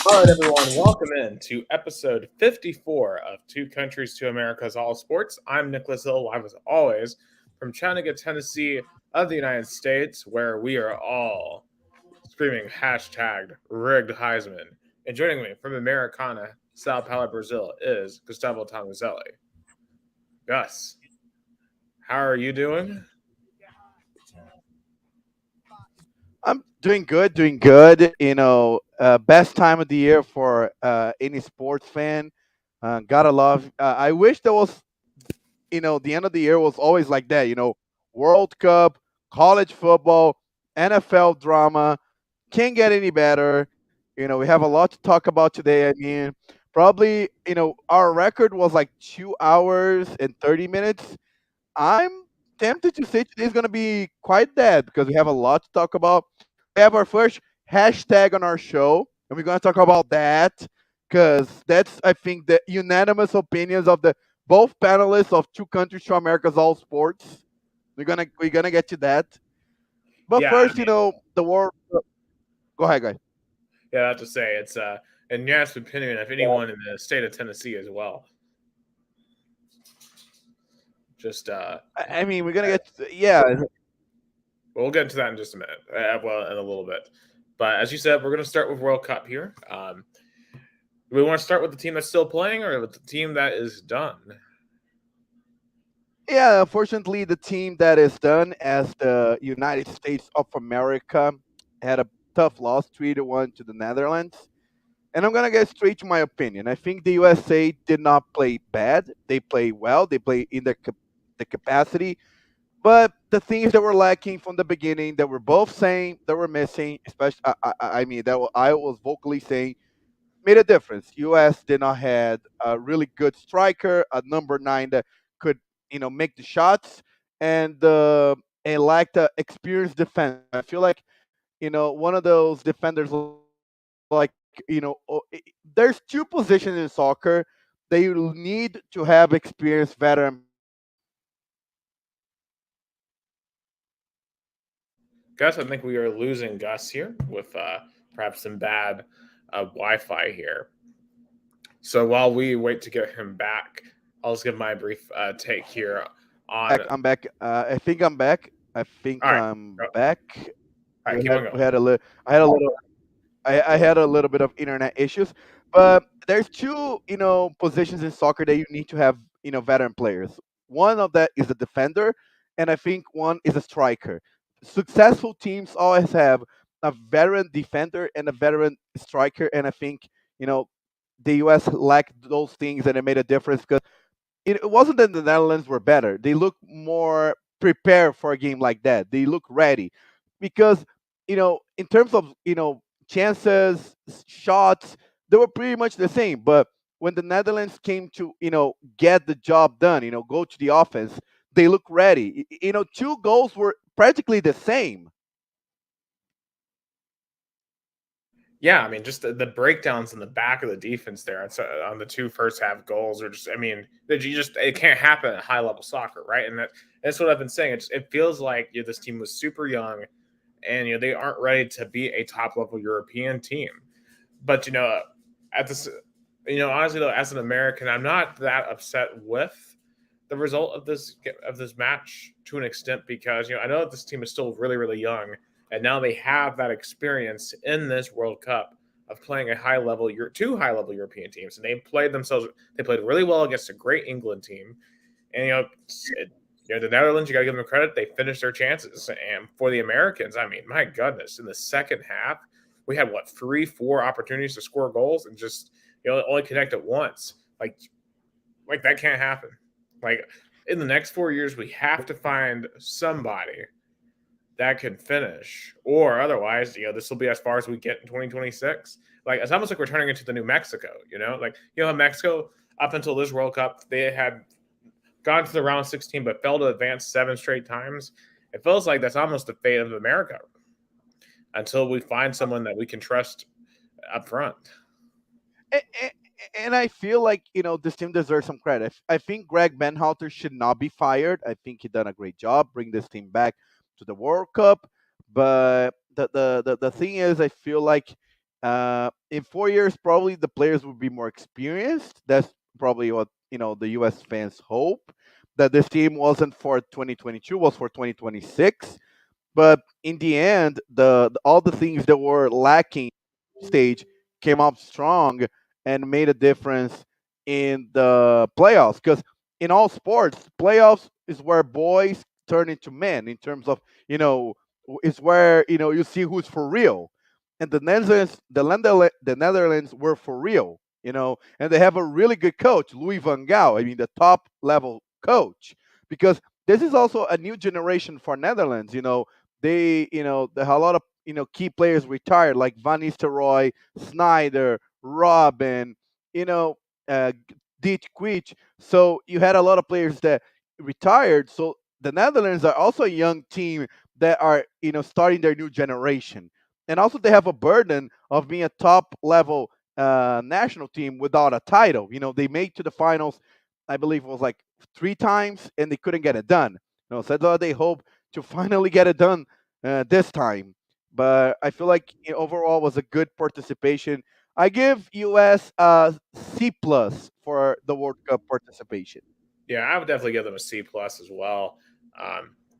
All right, everyone, welcome in to episode 54 of Two Countries, Two Americas, All Sports. I'm Nicholas Hill, live as always from Chattanooga, Tennessee, of the United States, where we are all screaming hashtag rigged Heisman. And joining me from Americana, Sao Paulo, Brazil, is Gustavo Tomazeli. Gus, how are you doing? I'm doing good, doing good. Best time of the year for any sports fan. Gotta love. I wish there was, the end of the year was always like that. World Cup, college football, NFL drama. Can't get any better. We have a lot to talk about today. I mean, probably, our record was like 2 hours and 30 minutes. I'm tempted to say today's going to be quite that because we have a lot to talk about. We have our first hashtag on our show, and we're going to talk about that because that's, I think, the unanimous opinions of the both panelists of Two Countries to America's All Sports. We're gonna get to that. But Yeah, I first, mean, the war. Go ahead, guys. yeah, I have to say, it's a unanimous opinion of anyone in the state of Tennessee as well. Just I mean, we're gonna get yeah. we'll get into that in just a minute. Well, in a little bit. But as you said, we're going to start with World Cup here. Do we want to start with the team that's still playing or with the team that is done? Yeah, unfortunately, the team that is done as the United States of America had a tough loss, 3-1 to the Netherlands. And I'm gonna get straight to my opinion. I think the USA did not play bad. They play well. They play in the capacity. But the things that were lacking from the beginning, that we're both saying that were missing, especially I mean I was vocally saying made a difference. U.S. did not had a really good striker, a number nine that could make the shots, and and lacked a experienced defender. I feel like one of those defenders like there's two positions in soccer that you need to have experienced veteran players. Gus, I think we are losing Gus here with perhaps some bad Wi Fi here. So while we wait to get him back, I'll just give my brief take here on. I'm back. I think I'm back. I All think right. I'm All back. right, keep on We going. had a little. I had a little. I had a little bit of internet issues, but there's two positions in soccer that you need to have veteran players. One of that is a defender, and I think one is a striker. Successful teams always have a veteran defender and a veteran striker, and I think the U.S. lacked those things, and it made a difference because it wasn't that the Netherlands were better. They look more prepared for a game like that. They look ready because in terms of chances, shots, they were pretty much the same. But when the Netherlands came to get the job done, go to the offense, they look ready. Two goals were practically the same. Yeah, I mean, just the breakdowns in the back of the defense there on the two first half goals are just, I mean, that you just it can't happen at high level soccer, right? And that's what I've been saying. It feels like this team was super young, and they aren't ready to be a top level European team. But at this, honestly though, as an American, I'm not that upset with the result of this match to an extent because I know that this team is still really really young, and now they have that experience in this World Cup of playing a two high level European teams, and they played themselves. They played really well against a great England team, and the Netherlands, you got to give them credit. They finished their chances. And for the Americans, I mean, my goodness, in the second half, we had what 3, 4 opportunities to score goals and just only connect it once. Like that can't happen. Like in the next 4 years, we have to find somebody that can finish, or otherwise, this will be as far as we get in 2026. Like it's almost like we're turning into the New Mexico. Mexico up until this World Cup, they had gone to the round 16 but failed to advance 7 straight times. It feels like that's almost the fate of America until we find someone that we can trust up front. A- a- And I feel like this team deserves some credit. I think Greg Benhalter should not be fired. I think he done a great job bring this team back to the World Cup. But the thing is, I feel like In 4 years, probably the players will be more experienced. That's probably what the U.S. fans hope, that this team wasn't for 2022, was for 2026. But in the end, all the things that were lacking stage came up strong and made a difference in the playoffs. Because in all sports, playoffs is where boys turn into men. In terms of is where you see who's for real. And the Netherlands were for real. And they have a really good coach, Louis van Gaal. I mean, the top level coach, because this is also a new generation for Netherlands. They have a lot of key players retired, like Van Nistelrooy, Snyder, Robin, you know, Diet Quich. So you had a lot of players that retired. So the Netherlands are also a young team that are starting their new generation, and also they have a burden of being a top level national team without a title. They made to the finals, I believe it was like 3 times, and they couldn't get it done. So they hope to finally get it done this time. But I feel like overall was a good participation. I give US a C plus for the World Cup participation. Yeah, I would definitely give them a C plus as well.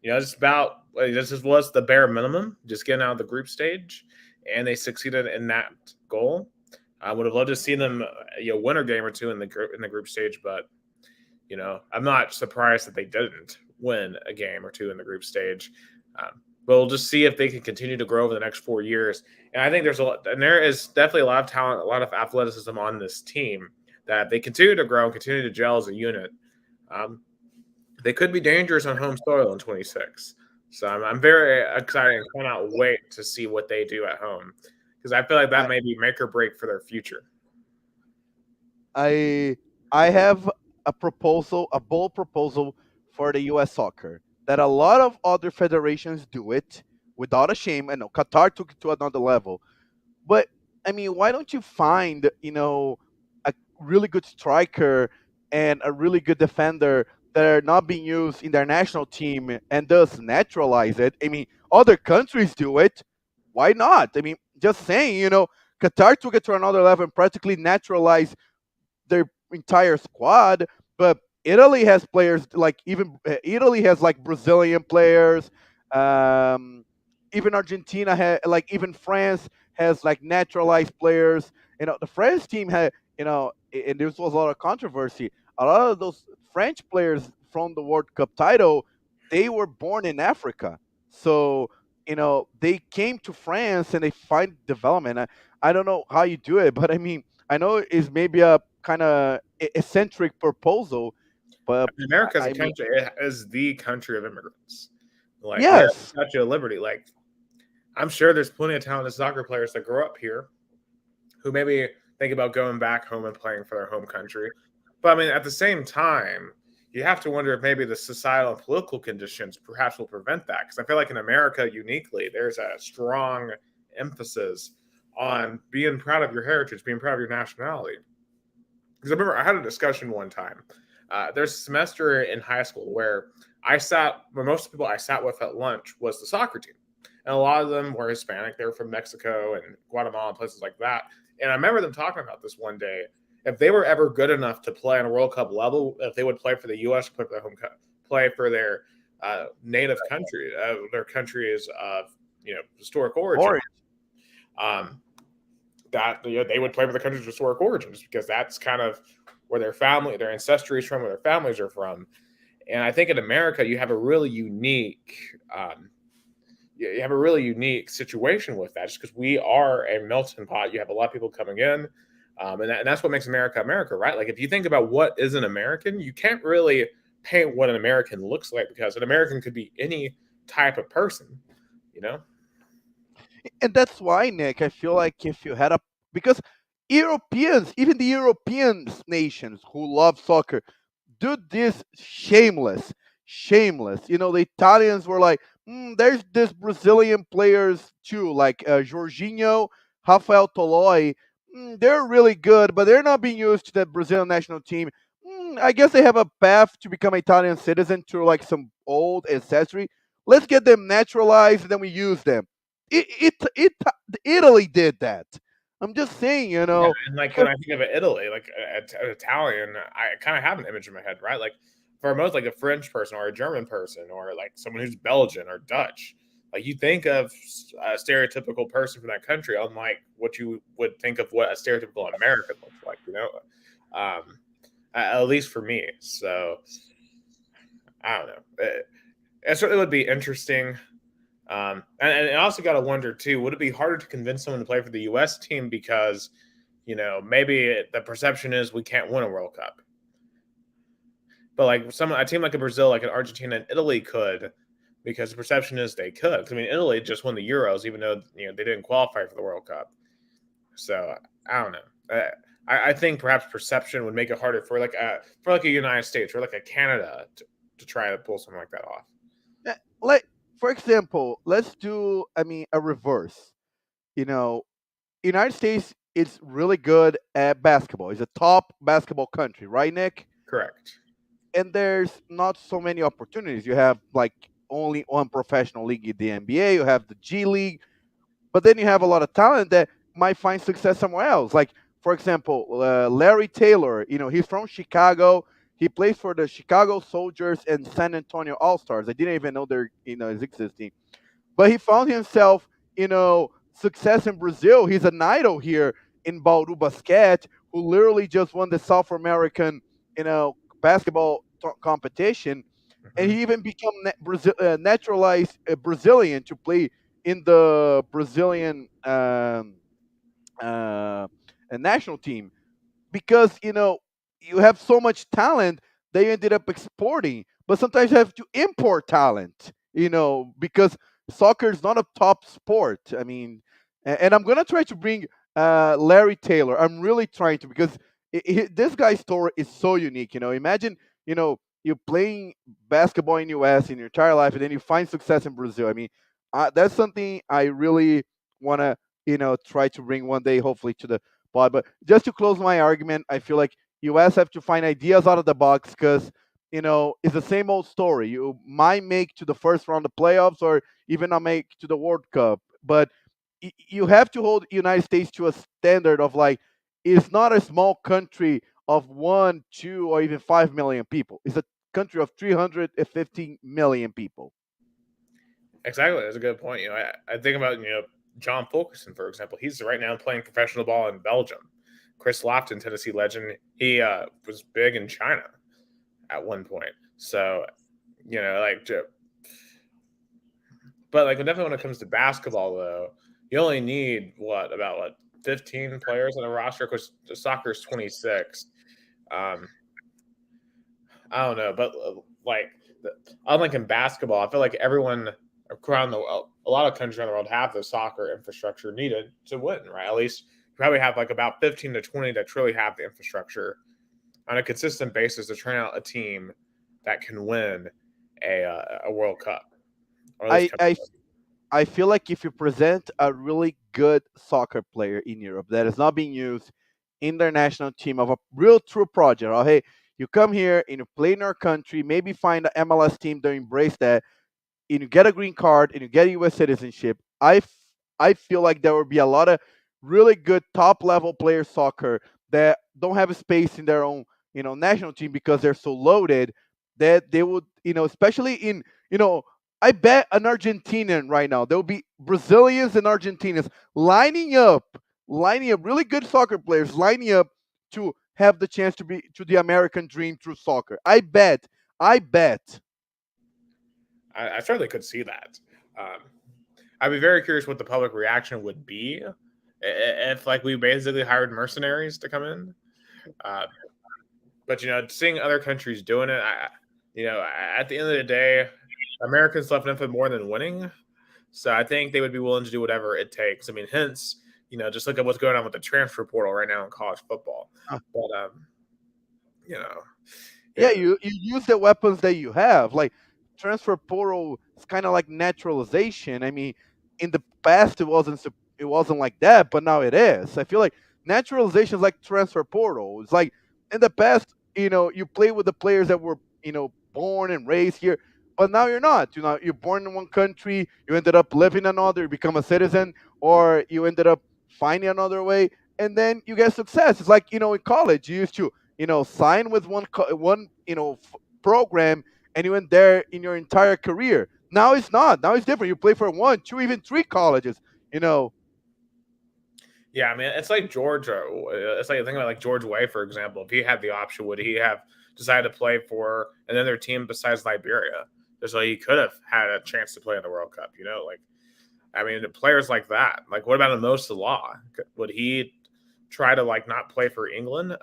Just about this is was the bare minimum, just getting out of the group stage, and they succeeded in that goal. I would have loved to see them, win a game or two in the group stage, but I'm not surprised that they didn't win a game or two in the group stage. But we'll just see if they can continue to grow over the next 4 years. And I think there is definitely a lot of talent, a lot of athleticism on this team that they continue to grow and continue to gel as a unit. Um, they could be dangerous on home soil in 26. So I'm very excited and cannot wait to see what they do at home, because I feel like that I may be make or break for their future. I I have a proposal, a bold proposal for the U.S. soccer, that a lot of other federations do it without a shame. I know Qatar took it to another level. But I mean, why don't you find, a really good striker and a really good defender that are not being used in their national team and thus naturalize it? I mean, other countries do it. Why not? I mean, just saying, Qatar took it to another level and practically naturalized their entire squad. But Italy has players like, even Italy has like Brazilian players. Um, Even Argentina had, like, even France has like naturalized players. The France team had, and there was a lot of controversy. A lot of those French players from the World Cup title, they were born in Africa. So they came to France and they find development. I don't know how you do it, but I mean, I know it's maybe a kind of eccentric proposal, but America as a I mean, country is the country of immigrants. Like we have the yes, Statue of Liberty. Like I'm sure there's plenty of talented soccer players that grow up here who maybe think about going back home and playing for their home country. But I mean, at the same time, you have to wonder if maybe the societal and political conditions perhaps will prevent that. Because I feel like in America, uniquely, there's a strong emphasis on being proud of your heritage, being proud of your nationality. Because I remember I had a discussion one time. There's a semester in high school where most of the people I sat with at lunch was the soccer team. And a lot of them were Hispanic. They were from Mexico and Guatemala and places like that. And I remember them talking about this one day. If they were ever good enough to play on a World Cup level, if they would play for the U.S., play for their play for their native country, their country's historic origin, or um, that they would play for the country's historic origins, because that's kind of where their ancestry is from, where their families are from. And I think in America, you have a really unique situation with that, just because we are a melting pot. You have a lot of people coming in, and that's what makes America America, right? Like if you think about what is an American, you can't really paint what an American looks like, because an American could be any type of person, you know. and that's why, Nick, I feel like if you had a because Europeans, even the European nations who love soccer, do this shameless. The Italians were like, there's this Brazilian players too, like Jorginho, Rafael Toloi. They're really good, but they're not being used to the Brazilian national team. I guess they have a path to become Italian citizen through like some old ancestry. Let's get them naturalized, and then we use them. Italy did that. I'm just saying, Yeah, and like when because I think of Italy, like Italian, I kind of have an image in my head, right? Like for most, like a French person or a German person or like someone who's Belgian or Dutch, like you think of a stereotypical person from that country, unlike what you would think of what a stereotypical American looks like, at least for me. So I don't know. It certainly would be interesting. And I also got to wonder too, would it be harder to convince someone to play for the U.S. team because, maybe the perception is we can't win a World Cup, but like a team like a Brazil, like an Argentina and Italy could, because the perception is they could. 'Cause, I mean, Italy just won the Euros, even though they didn't qualify for the World Cup. So I don't know. I think perhaps perception would make it harder for like a United States or like a Canada to try to pull something like that off. like for example, let's do, I mean, a reverse. You know, United States is really good at basketball. It's a top basketball country, right, Nick? Correct. And there's not so many opportunities. You have like only one professional league in the NBA. You have the G League, but then you have a lot of talent that might find success somewhere else. Like for example, Larry Taylor. He's from Chicago. He plays for the Chicago Soldiers and San Antonio All Stars. I didn't even know they're is existing, but he found himself, success in Brazil. He's an idol here in Bauru Basket, who literally just won the South American, basketball competition, and Hmm. he even become naturalized Brazilian to play in the Brazilian uh, national team because you have so much talent that you ended up exporting, but sometimes you have to import talent, because soccer is not a top sport. I mean, and I'm gonna try to bring Larry Taylor. I'm really trying to, because this guy's story is so unique. Imagine, you playing basketball in US in your entire life, and then you find success in Brazil. I mean, that's something I really want to try to bring one day, hopefully, to the but just to close my argument, I feel like US have to find ideas out of the box because it's the same old story. You might make to the first round of playoffs or even not make to the World Cup, but you have to hold United States to a standard of like it's not a small country of 1, 2, or even 5 million people. It's a country of 315 million people. Exactly, that's a good point. I think about John Fulkerson, for example. He's right now playing professional ball in Belgium. Chris Lofton, Tennessee legend, he was big in China at one point. So like, but like definitely when it comes to basketball, though, you only need about 15 players on a roster because soccer is 26. Um, I don't know, but like, unlike in basketball, I feel like everyone around a lot of countries around the world have the soccer infrastructure needed to win, right? At least you probably have like about 15 to 20 that truly have the infrastructure on a consistent basis to train out a team that can win a World Cup or at least I, come. I I feel like if you present a really good soccer player in Europe that is not being used in their national team of a real true project, or hey, you come here and you play in our country, maybe find an MLS team that embrace that, and you get a green card and you get U.S. citizenship, I feel like there would be a lot of really good top level player soccer that don't have a space in their own national team because they're so loaded that they would especially in I bet an Argentinian right now there will be Brazilians and Argentinians lining up really good soccer players lining up to have the chance to be to the American dream through soccer. I bet. I certainly could see that. Um, I'd be very curious what the public reaction would be if like we basically hired mercenaries to come in. Uh, but seeing other countries doing it, at the end of the day, Americans love nothing more than winning. So I think they would be willing to do whatever it takes. I mean, hence, just look at what's going on with the transfer portal right now in college football. But you know, Yeah, yeah, you use the weapons that you have. Like transfer portal is kind of like naturalization. I mean, in the past it wasn't like that, but now it is. I feel like naturalization is like transfer portal. It's like in the past, you play with the players that were born and raised here, but now you're not. You're born in one country, you ended up living in another, you become a citizen, or you ended up finding another way, and then you get success. It's like in college, you used to sign with one program, and you went there in your entire career. Now it's not. Now it's different. You play for one, two, even three colleges. You know, Yeah, I mean, it's like Georgia. It's like think about like George Way, for example. If he had the option, would he have decided to play for another team besides Liberia? Just like he could have had a chance to play in the World Cup. Like I mean, players like that. Like, what about Mo Salah? Would he try to like not play for England?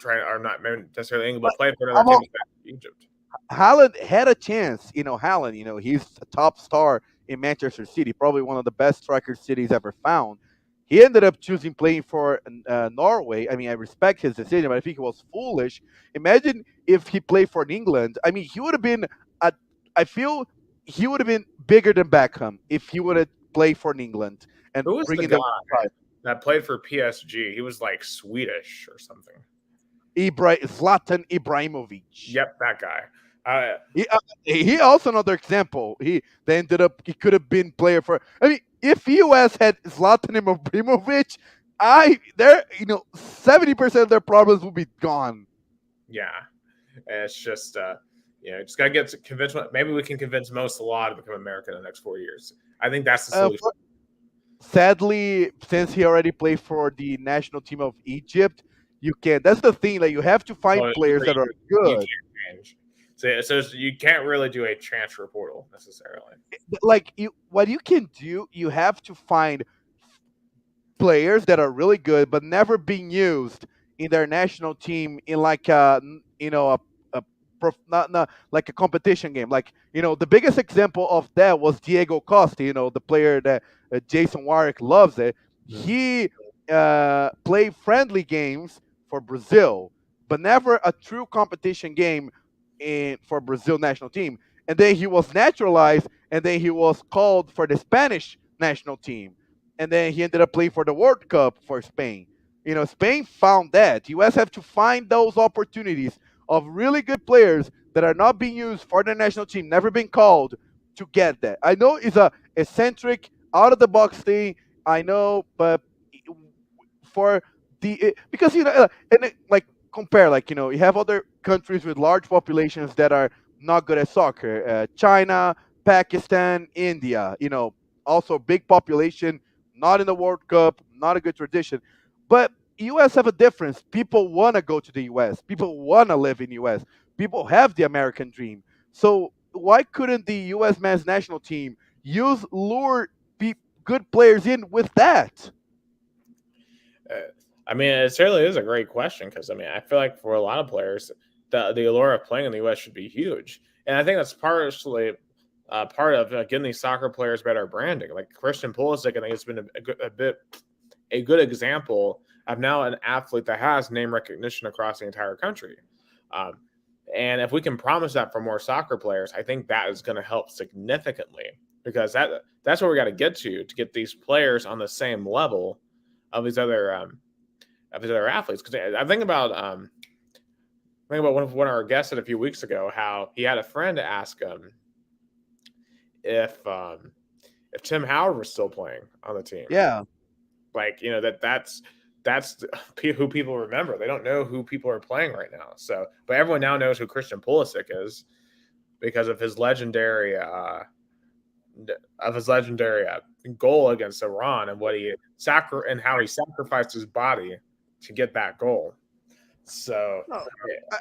Try or not necessarily England, but play for another I'm team besides Egypt? Haaland had a chance. Haaland, he's a top star in Manchester City, probably one of the best strikers City's ever found. He ended up choosing playing for Norway. I mean, I respect his decision, but I think it was foolish. Imagine if he played for England. I mean, he would have been. A, I feel he would have been bigger than Beckham if he would have played for England and Who was the bringing guy them. that played for PSG? He was like Swedish or something. Zlatan Ibrahimovic. Yep, that guy. He also another example. They ended up he could have been player for. I mean, if US had Zlatan Ibrahimovic, 70% of their problems would be gone. Yeah, it's just just gotta get to convince. Maybe we can convince Mo Salah to become American in the next 4 years. I think that's the solution. Sadly, since he already played for the national team of Egypt, you can't. That's the thing. Like you have to find players that are You good. can't change. So you can't really do a transfer portal necessarily. Like what you can do, you have to find players that are really good but never being used in their national team in like a not like a competition game. Like the biggest example of that was Diego Costa. The player that Jason Warwick loves. It. He played friendly games for Brazil, but never a true competition game for Brazil national team. And then he was naturalized, and then he was called for the Spanish national team, and then he ended up playing for the World Cup for Spain. Spain found that. US have to find those opportunities of really good players that are not being used for the national team, never been called to get that. I know it's a eccentric, out of the box thing. I know, but for because like compare like you have other countries with large populations that are not good at soccer. China, Pakistan, India. Also big population, not in the World Cup, not a good tradition. But US have a difference. People want to go to the US. People want to live in US. People have the American dream. So why couldn't the US men's national team lure good players in with that? I mean, it certainly is a great question because I mean, I feel like for a lot of players, the allure of playing in the U.S. should be huge, and I think that's partially part of getting these soccer players better branding. Like Christian Pulisic, I think it's been a good example of now an athlete that has name recognition across the entire country. Um, and if we can promise that for more soccer players, I think that is going to help significantly because that's where we got to get these players on the same level of these other athletes. Because I think about one of our guests said a few weeks ago how he had a friend ask him if Tim Howard was still playing on the team. Yeah. Like that's who people remember. They don't know who people are playing right now. So, but everyone now knows who Christian Pulisic is because of his legendary goal against Iran and and how he sacrificed his body to get that goal. So, No,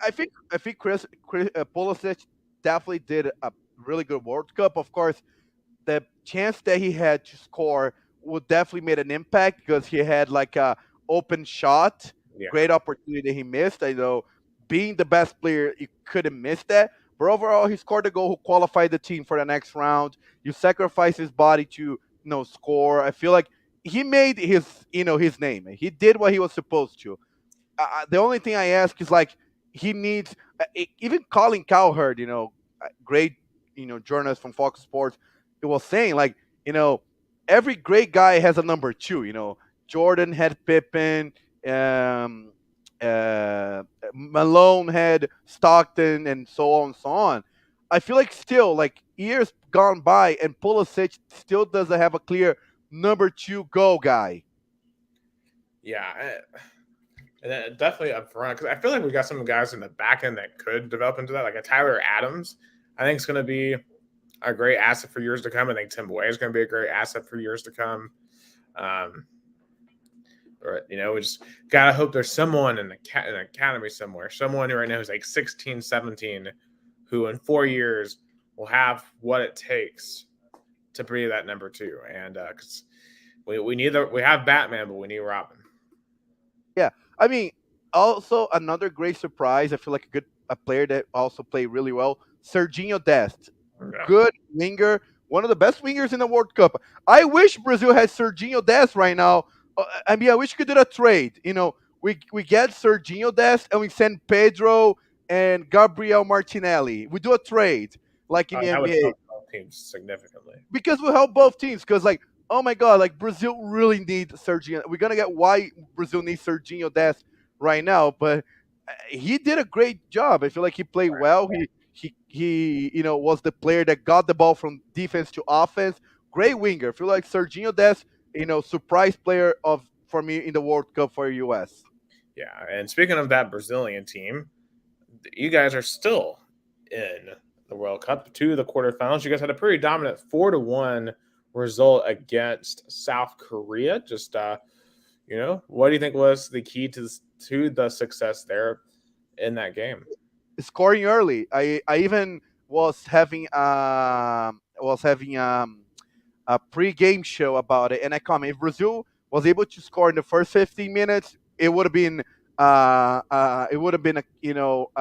I think Chris Pulisic definitely did a really good World Cup. Of course, the chance that he had to score would definitely made an impact because he had like a open shot, yeah. great opportunity that he missed. I know being the best player, you couldn't miss that. But overall, he scored a goal who qualified the team for the next round. You sacrifice his body to score. I feel like he made his name. He did what he was supposed to. The only thing I ask is like he needs even Colin Cowherd, great journalist from Fox Sports, it was saying like every great guy has a number two. Jordan had Pippen, um, Malone had Stockton, and so on and so on. I feel like still like years gone by, and Pulisic still doesn't have a clear number two go guy. Yeah, and then definitely up front because I feel like we got some guys in the back end that could develop into that, like a Tyler Adams. I think it's going to be a great asset for years to come. I think Tim Way is going to be a great asset for years to come. Um, or we just gotta hope there's someone in an academy somewhere, someone who right now is like 16, 17, who in 4 years will have what it takes to be that number two. And because we need we have Batman, but we need Robin. Yeah, I mean, also another great surprise. I feel like a player that also played really well. Serginho Dest, Yeah. good winger, one of the best wingers in the World Cup. I wish Brazil had Serginho Dest right now. I mean, I wish we could do a trade. We get Serginho Dest and we send Pedro and Gabriel Martinelli. We do a trade like in the That would NBA help both teams significantly. because we help both teams. Because like, oh my god, like Brazil really needs Serginho. We're gonna get why Brazil needs Serginho Dest right now, but he did a great job. I feel like he played well. He was the player that got the ball from defense to offense. Great winger. I feel like Serginho Dest, surprise player of for me in the World Cup for US. Yeah, and speaking of that Brazilian team, you guys are still in the World Cup to the quarterfinals. You guys had a pretty dominant 4-1 result against South Korea. Just what do you think was the key to the success there in that game? Scoring early. I even was having a pre-game show about it, and I comment if Brazil was able to score in the first 15 minutes, it would have been a you know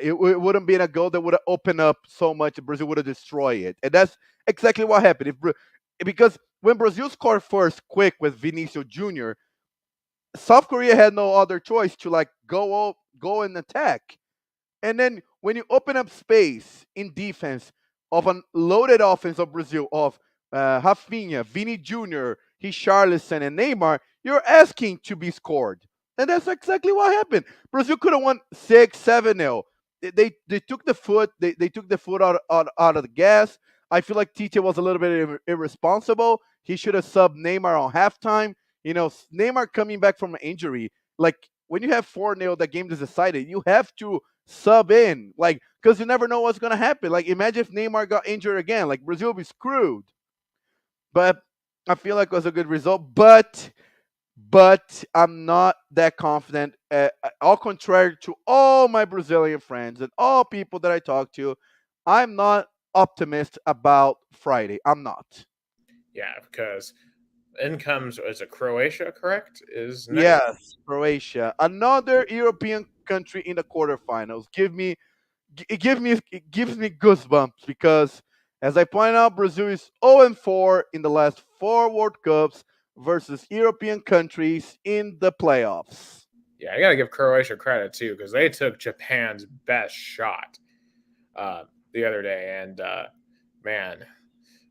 it wouldn't been a goal that would have opened up so much. Brazil would have destroyed it, and that's exactly what happened. Because when Brazil scored first, quick with Vinicius Jr., South Korea had no other choice to like go and attack. And then when you open up space in defense of a loaded offense of Brazil of Rafinha, Vini Jr., Richarlison, and Neymar, you're asking to be scored. And that's exactly what happened. Brazil could have won 6, 7-0. They took the foot they took the foot out of the gas. I feel like Tite was a little bit irresponsible. He should have subbed Neymar on halftime. Neymar coming back from an injury, like when you have 4-0, that game is decided. You have to sub in, like, because you never know what's gonna happen. Like, imagine if Neymar got injured again, like Brazil would be screwed. But I feel like it was a good result. But I'm not that confident. All contrary to all my Brazilian friends and all people that I talk to, I'm not optimist about Friday. I'm not. Yeah, because in comes is it Croatia, correct? Is next. Yes, Croatia, another European country in the quarterfinals. It gives me goosebumps because, as I point out, Brazil is 0-4 in the last four World Cups versus European countries in the playoffs. Yeah, I gotta give Croatia credit too because they took Japan's best shot the other day, and man,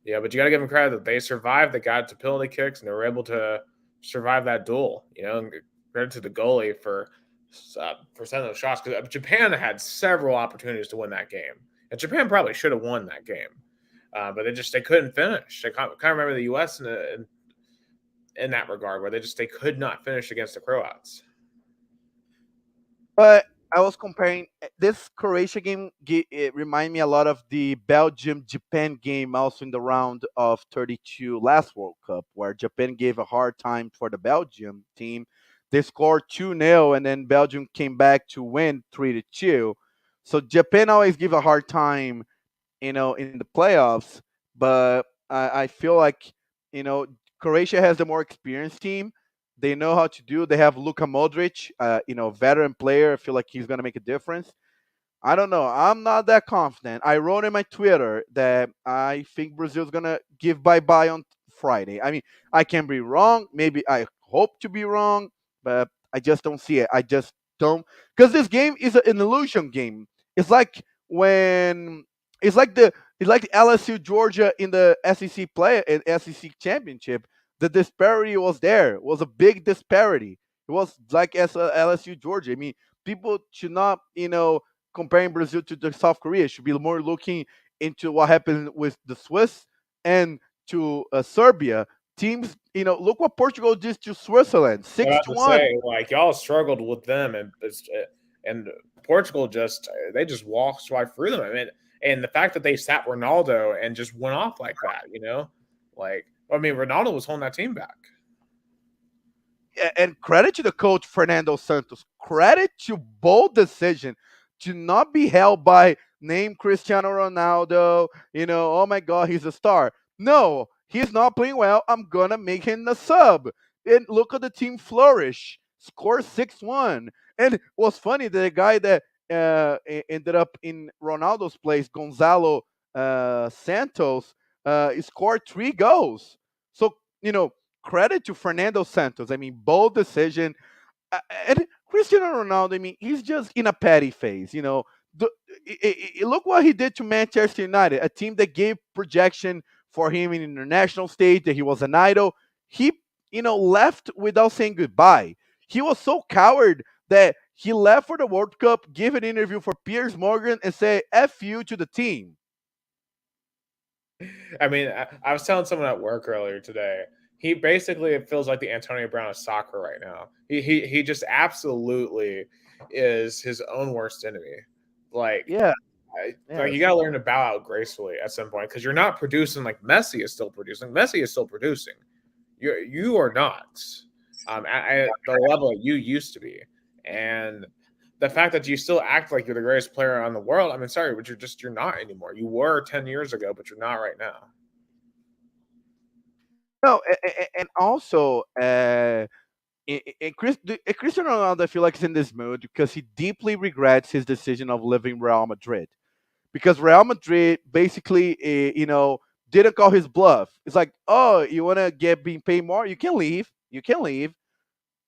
yeah, but you got to give them credit that they survived. They got to penalty kicks and they were able to survive that duel. And credit to the goalie for sending those shots because Japan had several opportunities to win that game, and Japan probably should have won that game, but they couldn't finish. I kind of remember the U.S. in that regard where they could not finish against the Croats. But I was comparing this Croatia game. It remind me a lot of the Belgium Japan game, also in the round of 32 last World Cup, where Japan gave a hard time for the Belgium team. They scored 2-0, and then Belgium came back to win 3-2. So Japan always give a hard time, in the playoffs. But I feel like, you know, Croatia has the more experienced team. They know how to do. They have Luka Modric, veteran player. I feel like he's gonna make a difference. I don't know. I'm not that confident. I wrote in my Twitter that I think Brazil's gonna give bye bye on Friday. I mean, I can be wrong. Maybe I hope to be wrong, but I just don't see it. I just don't, because this game is an illusion game. It's like when it's like the LSU Georgia in the SEC play in SEC championship. The disparity was there. It was a big disparity. It was like LSU Georgia. I mean, people should not, comparing Brazil to the South Korea. Should be more looking into what happened with the Swiss and to Serbia. teams. Look what Portugal did to Switzerland, But I six have to to one. say, like y'all struggled with them, and Portugal just they just walked right through them. I mean, and the fact that they sat Ronaldo and just went off like that, like I mean, Ronaldo was holding that team back. And credit to the coach Fernando Santos. Credit to bold decision to not be held by name Cristiano Ronaldo. Oh my God, he's a star. No, he's not playing well. I'm gonna make him the sub. And look at the team flourish. Score 6-1. And what's funny, the guy that ended up in Ronaldo's place, Gonzalo Santos, scored 3 goals. So, credit to Fernando Santos. I mean, bold decision. And Cristiano Ronaldo, I mean, he's just in a petty phase. The, look what he did to Manchester United, a team that gave projection for him in international stage, that he was an idol. He, left without saying goodbye. He was so coward that he left for the World Cup, gave an interview for Piers Morgan, and said "F you" to the team. I mean, I was telling someone at work earlier today. He basically it feels like the Antonio Brown of soccer right now. He just absolutely is his own worst enemy. Like Yeah, like yes. you gotta learn to bow out gracefully at some point because you're not producing like Messi is still producing. Messi is still producing. You are not at the level you used to be, and the fact that you still act like you're the greatest player on the world. I mean, sorry, but you're not anymore. You were 10 years ago, but you're not right now. No, and also, Cristiano Ronaldo, I feel like is in this mood because he deeply regrets his decision of leaving Real Madrid. Because Real Madrid basically, didn't call his bluff. It's like, oh, you want to get being paid more? You can leave. You can leave.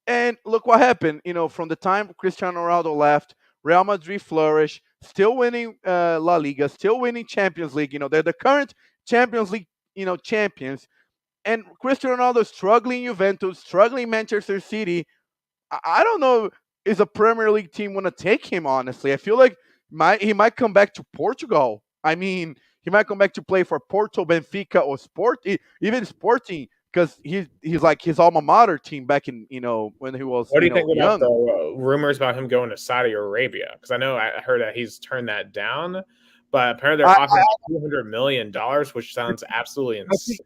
And look what happened. From the time Cristiano Ronaldo left, Real Madrid flourished, still winning La Liga, still winning Champions League. They're the current Champions League, champions. And Cristiano Ronaldo struggling Juventus, struggling Manchester City. I don't know is a Premier League team want to take him. Honestly, I feel like he might come back to Portugal. I mean, he might come back to play for Porto, Benfica, or even Sporting because he's like his alma mater team back in when he was What do you think about the young. rumors about him going to Saudi Arabia? Because I heard that he's turned that down, but apparently they're I, offering $200 million, which sounds absolutely I think insane.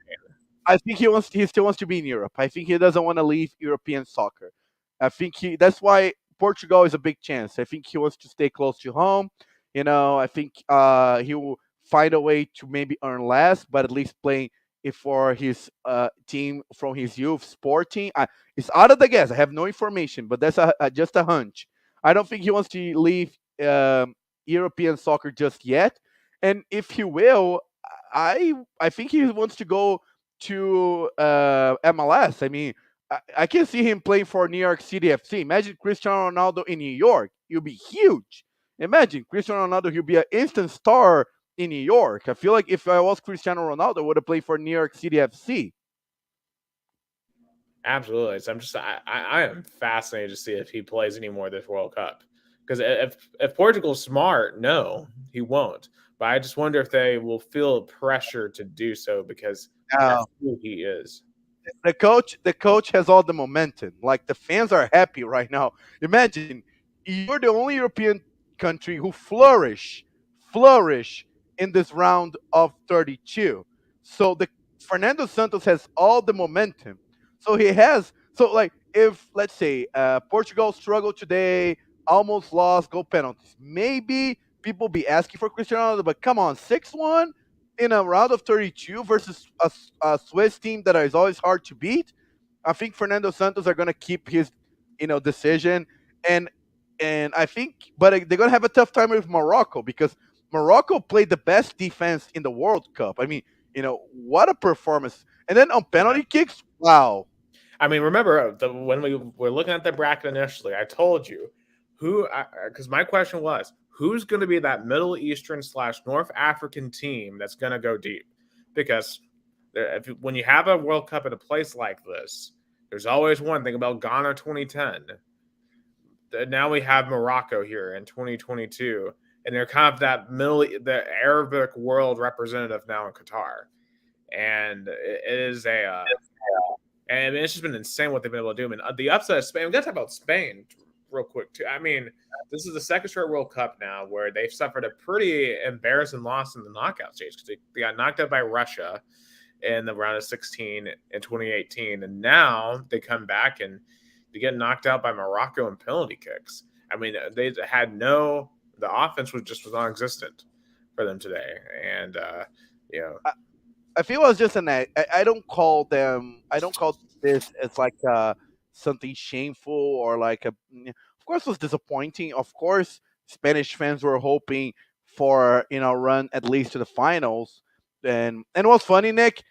I think he still wants to be in Europe. I think he doesn't want to leave European soccer. I think that's why Portugal is a big chance. I think he wants to stay close to home. I think he will find a way to maybe earn less, but at least playing it for his team from his youth sporting. It's out of the guess. I have no information, but that's just a hunch. I don't think he wants to leave European soccer just yet. And if he will, I think he wants to go to MLS. I mean, I can see him playing for New York City FC. Imagine Cristiano Ronaldo in New York. He'll be huge. Imagine Cristiano Ronaldo. He'll be an instant star in New York. I feel like if I was Cristiano Ronaldo, I would have played for New York City FC. Absolutely. So I am fascinated to see if he plays any more this World Cup. Because if Portugal's smart, no, he won't. But I just wonder if they will feel pressure to do so because Uh, that's who he is. the coach has all the momentum. Like the fans are happy right now. Imagine you're the only European country who flourish in this round of 32. So the Fernando Santos has all the momentum. So he has like if let's say Portugal struggled today, almost lost, goal penalties. Maybe people be asking for Cristiano Ronaldo, but come on, 6-1 in a round of 32 versus a Swiss team that is always hard to beat. I think Fernando Santos are going to keep his, decision, and I think, but they're going to have a tough time with Morocco because Morocco played the best defense in the World Cup. I mean, what a performance! And then on penalty kicks, wow. I mean, remember when we were looking at the bracket initially, I told you who, because my question was, who's going to be that Middle Eastern / North African team that's going to go deep? Because when you have a World Cup at a place like this, there's always one thing about Ghana 2010. Now we have Morocco here in 2022, and they're kind of the Arabic world representative now in Qatar, and it is a And it's just been insane what they've been able to do. I mean, the upset of Spain. We got to talk about Spain real quick too. I mean, this is the second straight World Cup now where they've suffered a pretty embarrassing loss in the knockout stage because they got knocked out by Russia in the round of 16 in 2018, and now they come back and they get knocked out by Morocco in penalty kicks. I mean, they had no. The offense was non-existent for them today, and you know, I feel it's just I don't call them. I don't call this as like something shameful or like a. Of course, it was disappointing. Of course, Spanish fans were hoping for run at least to the finals. And what's funny, Nick?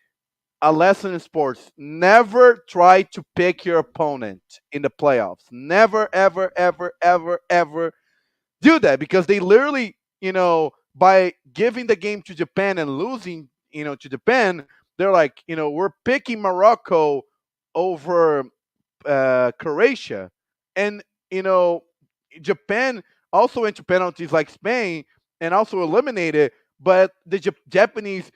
A lesson in sports: never try to pick your opponent in the playoffs. Never, ever, ever, ever, ever do that because they literally, by giving the game to Japan and losing, to Japan, they're like, we're picking Morocco over Croatia, and Japan also went to penalties like Spain and also eliminated. But the Japanese,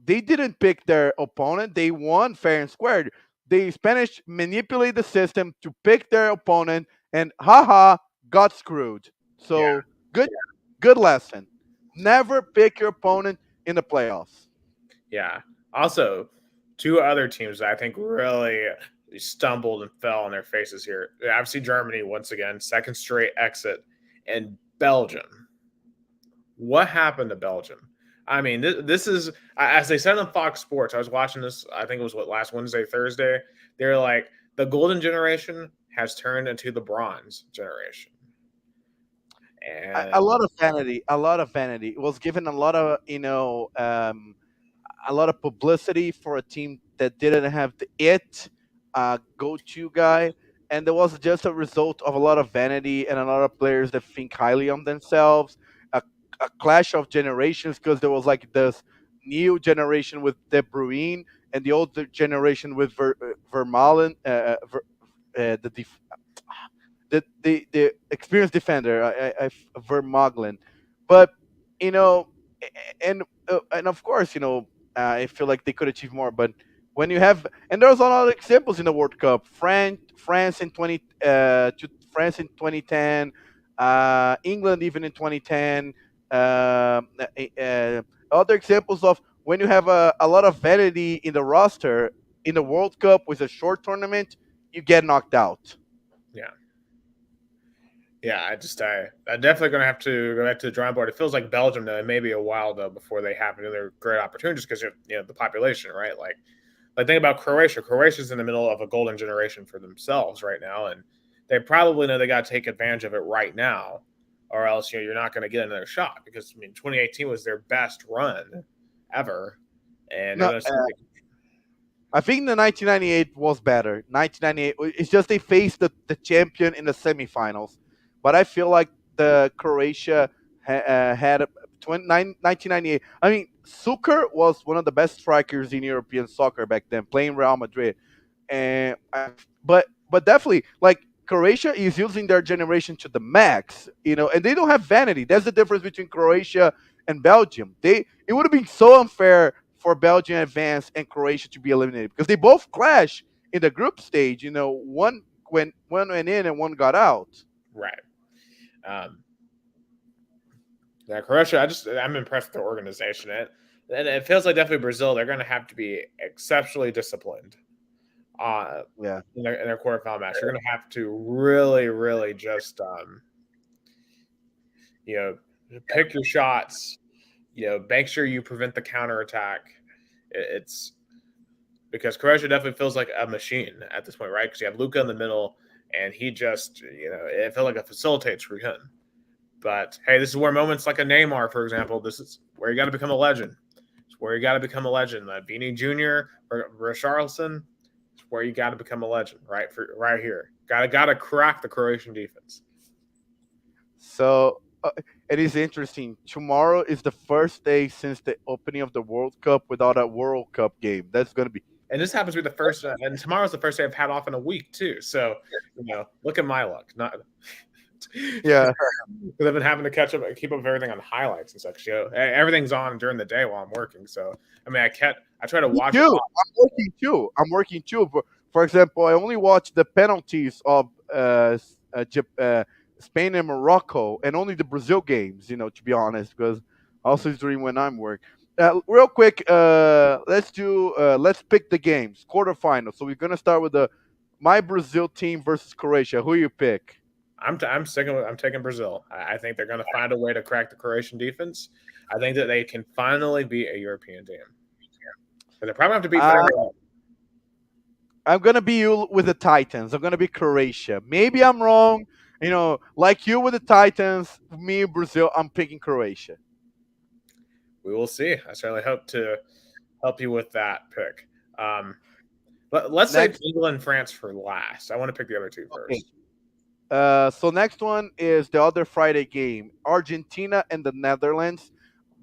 they didn't pick their opponent; they won fair and square. The Spanish manipulate the system to pick their opponent, and haha, got screwed. yeah, So good lesson. Never pick your opponent in the playoffs. yeah. Also, two other teams that I think really stumbled and fell on their faces here. Obviously, Germany once again, second straight exit, and Belgium. What happened to Belgium? I mean, this is as they said on Fox Sports. I was watching this. I think it was what last Wednesday, Thursday. They're like the golden generation has turned into the bronze generation, A and lot of vanity. A lot of vanity. It was given a lot of a lot of publicity for a team that didn't have the go-to guy, and there was just a result of a lot of vanity and a lot of players that think highly on themselves. A, a clash of generations because there was like this new generation with De Bruyne and the old generation with Vermaelen, the experienced defender, Vermaelen. But you know, and of course, I feel like they could achieve more. But when you have, and there's a lot of examples in the World Cup. France in 2010, England even in 2010. Other examples of when you have a lot of vanity in the roster in the World Cup with a short tournament, you get knocked out. yeah, yeah. I definitely gonna have to go back to the drawing board. It feels like Belgium though. It may be a while though before they have another great opportunity, just because the population, right? Like think about Croatia. Croatia's in the middle of a golden generation for themselves right now, and they probably know they got to take advantage of it right now, or else you're not going to get another shot. Because I mean, 2018 was their best run ever, and they're No, going to. I think the 1998 was better. 1998, it's just they faced the champion in the semifinals. But I feel like the Croatia had 1998. I mean, Suker was one of the best strikers in European soccer back then, playing Real Madrid. And but definitely like Croatia is using their generation to the max, and they don't have vanity. That's the difference between Croatia and Belgium. It would have been so unfair for Belgium advance and Croatia to be eliminated because they both clash in the group stage. One went in and one got out. Right. Um, yeah, Croatia. I'm impressed with their organization. And it feels like definitely Brazil. They're going to have to be exceptionally disciplined uh, Yeah. in their quarterfinal match. You're going to have to really, really just you know pick your shots. Make sure you prevent the counterattack. It's because Croatia definitely feels like a machine at this point, right? Because you have Luca in the middle, and he just it felt like a facilitates for him. But hey, this is where moments like a Neymar, for example, this is where you got to become a legend. It's where you got to become a legend. Vini Jr. or Richarlison, it's where you got to become a legend, right? Right here, gotta crack the Croatian defense. So it is interesting. Tomorrow is the first day since the opening of the World Cup without a World Cup game. That's going to be. And this happens to be the first, and tomorrow's the first day I've had off in a week too. So, look at my luck. Not Yeah. Because I've been having to keep up with everything on highlights and such. Everything's on during the day while I'm working. So I mean, I try to Me watch too. it all. I'm working too. I'm working too. For example, I only watch the penalties of Spain and Morocco, and only the Brazil games. To be honest, because also it's during when I'm work. Real quick, let's pick the games quarterfinals. So we're gonna start with the my Brazil team versus Croatia. Who you pick? I'm taking Brazil. I think they're going to find a way to crack the Croatian defense. I think that they can finally beat a European team. But they probably have to beat Uh, Fernando. I'm gonna be you with the Titans. I'm gonna be Croatia. Maybe I'm wrong. Like you with the Titans, me Brazil. I'm picking Croatia. We will see. I certainly hope to help you with that pick. Let's save Next, England, France for last. I want to pick the other two okay. first. So next one is the other Friday game: Argentina and the Netherlands.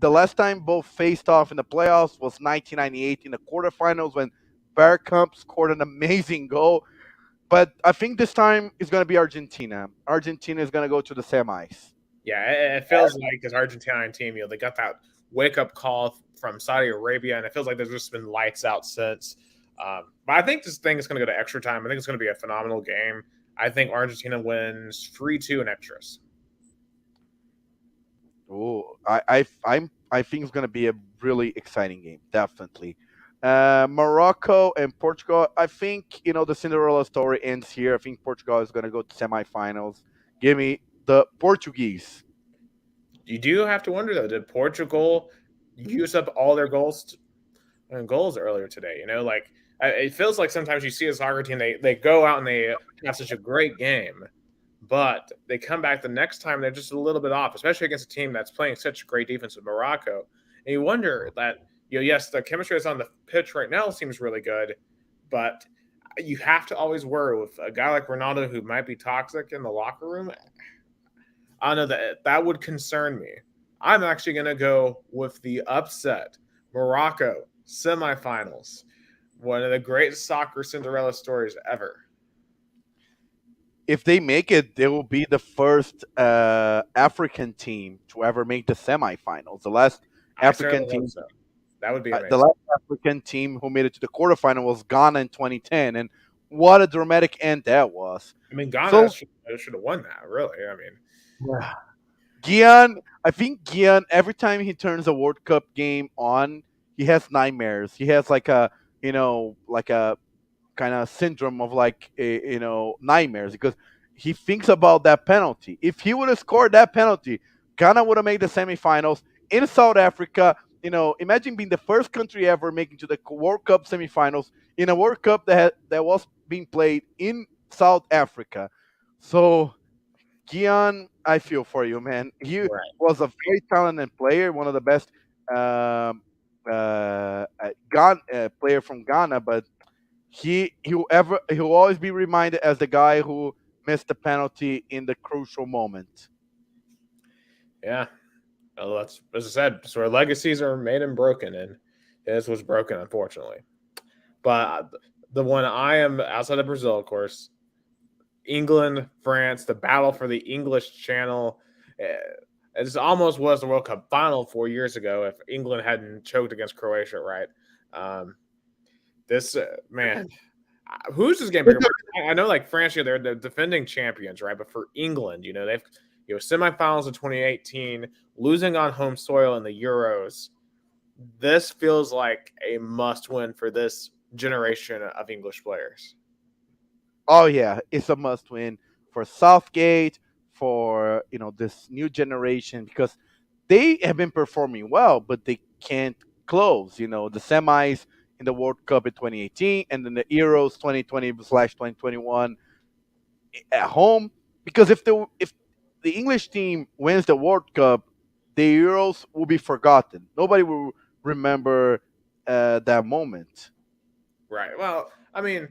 The last time both faced off in the playoffs was 1998 in the quarterfinals when Bergkamp scored an amazing goal. But I think this time it's going to be Argentina. Argentina is going to go to the semis. Yeah, it feels like this Argentine team, they got that wake up call from Saudi Arabia, and it feels like there's just been lights out since. But I think this thing is going to go to extra time. I think it's going to be a phenomenal game. I think Argentina wins 3-2 in extras. Oh, I think it's going to be a really exciting game, definitely. Morocco and Portugal. I think the Cinderella story ends here. I think Portugal is going to go to semifinals. Give me the Portuguese. You do have to wonder though, did Portugal use up all their goals earlier today? Like it feels like sometimes you see a soccer team, they go out and they have such a great game, but they come back the next time they're just a little bit off, especially against a team that's playing such great defense with Morocco. And you wonder that yes, the chemistry that's on the pitch right now seems really good, but you have to always worry with a guy like Ronaldo who might be toxic in the locker room. I know that would concern me. I'm actually going to go with the upset Morocco semifinals. One of the greatest soccer Cinderella stories ever. If they make it, they will be the first African team to ever make the semifinals. The last I African certainly hope team, so. That would be the amazing. last African team who made it to the quarterfinal was Ghana in 2010, and what a dramatic end that was. I mean, Ghana So should have won that, really. I mean, yeah. Gian, I think Gian, every time he turns a World Cup game on, he has nightmares. He has like a kind of syndrome of nightmares because he thinks about that penalty. If he would have scored that penalty, Ghana would have made the semifinals in South Africa. Imagine being the first country ever making to the World Cup semifinals in a World Cup that was being played in South Africa. So Gian, I feel for you, man. He right. was a very talented player, one of the best Ghana, player from Ghana, but he'll always be reminded as the guy who missed the penalty in the crucial moment. Yeah. Well, that's, as I said, so our legacies are made and broken, and his was broken, unfortunately. But the one I am outside of Brazil, of course, England, France, the battle for the English Channel. It almost was the World Cup final 4 years ago if England hadn't choked against Croatia, right? Um, this man, who's this game bigger? I know, like France, they're the defending champions, right? But for England, they've semifinals in 2018, losing on home soil in the Euros. This feels like a must-win for this generation of English players. Oh yeah, it's a must win for Southgate, for this new generation because they have been performing well, but they can't close. The semis in the World Cup in 2018 and then the Euros 2020/2021 at home. Because if the English team wins the World Cup, the Euros will be forgotten. Nobody will remember that moment. Right. Well, I mean,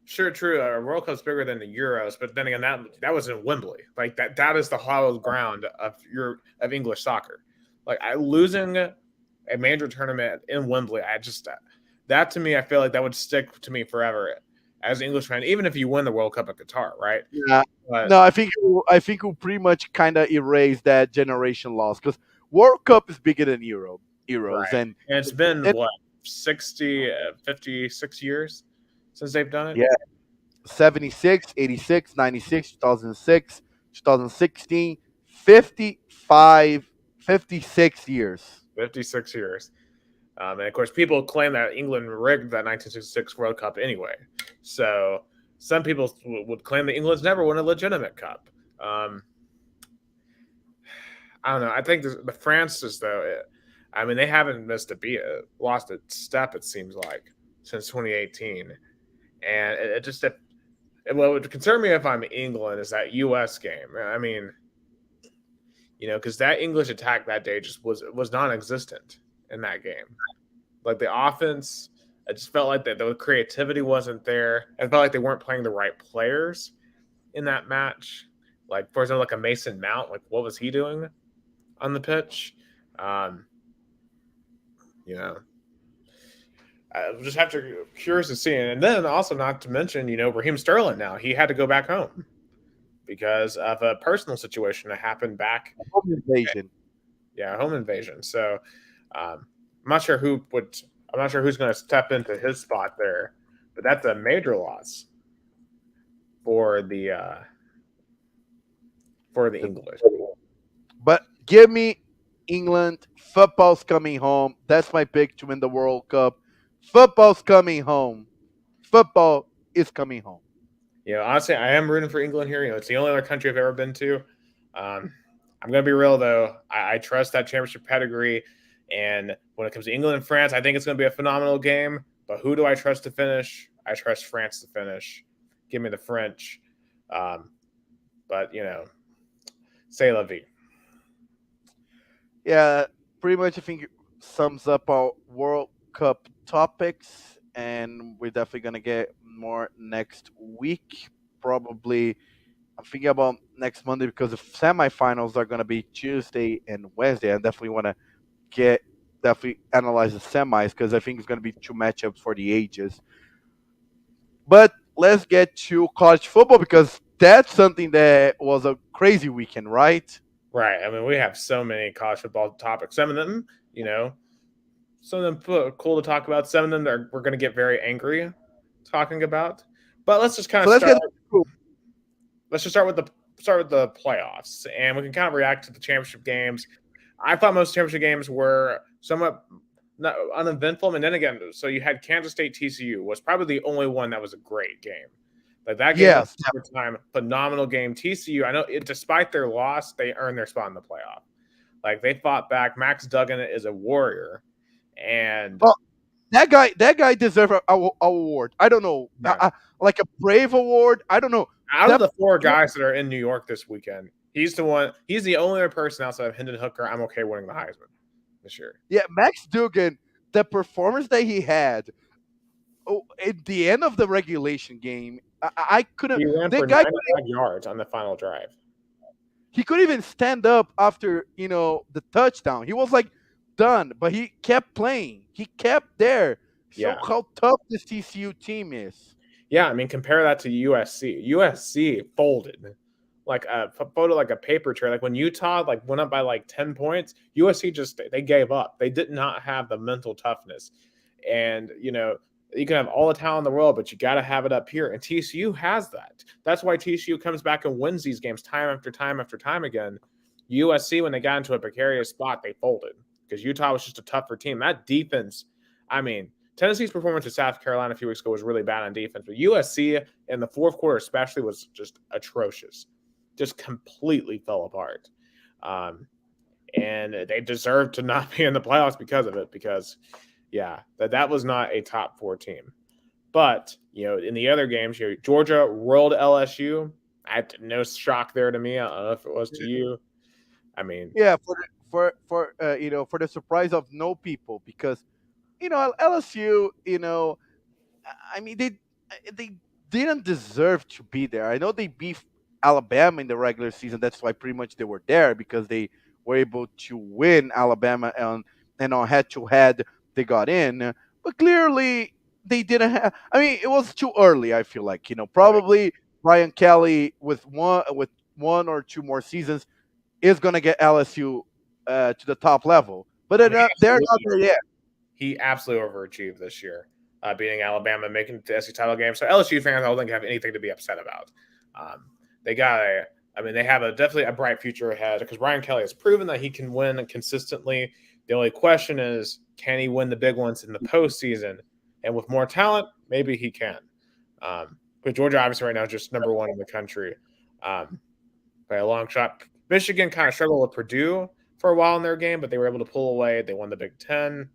sure, true. World Cup's bigger than the Euros, but then again, that was in Wembley. Like that is the hallowed ground of English soccer. Like losing a major tournament in Wembley, I just that to me, I feel like that would stick to me forever. as an English fan, even if you win the World Cup at Qatar, right? Yeah. But No, I think we'll pretty much kind of erase that generation loss because World Cup is bigger than Euros, right, and and it's been it, what 60, 56 years since they've done it. yeah, 76, 86, 96, 2006, 2016, 55, 56 years. 56 years. And of course, people claim that England rigged that 1966 World Cup anyway. So some people would claim that England's never won a legitimate cup. Um, I don't know. I think the France is though. I mean, they haven't missed a beat, lost a step. It seems like since 2018, and it just what would concern me if I'm England is that U.S. game. I mean, because that English attack that day just was non-existent in that game. Like the offense, I just felt like that the creativity wasn't there. I felt like they weren't playing the right players in that match. Like for example, like a Mason Mount, like what was he doing on the pitch? Um, you know, I just have to curious to see. And then also not to mention, Raheem Sterling now he had to go back home because of a personal situation that happened back. Home invasion. Yeah, home invasion. So I'm not sure who would. I'm not sure who's going to step into his spot there, but that's a major loss for the English. But give me England. Football's coming home. That's my pick to win the World Cup. Football's coming home. Football is coming home. Honestly, I am rooting for England here. It's the only other country I've ever been to. I'm going to be real though. I trust that championship pedigree, and when it comes to England and France, I think it's going to be a phenomenal game. But who do I trust to finish? I trust France to finish. Give me the French. Um, but say la vie. Yeah, pretty much I think it sums up our World Cup topics, and we're definitely gonna get more next week. Probably, I'm thinking about next Monday because the semifinals are gonna be Tuesday and Wednesday. I definitely want to get definitely analyze the semis because I think it's gonna be two matchups for the ages. But let's get to college football because that's something that was a crazy weekend, right? Right. I mean, we have so many college football topics. Some of them, some of them cool to talk about. Some of them we're going to get very angry talking about. But let's just kind So of let's start. get Let's just start with the playoffs, and we can kind of react to the championship games. I thought most championship games were somewhat not uneventful, and then again, so you had Kansas State TCU was probably the only one that was a great game. Like that game was yes. time, phenomenal game. TCU, I know, despite their loss, they earned their spot in the playoff. Like they fought back. Max Duggan is a warrior, and Well, that guy deserves a award. I don't know, yeah, like a Brave Award. I don't know. out of That the four guys that are in New York this weekend, he's the one. He's the only other person outside of Hendon Hooker I'm okay winning the Heisman this year. yeah, Max Dugan, the performance that he had at the end of the regulation game, I couldn't. He ran The for guy 95 yards on the final drive. he couldn't even stand up after the touchdown. He was like done, but he kept playing. He kept there. Show Yeah. how tough this TCU team is. Yeah, I mean, compare that to USC. USC folded like a paper tray. Like when Utah went up by 10 points, USC just they gave up. They did not have the mental toughness. And you can have all the talent in the world, but you got to have it up here. And TCU has that. That's why TCU comes back and wins these games time after time after time again. USC, when they got into a precarious spot, they folded because Utah was just a tougher team. That defense, I mean, Tennessee's performance in South Carolina a few weeks ago was really bad on defense, but USC in the fourth quarter especially was just atrocious, just completely fell apart. And they deserved to not be in the playoffs because of it, because, yeah, that was not a top four team. But, in the other games, Georgia rolled LSU. No shock there to me. I don't know if it was to you. I mean, Yeah, for the surprise of no people because LSU, I mean they didn't deserve to be there. I know they beat Alabama in the regular season. That's why pretty much they were there because they were able to win Alabama and on head to head they got in. But clearly. they didn't have. I mean, it was too early. I feel like Oh, probably Brian Kelly with one or two more seasons is gonna get LSU to the top level, but I mean, they're not there yet. he absolutely overachieved this year, beating Alabama, making it to the SEC title game. So LSU fans, I don't think have anything to be upset about. Um, they got a, I mean, they have definitely a bright future ahead because Brian Kelly has proven that he can win consistently. The only question is, can he win the big ones in the postseason? And with more talent, maybe he can. But Georgia, obviously, right now is just number one in the country um, by a long shot. Michigan kind of struggled with Purdue for a while in their game, but they were able to pull away. They won the Big Ten.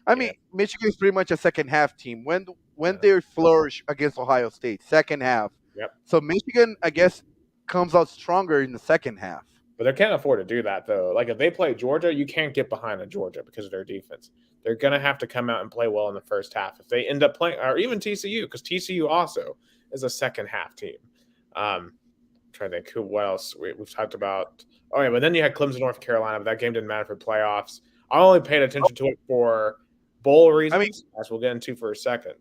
I Yeah, mean, Michigan is pretty much a second half team. When yeah, they flourish against Ohio State, second half. yep. So Michigan, I guess, comes out stronger in the second half. But they can't afford to do that though. Like if they play Georgia, you can't get behind on Georgia because of their defense. They're gonna have to come out and play well in the first half. If they end up playing, or even TCU, because TCU also is a second half team. Trying to think who what else we've talked about. Oh yeah, but then you had Clemson, North Carolina, but that game didn't matter for playoffs. I only paid attention to it for bowl I mean, reasons, as we'll get into for a second.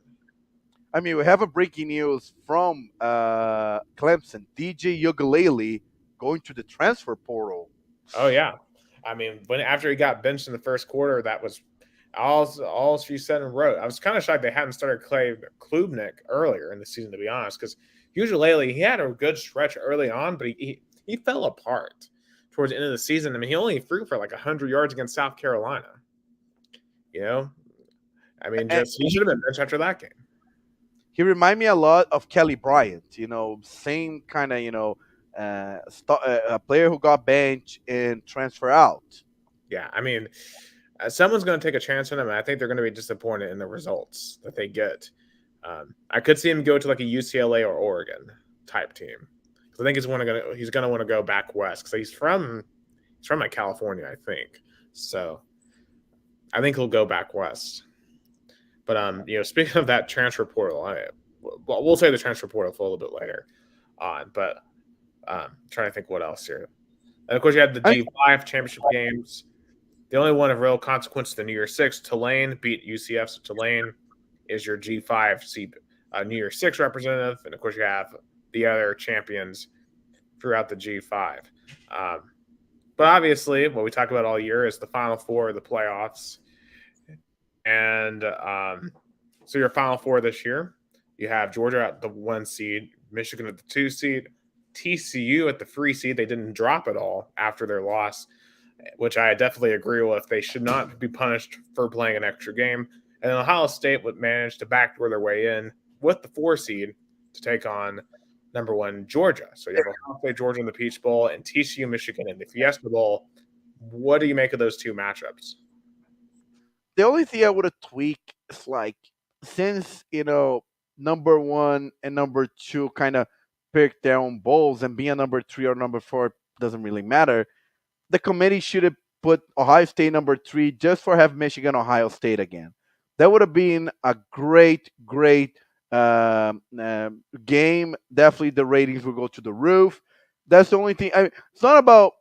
we have a breaking news from Clemson. DJ Ugalele going to the transfer portal. Oh yeah, I mean when after he got benched in the first quarter, that was all she said and wrote. I was kind of shocked they hadn't started Clay Klubnik earlier in the season, to be honest, because usually lately he had a good stretch early on, but he fell apart towards the end of the season. I mean, he only threw for like 100 yards against South Carolina. You know, I mean, And just he should have been benched after that game. he reminded me a lot of Kelly Bryant. Same kind of a player who got benched and transfer out. Yeah, I mean, someone's going to take a chance on him, and I think they're going to be disappointed in the results that they get. I could see him go to like a UCLA or Oregon type team. I think he's gonna want to go back west because he's from like California, I think. So I think he'll go back west. But speaking of that transfer portal, we'll say the transfer portal for a little bit later on. But trying to think what else here. And of course, you had the I, G5 championship games. The only one of real consequence, the New Year's Six, Tulane beat UCF. So Tulane is your G5 New Year's Six representative, and of course you have the other champions throughout the G5. Um, but obviously, what we talk about all year is the Final Four, the playoffs, and so your Final Four this year, you have Georgia at the 1 seed, Michigan at the 2 seed, TCU at the 3 seed. They didn't drop at all after their loss, which I definitely agree with. They should not be punished for playing an extra game. And then Ohio State would manage to backdoor their way in with the 4 seed to take on number one Georgia. So you have Ohio State, Georgia in the Peach Bowl, and TCU, Michigan in the Fiesta Bowl. What do you make of those two matchups? the only thing I would have tweaked is like since number one and number two kind of pick their own bowls, and being a number three or number four doesn't really matter. The committee should have put Ohio State number three just for have Michigan Ohio State again. That would have been a great game. Definitely, the ratings would go to the roof. That's the only thing. It's not about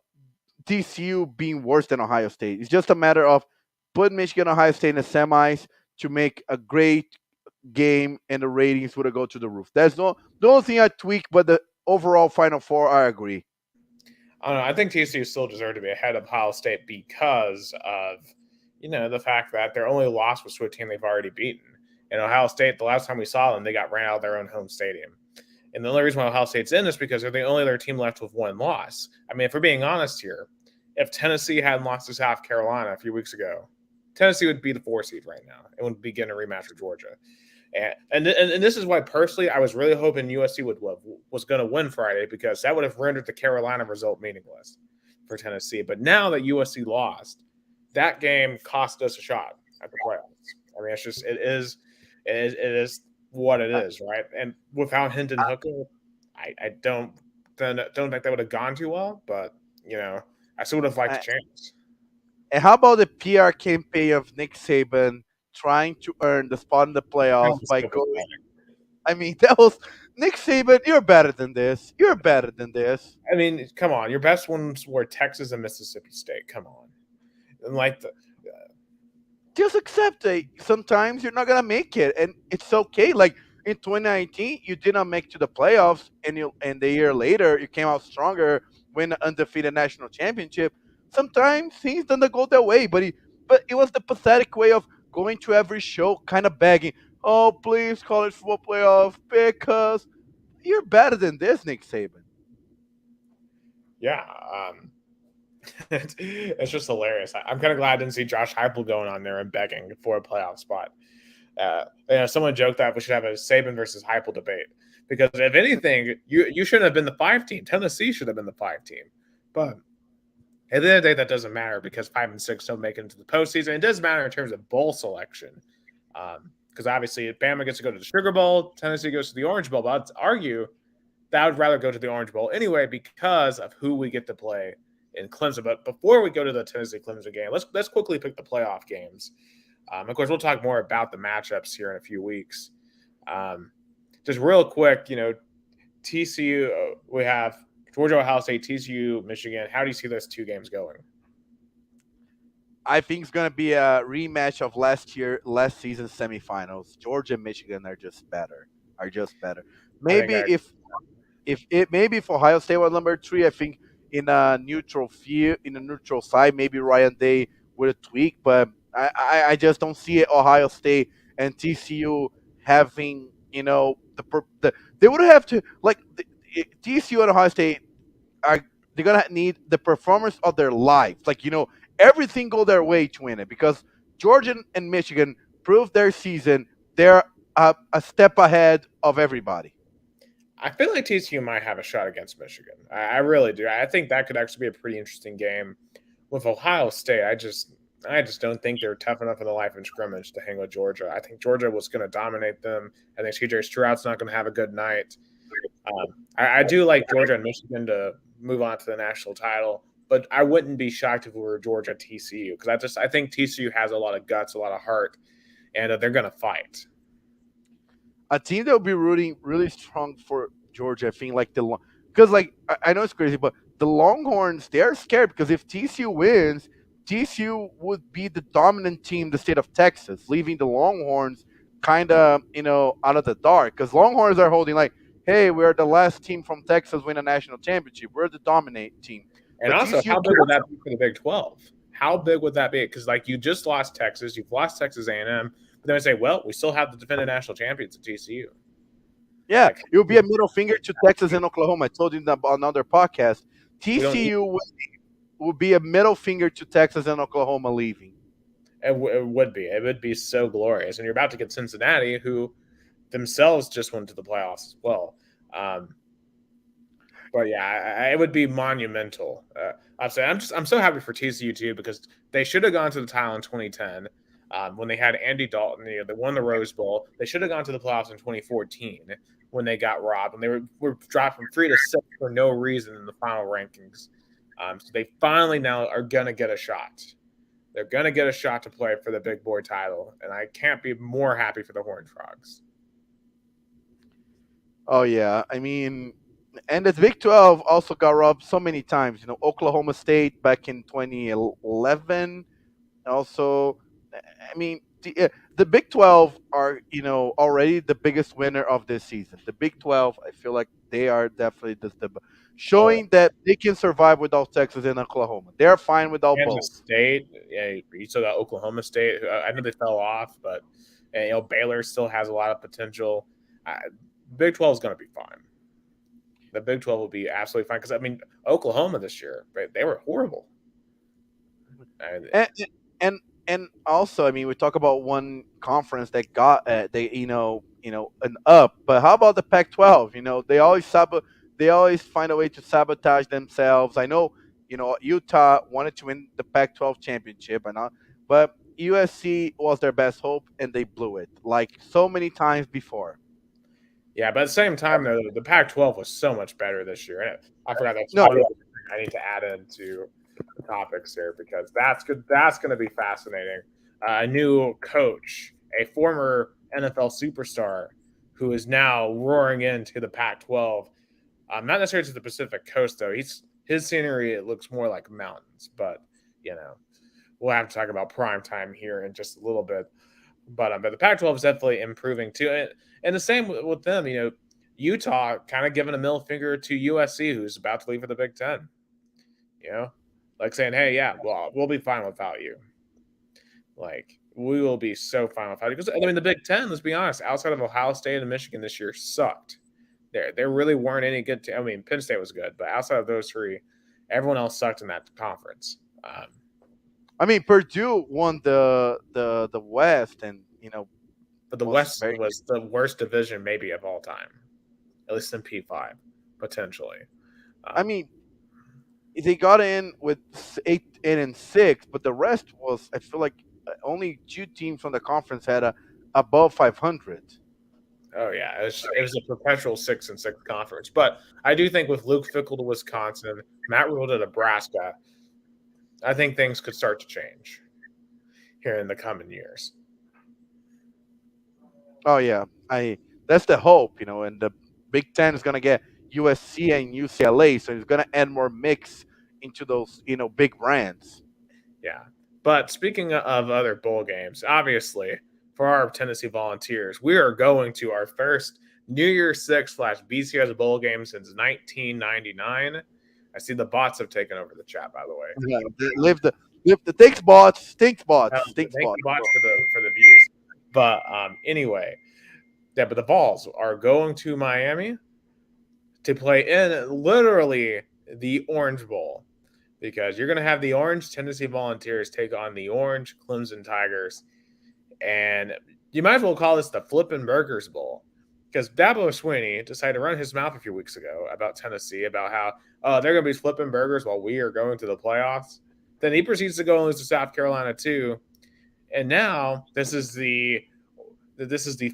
TCU being worse than Ohio State. It's just a matter of putting Michigan Ohio State in the semis to make a great game, and the ratings would have go to the roof. That's the only thing I tweak, but the overall Final Four, I agree. I don't know. I think TCU still deserved to be ahead of Ohio State because of the fact that their only loss was to a team they've already beaten. And Ohio State, the last time we saw them, they got ran out of their own home stadium. And the only reason why Ohio State's in is because they're the only other team left with one loss. I mean, if we're being honest here, if Tennessee hadn't lost to South Carolina a few weeks ago, Tennessee would be the 4 seed right now and would be getting a rematch with Georgia. And this is why personally I was really hoping USC was going to win Friday, because that would have rendered the Carolina result meaningless for Tennessee. But now that USC lost, that game cost us a shot at the playoffs. I mean, it's just it is what it is, right? And without Hendon Hooker, I don't think that would have gone too well. But I still would have liked a Uh, chance. And how about the PR campaign of Nick Saban trying to earn the spot in the That playoffs was by so going? pathetic. I mean, that was Nick Saban. You're better than this. You're better than this. I mean, come on, your best ones were Texas and Mississippi State. Come on, and like just accept it. Sometimes you're not gonna make it, and it's okay. Like in 2019, you did not make to the playoffs, and the year later you came out stronger, win an undefeated national championship. Sometimes things don't go their way, but it was the pathetic way of going to every show, kind of begging, "Oh, please, college football playoff, because you're better than this, Nick Saban." Yeah, it's just hilarious. I'm kind of glad I didn't see Josh Heupel going on there and begging for a playoff spot. Someone joked that we should have a Saban versus Heupel debate because if anything, you shouldn't have been the 5 team. Tennessee should have been the 5 team, but at the end of the day, that doesn't matter because 5 and 6 don't make it into the postseason. It does matter in terms of bowl selection, because obviously Bama gets to go to the Sugar Bowl, Tennessee goes to the Orange Bowl. But I'd argue that I would rather go to the Orange Bowl anyway because of who we get to play in Clemson. But before we go to the Tennessee Clemson game, let's quickly pick the playoff games. Of course, we'll talk more about the matchups here in a few weeks. Just real quick, TCU, we have Georgia, Ohio State, TCU, Michigan. How do you see those two games going? I think it's gonna be a rematch of last season's semifinals. Georgia and Michigan are just better. Are just better. I think Maybe I if Ohio State was number three, I think in a neutral side, maybe Ryan Day would have tweaked, but I just don't see it. Ohio State and TCU having they would have to TCU and Ohio State are they're gonna need the performance of their lives. Everything go their way to win it because Georgia and Michigan proved their season. They're a step ahead of everybody. I feel like TCU might have a shot against Michigan. I really do. I think that could actually be a pretty interesting game. With Ohio State, I just don't think they're tough enough in the life and scrimmage to hang with Georgia. I think Georgia was going to dominate them. I think CJ Stroud's not going to have a good night. I do like Georgia and Michigan to move on to the national title, but I wouldn't be shocked if we were Georgia TCU because I think TCU has a lot of guts, a lot of heart, and they're going to fight. A team that will be rooting really strong for Georgia. I think because I know it's crazy, but the Longhorns they're scared because if TCU wins, TCU would be the dominant team in the state of Texas, leaving the Longhorns kind of out of the dark because Longhorns are holding hey, we're the last team from Texas win a national championship. We're the dominant team, And but also, TCU how big would that be for the Big 12? How big would that be? Because you just lost Texas, you've lost Texas A&M, but then I say, well, we still have the defending national champions at TCU. yeah, Like it would be a middle finger to Texas and Oklahoma. I told you that on another podcast. we don't need TCU would be a middle finger to Texas and Oklahoma leaving. it would be. It would be so glorious. And you're about to get Cincinnati, who themselves just went to the playoffs as well. Um, but yeah, it would be monumental. I'm so happy for TCU too because they should have gone to the title in 2010 when they had Andy Dalton. They won the Rose Bowl. They should have gone to the playoffs in 2014 when they got robbed and they were dropped from 3 to 6 for no reason in the final rankings. So they finally now are gonna get a shot. They're gonna get a shot to play for the big boy title, and I can't be more happy for the Horned Frogs. Oh yeah, I mean, and the Big 12 also got robbed so many times. Oklahoma State back in 2011. Also, I mean, the Big 12 are already the biggest winner of this season. The Big 12, I feel like they are definitely Oh, showing that they can survive without Texas and Oklahoma. They are fine without both. Kansas State, yeah, you still got Oklahoma State. I know they fell off, but Baylor still has a lot of potential. Big 12 is going to be fine. The Big 12 will be absolutely fine because Oklahoma this year, right, they were horrible. I, And and also, I mean, we talk about one conference that got they an up, but how about the Pac-12? They always find a way to sabotage themselves. I know, Utah wanted to win the Pac-12 championship, but USC was their best hope, and they blew it like so many times before. yeah, but at the same time, though, the Pac-12 was so much better this year. And I forgot that's No, one other thing I need to add into the topics here because that's good. That's going to be fascinating. A new coach, a former NFL superstar, who is now roaring into the Pac-12. Not necessarily to the Pacific Coast, though. His scenery it looks more like mountains, but you know we'll have to talk about prime time here in just a little bit. But the Pac-12 is definitely improving too, and the same with them. Utah kind of giving a middle finger to USC, who's about to leave for the Big Ten. You know, like saying, "Hey, yeah, well, we'll be fine without you. Like, we will be so fine without you." Because I mean, the Big Ten, let's be honest, outside of Ohio State and Michigan this year, sucked. There really weren't any good. I mean, Penn State was good, but outside of those three, everyone else sucked in that conference. I mean, Purdue won the West, and But the was West very. was the worst division maybe of all time, at least in P5, potentially. I Um, mean, they got in with 8 and 6, but the rest was, I feel like, only two teams from the conference had a above 500. oh yeah, it was a perpetual 6-6 conference. But I do think with Luke Fickle to Wisconsin, Matt Rule to Nebraska, I think things could start to change here in the coming years. Oh yeah, I that's the hope, and the Big Ten is gonna get USC and UCLA, so it's gonna add more mix into those big brands. Yeah. But speaking of other bowl games, obviously, for our Tennessee Volunteers, we are going to our first New Year's Six / BCS bowl game since 1999. I see the bots have taken over the chat, by the way. Yeah, live the thanks Thank bots. you, bots, for the views. But anyway, yeah. But the Vols are going to Miami to play in literally the Orange Bowl, because you're going to have the Orange Tennessee Volunteers take on the Orange Clemson Tigers. And you might as well call this the Flippin' Burgers Bowl, because Dabo Swinney decided to run his mouth a few weeks ago about Tennessee, about how, oh, they're going to be flipping burgers while we are going to the playoffs. Then he proceeds to go and lose to South Carolina too. And now this is the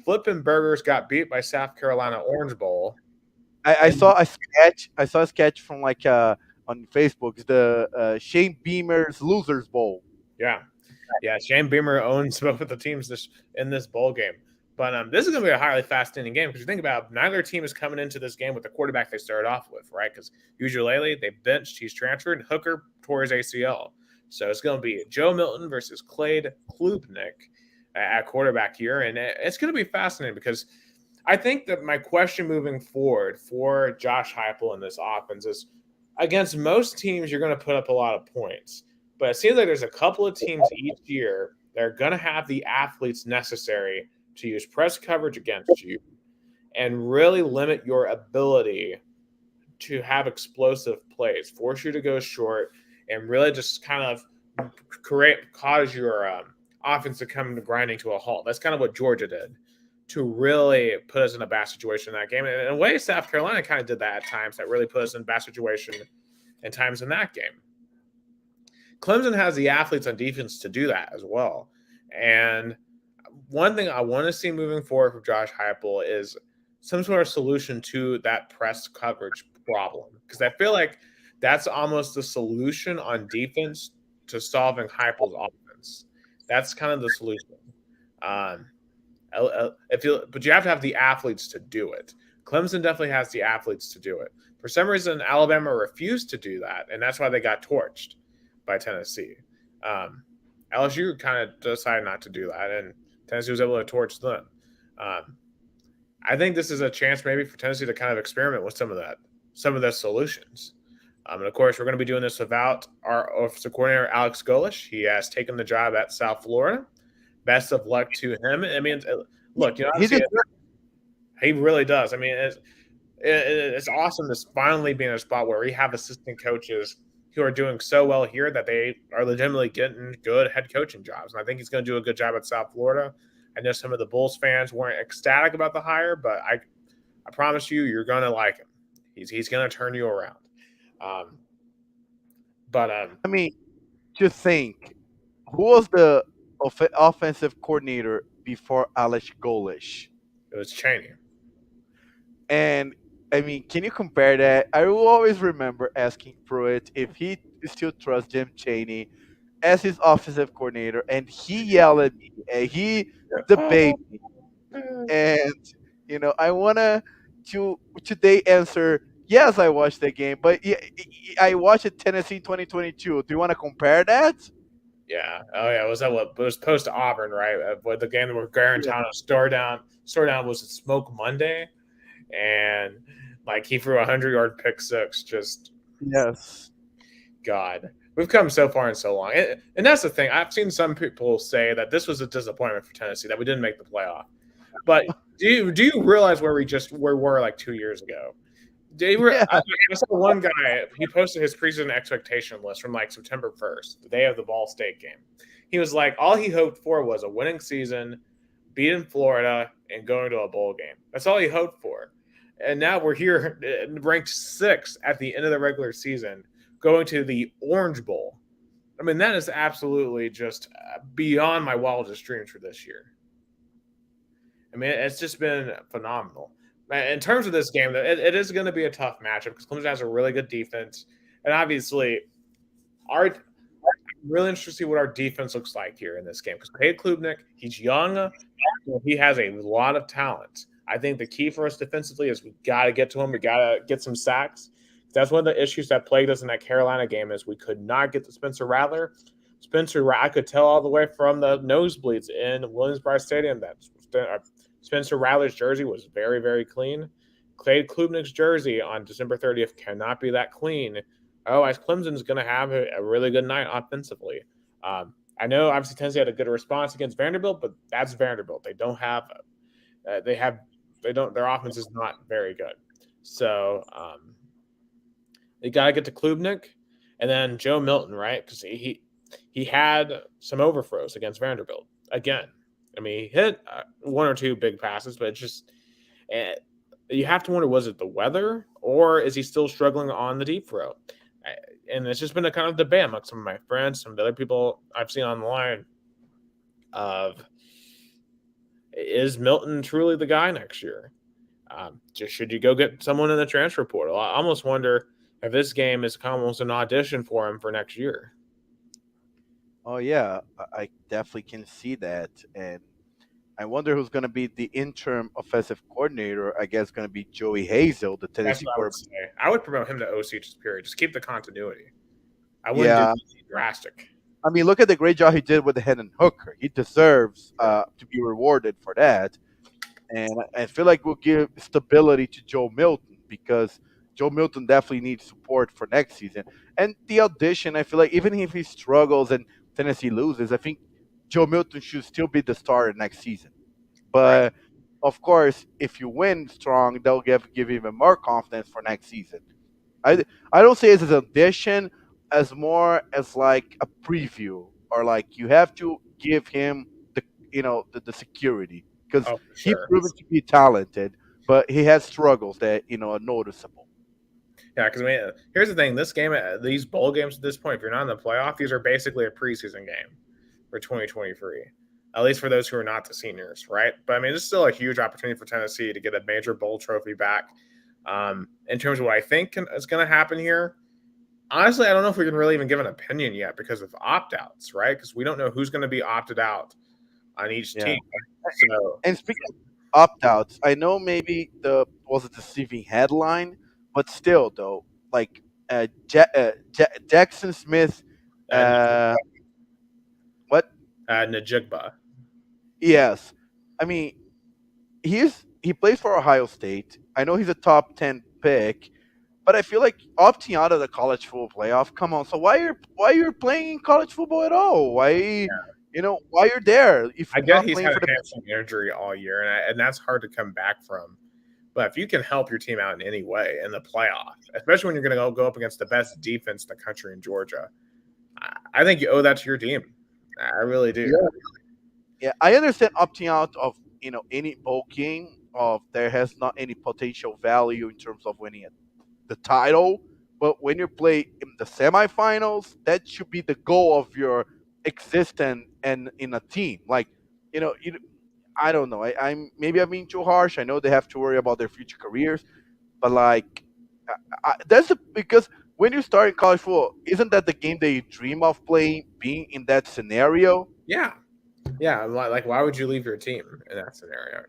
Flippin' Burgers got beat by South Carolina Orange Bowl. I And saw a sketch. I saw a sketch from like on Facebook. It's the Shane Beamer's Losers Bowl. yeah, yeah, Shane Beamer owns both of the teams in this bowl game. But this is going to be a highly fascinating game, because you think about it, neither team is coming into this game with the quarterback they started off with, right? Because usually they benched, he's transferred, and Hooker tore his ACL. So it's going to be Joe Milton versus Clade Klubnik at quarterback here. And it's going to be fascinating, because I think that my question moving forward for Josh Heupel in this offense is, against most teams, you're going to put up a lot of points. But it seems like there's a couple of teams each year that are going to have the athletes necessary to use press coverage against you and really limit your ability to have explosive plays, force you to go short, and really just kind of cause your offense to come to grinding to a halt. That's kind of what Georgia did to really put us in a bad situation in that game. And in a way, South Carolina kind of did that at times, that really put us in a bad situation in times in that game. Clemson has the athletes on defense to do that as well. And one thing I want to see moving forward for Josh Heupel is some sort of solution to that press coverage problem, because I feel like that's almost the solution on defense to solving Heupel's offense. That's kind of the solution. Um, but you have to have the athletes to do it. Clemson definitely has the athletes to do it. For some reason, Alabama refused to do that, and that's why they got torched by Tennessee. LSU kind of decided not to do that, and Tennessee was able to torch them. I think this is a chance maybe for Tennessee to kind of experiment with some of those solutions. And of course, we're going to be doing this without our offensive coordinator, Alex Golish. He has taken the job at South Florida. Best of luck to him. I mean, look, He did. he really does. I mean, it's awesome to finally be in a spot where we have assistant coaches who are doing so well here that they are legitimately getting good head coaching jobs. And I think he's going to do a good job at South Florida. I know some of the Bulls fans weren't ecstatic about the hire, but I promise you, you're going to like him. He's going to turn you around. But I mean, just think, who was the offensive coordinator before Alex Golish? it was Cheney. And I mean, can you compare that? I will always remember asking Pruitt if he still trusts Jim Chaney as his offensive coordinator, and he yelled at me, and he debated me. And I wanna to today answer yes. I watched the game, but yeah, I watched it Tennessee 2022. Do you want to compare that? Yeah. Oh yeah. Was that what? It was post Auburn, right? With the game where Garantano store down was it Smoke Monday, and like he threw a 100-yard pick six. Just Yes. God, we've come so far in so long, and that's the thing. I've seen some people say that this was a disappointment for Tennessee that we didn't make the playoff. But do you realize where we were like 2 years ago? Yeah. I saw one guy. He posted his preseason expectation list from like September 1st, the day of the Ball State game. He was like, all he hoped for was a winning season, beating Florida, and going to a bowl game. That's all he hoped for. And now we're here, ranked sixth at the end of the regular season, going to the Orange Bowl. I mean, that is absolutely just beyond my wildest dreams for this year. I mean, it's just been phenomenal. In terms of this game, it is going to be a tough matchup because Clemson has a really good defense, and obviously, our I'm really interested to see what our defense looks like here in this game because Cade Klubnik, he's young, he has a lot of talent. I think the key for us defensively is we got to get to him. We got to get some sacks. That's one of the issues that plagued us in that Carolina game is we could not get to Spencer Rattler. I could tell all the way from the nosebleeds in Williams-Brice Stadium that Spencer Rattler's jersey was very, very clean. Cade Klubnik's jersey on December 30th cannot be that clean. Otherwise, Clemson's going to have a really good night offensively. I know obviously Tennessee had a good response against Vanderbilt, but that's Vanderbilt. They don't have they have they don't their offense is not very good. So they got to get to Klubnik and then Joe Milton, right? Because he had some overthrows against Vanderbilt again. I mean, he hit one or two big passes, but it's just you have to wonder: was it the weather, or is he still struggling on the deep throw? And it's just been a kind of debate among some of my friends, some of the other people I've seen online. Of is Milton truly the guy next year? Just should you go get someone in the transfer portal? I almost wonder if this game is almost an audition for him for next year. Oh yeah, I definitely can see that, and I wonder who's going to be the interim offensive coordinator. I guess going to be Joey Hazel, the That's Tennessee what I would quarterback. say. I would promote him to OC just period. Just keep the continuity. I wouldn't do Yeah, anything drastic. I mean, look at the great job he did with the Hendon Hooker. He deserves Yeah. to be rewarded for that. And I feel like we'll give stability to Joe Milton because Joe Milton definitely needs support for next season. And the audition, I feel like even if he struggles and Tennessee loses, I think Joe Milton should still be the starter next season. Right. But of course, if you win strong, they'll give even more confidence for next season. I I don't say it as an audition, as more as like a preview, or like you have to give him the the security because Oh, for he sure. proven to be talented, but he has struggles that are noticeable. Yeah, because I mean, here's the thing: this game, these bowl games at this point, if you're not in the playoff, these are basically a preseason game for 2023. At least for those who are not the seniors, right? But I mean, this is still a huge opportunity for Tennessee to get a major bowl trophy back. In terms of what I think is going to happen here, honestly, I don't know if we can really even give an opinion yet because of opt outs, right? Because we don't know who's going to be opted out on each Yeah. team. So, And speaking of opt outs, I know maybe the was a deceiving headline, but still though, like Jackson Smith, uh, uh, what? Najigba. Yes, I mean he plays for Ohio State. I know he's a top 10 pick, but I feel like opting out of the college football playoff. Come on, so why you're playing in college football at all? Why why you're there if I you're get not he's playing had for a the hamstring injury all year, and that's hard to come back from. But if you can help your team out in any way in the playoff, especially when you're going to go up against the best defense in the country in Georgia, I think you owe that to your team. I really do. yeah. Yeah, I understand opting out of any bowl game of there has not any potential value in terms of winning the title, but when you play in the semifinals, that should be the goal of your existence and in a team. Like I don't know. I'm maybe I'm being too harsh. I know they have to worry about their future careers, but like because when you start in college football, isn't that the game that you dream of playing, being in that scenario? Yeah, yeah. Like, why would you leave your team in that scenario?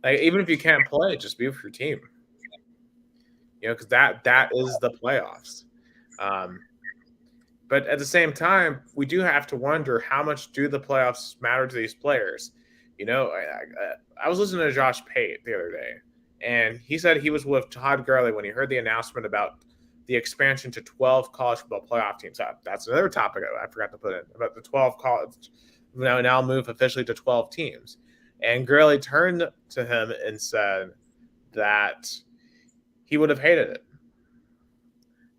Like even if you can't play, just be with your team. Because that is the playoffs. Um, But at the same time, we do have to wonder how much do the playoffs matter to these players. I was listening to Josh Pate the other day, and he said he was with Todd Gurley when he heard the announcement about the expansion to 12 college football playoff teams. That's another topic I forgot to put in about the 12 college now move officially to 12 teams. And Gurley turned to him and said that he would have hated it,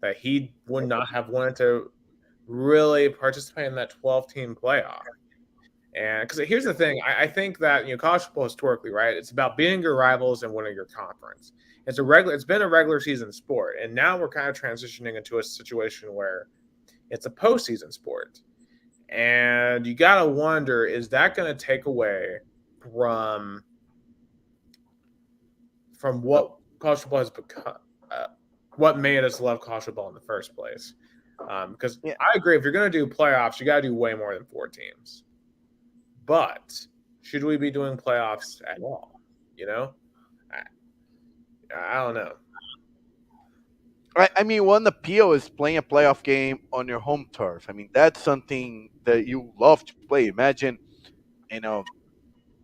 that he would not have wanted to really participate in that 12 team playoff. And because here's the thing, I think that college football historically, right? It's about beating your rivals and winning your conference. It's been a regular season sport, and now we're kind of transitioning into a situation where it's a postseason sport. And you gotta wonder, is that going to take away from No, what college football has become, what made us love college football in the first place? Because yeah, I agree, if you're going to do playoffs, you got to do way more than 4 teams. But should we be doing playoffs at all? You know, I, I don't know. I mean, one appeal is playing a playoff game on your home turf. I mean, that's something that you love to play. Imagine, you know,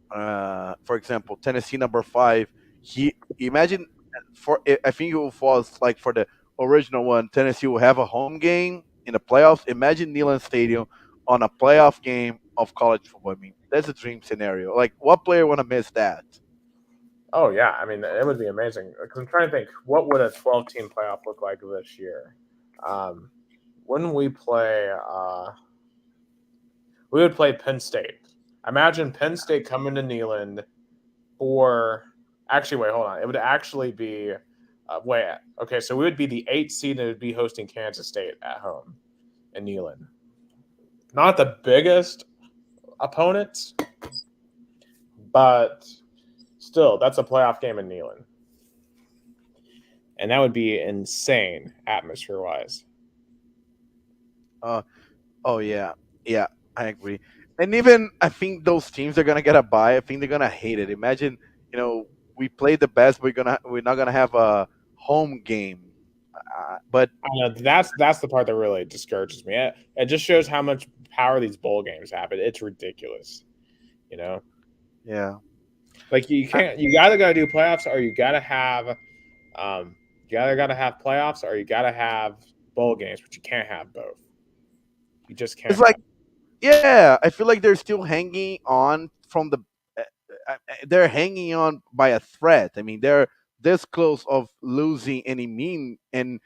for example, Tennessee number five. He imagine for I think it will fall like for the original one. Tennessee will have a home game in the playoffs. Imagine Neyland Stadium on a playoff game of college football. I mean, that's a dream scenario. Like, what player want to miss that? Oh yeah, I mean it would be amazing. Because I'm trying to think, what would a 12-team playoff look like this year? Um, when we play, we would play Penn State. Imagine Penn State coming to Neyland for. Actually, wait, hold on. It would actually be. Wait, okay, so we would be the 8th seed and it would be hosting Kansas State at home in Neyland. Not the biggest opponents, but still, that's a playoff game in Neyland. And that would be insane atmosphere wise. Uh, oh yeah, yeah, I agree. And even I think those teams are gonna get a bye. I think they're gonna hate it. Imagine, we play the best, we're not gonna have a home game. But I know that's the part that really discourages me. It just shows how much power these bowl games have. It's ridiculous, you know. yeah, Like you I, can't. You either gotta do playoffs or you gotta have, you either gotta have playoffs or you gotta have bowl games, but you can't have both. You just it's can't like, have. yeah, I feel like they're still hanging on from the. They're hanging on by a thread. I mean, they're this close of losing any mean and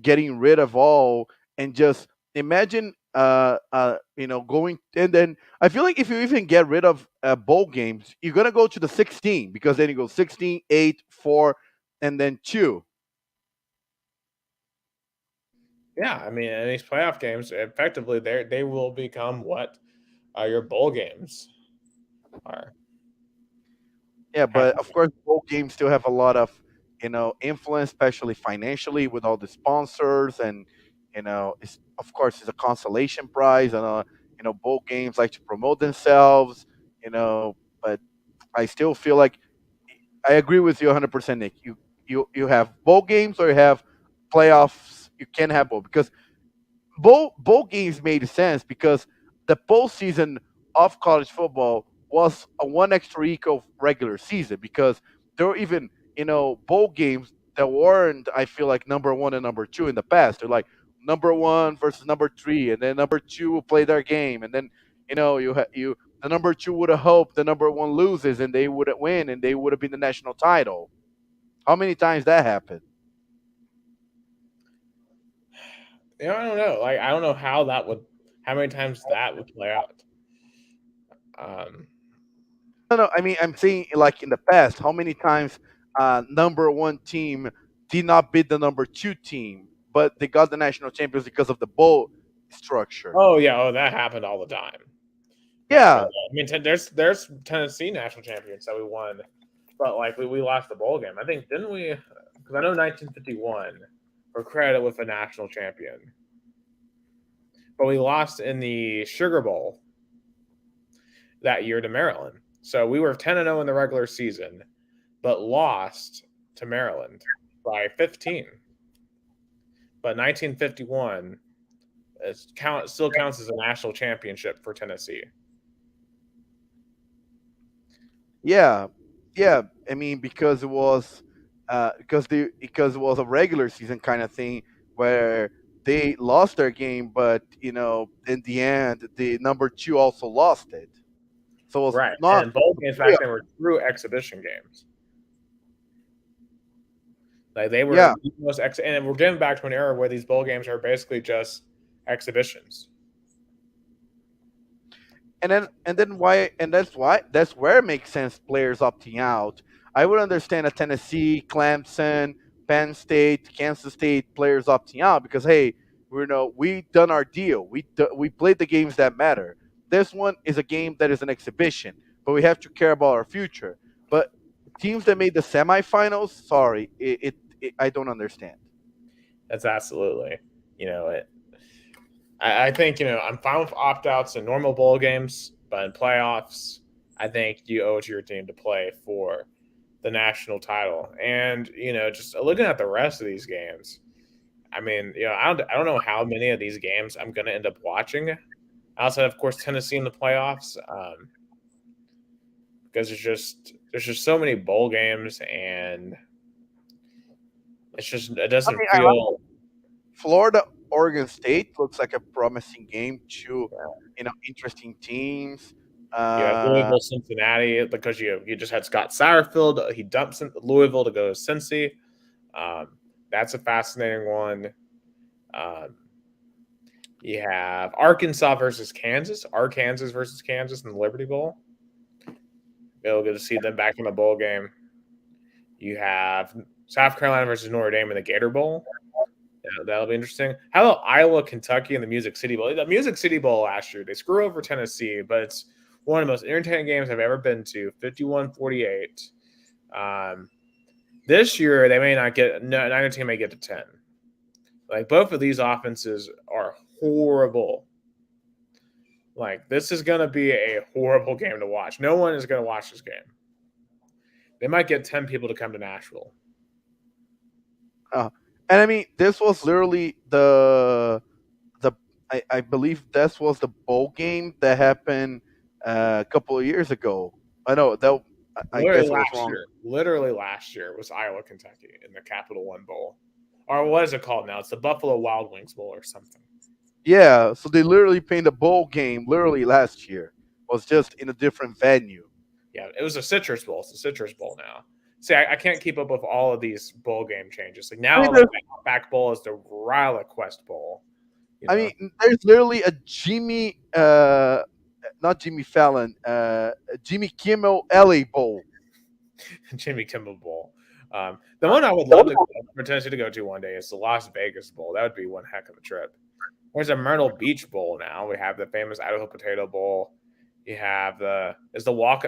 getting rid of all and just imagine going and then I feel like if you even get rid of bowl games, you're gonna go to the 16 because then you go 16, 8, 4, and then 2. Yeah, I mean, in these playoff games, effectively, they will become what your bowl games are. Yeah, but of course, both games still have a lot of influence, especially financially, with all the sponsors, and of course it's a consolation prize, and both games like to promote themselves, But I still feel like I agree with you 100%, Nick. You have both games or you have playoffs. You can't have both because both games made sense because the postseason of college football was a one extra week of regular season because there were even bowl games that weren't, I feel like, number one and number two in the past. They're like number one versus number three, and then number two will play their game, and then you the number two would have hoped the number one loses and they wouldn't win and they would have been the national title. How many times that happened? I don't know. Like, I don't know how many times that would play out. Um, No, no. I mean, I'm saying like in the past, how many times number one team did not beat the number two team, but they got the national champions because of the bowl structure. oh yeah, oh that happened all the time. Back in the Yeah, day. I mean, there's Tennessee national champions that we won, but like we lost the bowl game. I think didn't we? Because I know 1951 we're credited with a national champion, but we lost in the Sugar Bowl that year to Maryland. So we were 10-0 in the regular season, but lost to Maryland by 15. But 1951 still counts as a national championship for Tennessee. Yeah, yeah. I mean, because it was because it was a regular season kind of thing where they lost their game, but in the end, the number two also lost it. So it was Right. not And bowl a games back playoff. then were true exhibition games. Like they were Yeah, the most and we're getting back to an era where these bowl games are basically just exhibitions. and then why and that's where it makes sense players opting out. I would understand a Tennessee, Clemson, Penn State, Kansas State players opting out because hey, we done our deal. We played the games that matter. This one is a game that is an exhibition, but we have to care about our future. But teams that made the semifinals, sorry, I don't understand. That's absolutely, it. I think I'm fine with opt outs in normal bowl games, but in playoffs, I think you owe it to your team to play for the national title. And just looking at the rest of these games, I mean, I don't know how many of these games I'm going to end up watching. Outside, of course, Tennessee in the playoffs, because there's just so many bowl games, and it I doesn't mean, feel. Florida, Oregon State looks like a promising game. Two, Yeah. interesting teams. You have Uh, Louisville, Cincinnati, because you just had Scott Satterfield. He dumps Louisville to go to Cincy. That's a fascinating one. Um, you have Arkansas versus Kansas, Arkansas versus Kansas in the Liberty Bowl. It'll good to see them back in the bowl game. You have South Carolina versus Notre Dame in the Gator Bowl. That'll be interesting. How about Iowa, Kentucky, and the Music City Bowl? The Music City Bowl last year, they screw over Tennessee, but it's one of the most entertaining games I've ever been to. 51-48. Um, this year, they may not get, neither team may get to 10. Like, both of these offenses are horrible. Like, this is going to be a horrible game to watch. No one is going to watch this game. They might get 10 people to come to Nashville. uh, and I mean, this was literally the I believe this was the bowl game that happened a couple of years ago. I know that I Literally guess I was last wrong. year. Literally last year was Iowa, Kentucky in the Capital One Bowl. Or what is it called now? It's the Buffalo Wild Wings Bowl or something. Yeah, so they literally played the bowl game literally last year. Was just in a different venue. Yeah, it was a Citrus Bowl. It's a Citrus Bowl now. See, I can't keep up with all of these bowl game changes. Like I mean, now, like the Outback Bowl is the Quest Bowl. You I know, mean, there's literally a not Jimmy Fallon, Jimmy Kimmel LA Bowl. Jimmy Kimmel Bowl. The one I would love to for Tennessee to go to one day is the Las Vegas Bowl. That would be one heck of a trip. There's a Myrtle Beach Bowl now. We have the famous Idaho Potato Bowl. You have it's the walk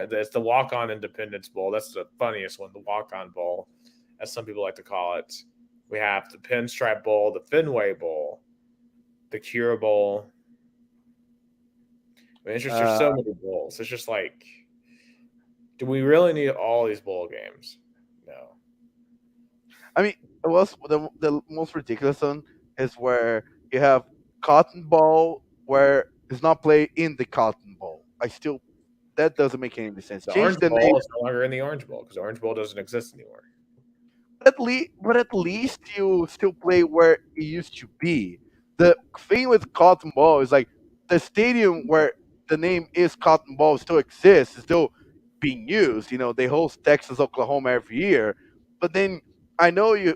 on Independence Bowl. That's the funniest one, the walk on bowl, as some people like to call it. We have the Pinstripe Bowl, the Fenway Bowl, the Cure Bowl. I mean, it's just there's Uh, so many bowls. It's just like, do we really need all these bowl games? No. I mean, it was the most ridiculous one is where you have Cotton Bowl where it's not played in the Cotton Bowl. I still that doesn't make any sense. The Change Orange the name. Bowl is no longer in the Orange Bowl because the Orange Bowl doesn't exist anymore. But at least you still play where it used to be. The thing with Cotton Ball is like the stadium where the name is Cotton Ball still exists, is still being used. They host Texas, Oklahoma every year, but then I know you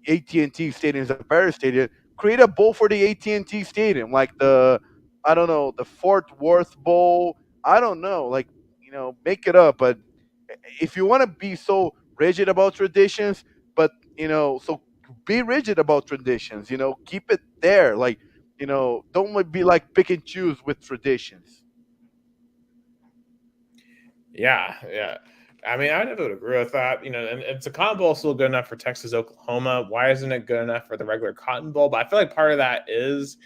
AT&T Stadium is a better stadium. Create a bowl for the AT&T Stadium, like the I don't know the Fort Worth Bowl. I don't know, like make it up, but if you want to be so rigid about traditions, but so be rigid about traditions. Keep it there. Like don't be like pick and choose with traditions. Yeah, yeah. I mean, I would agree with that. And if the Cotton Bowl is still good enough for Texas, Oklahoma, why isn't it good enough for the regular Cotton Bowl? But I feel like part of that is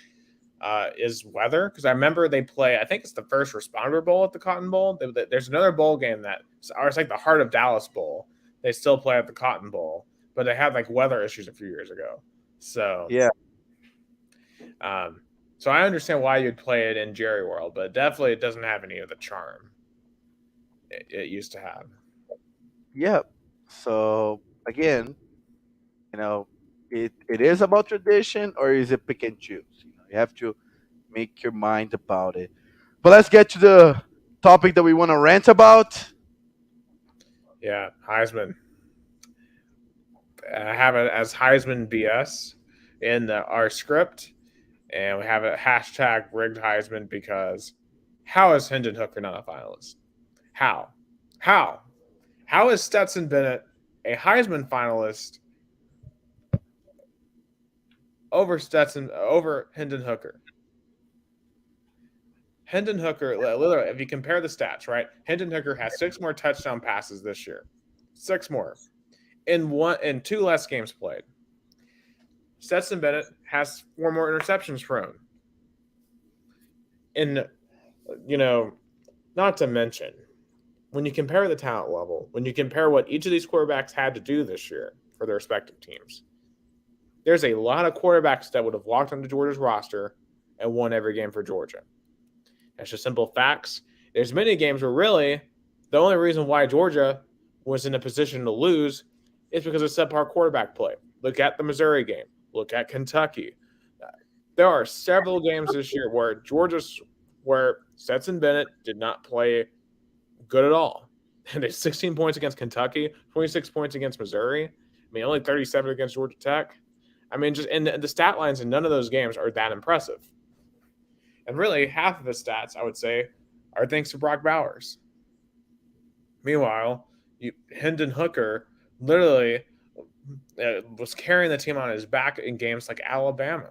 weather because I remember they play. I think it's the First Responder Bowl at the Cotton Bowl. There's another bowl game or it's like the Heart of Dallas Bowl. They still play at the Cotton Bowl, but they had like weather issues a few years ago. So Yeah. So I understand why you'd play it in Jerry World, but definitely it doesn't have any of the charm it used to have. Yeah. So again, you know, it is about tradition, or is it pick and choose? You have to make your mind about it. But let's get to the topic that we want to rant about. Yeah, Heisman. I have it as Heisman BS in our script, and we have a hashtag rigged Heisman because how is Hendon Hooker not a finalist? How? How? How is Stetson Bennett a Heisman finalist over Hendon Hooker? Hendon Hooker, literally, if you compare the stats, right? Hendon Hooker has 6 more touchdown passes this year, 6 more in 2 less games played. Stetson Bennett has 4 more interceptions thrown. And you know, not to mention, when you compare the talent level, when you compare what each of these quarterbacks had to do this year for their respective teams, there's a lot of quarterbacks that would have walked onto Georgia's roster and won every game for Georgia. That's just simple facts. There's many games where really the only reason why Georgia was in a position to lose is because of subpar quarterback play. Look at the Missouri game. Look at Kentucky. There are several games this year where Stetson Bennett did not play good at all. And it's 16 points against Kentucky, 26 points against Missouri. I mean, only 37 against Georgia Tech. I mean, just and the stat lines in none of those games are that impressive. And really, half of his stats, I would say, are thanks to Brock Bowers. Meanwhile, Hendon Hooker literally was carrying the team on his back in games like Alabama.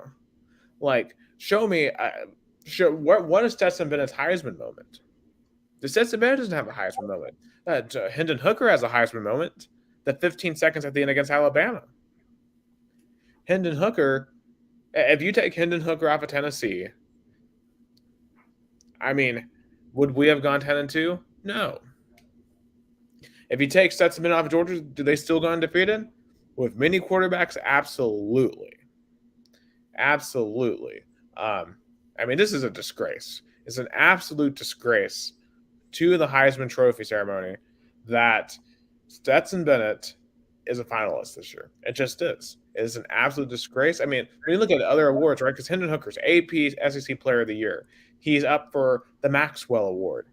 Like, show me, what is Stetson Bennett's Heisman moment? The Stetson Bennett doesn't have a Heisman moment. Hendon Hooker has a Heisman moment. The 15 seconds at the end against Alabama. Hendon Hooker, if you take Hendon Hooker off of Tennessee, I mean, would we have gone 10-2? No. If you take Stetson Bennett off of Georgia, do they still go undefeated? With many quarterbacks, absolutely. Absolutely. I mean, this is a disgrace. It's an absolute disgrace to the Heisman Trophy ceremony that Stetson Bennett is a finalist this year. It just is. It is an absolute disgrace. I mean, when you look at other awards, right? Because Hendon Hooker's AP SEC Player of the Year, he's up for the Maxwell Award.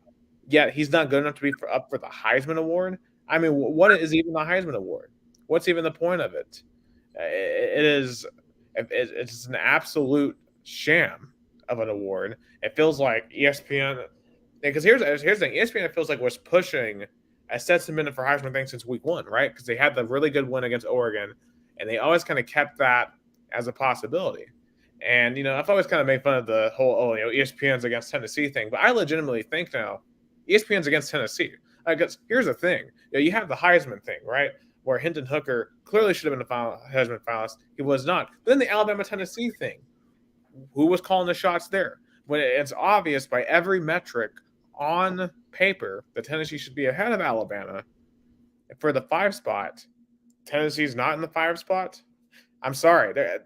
Yet he's not good enough to be up for the Heisman Award. I mean, what is even the Heisman Award? What's even the point of it? It's an absolute sham of an award. It feels like ESPN, because here's the thing: ESPN feels like was pushing a Stetson Bennett for Heisman thing since week 1, right? Because they had the really good win against Oregon, and they always kind of kept that as a possibility. And I've always kind of made fun of the whole ESPN's against Tennessee thing, but I legitimately think now ESPN's against Tennessee. Because here's the thing: you have the Heisman thing, right? Where Hendon Hooker clearly should have been a Heisman finalist. He was not. But then the Alabama-Tennessee thing. Who was calling the shots there? When it's obvious by every metric on paper that Tennessee should be ahead of Alabama for the 5 spot. Tennessee's not in the 5 spot. I'm sorry.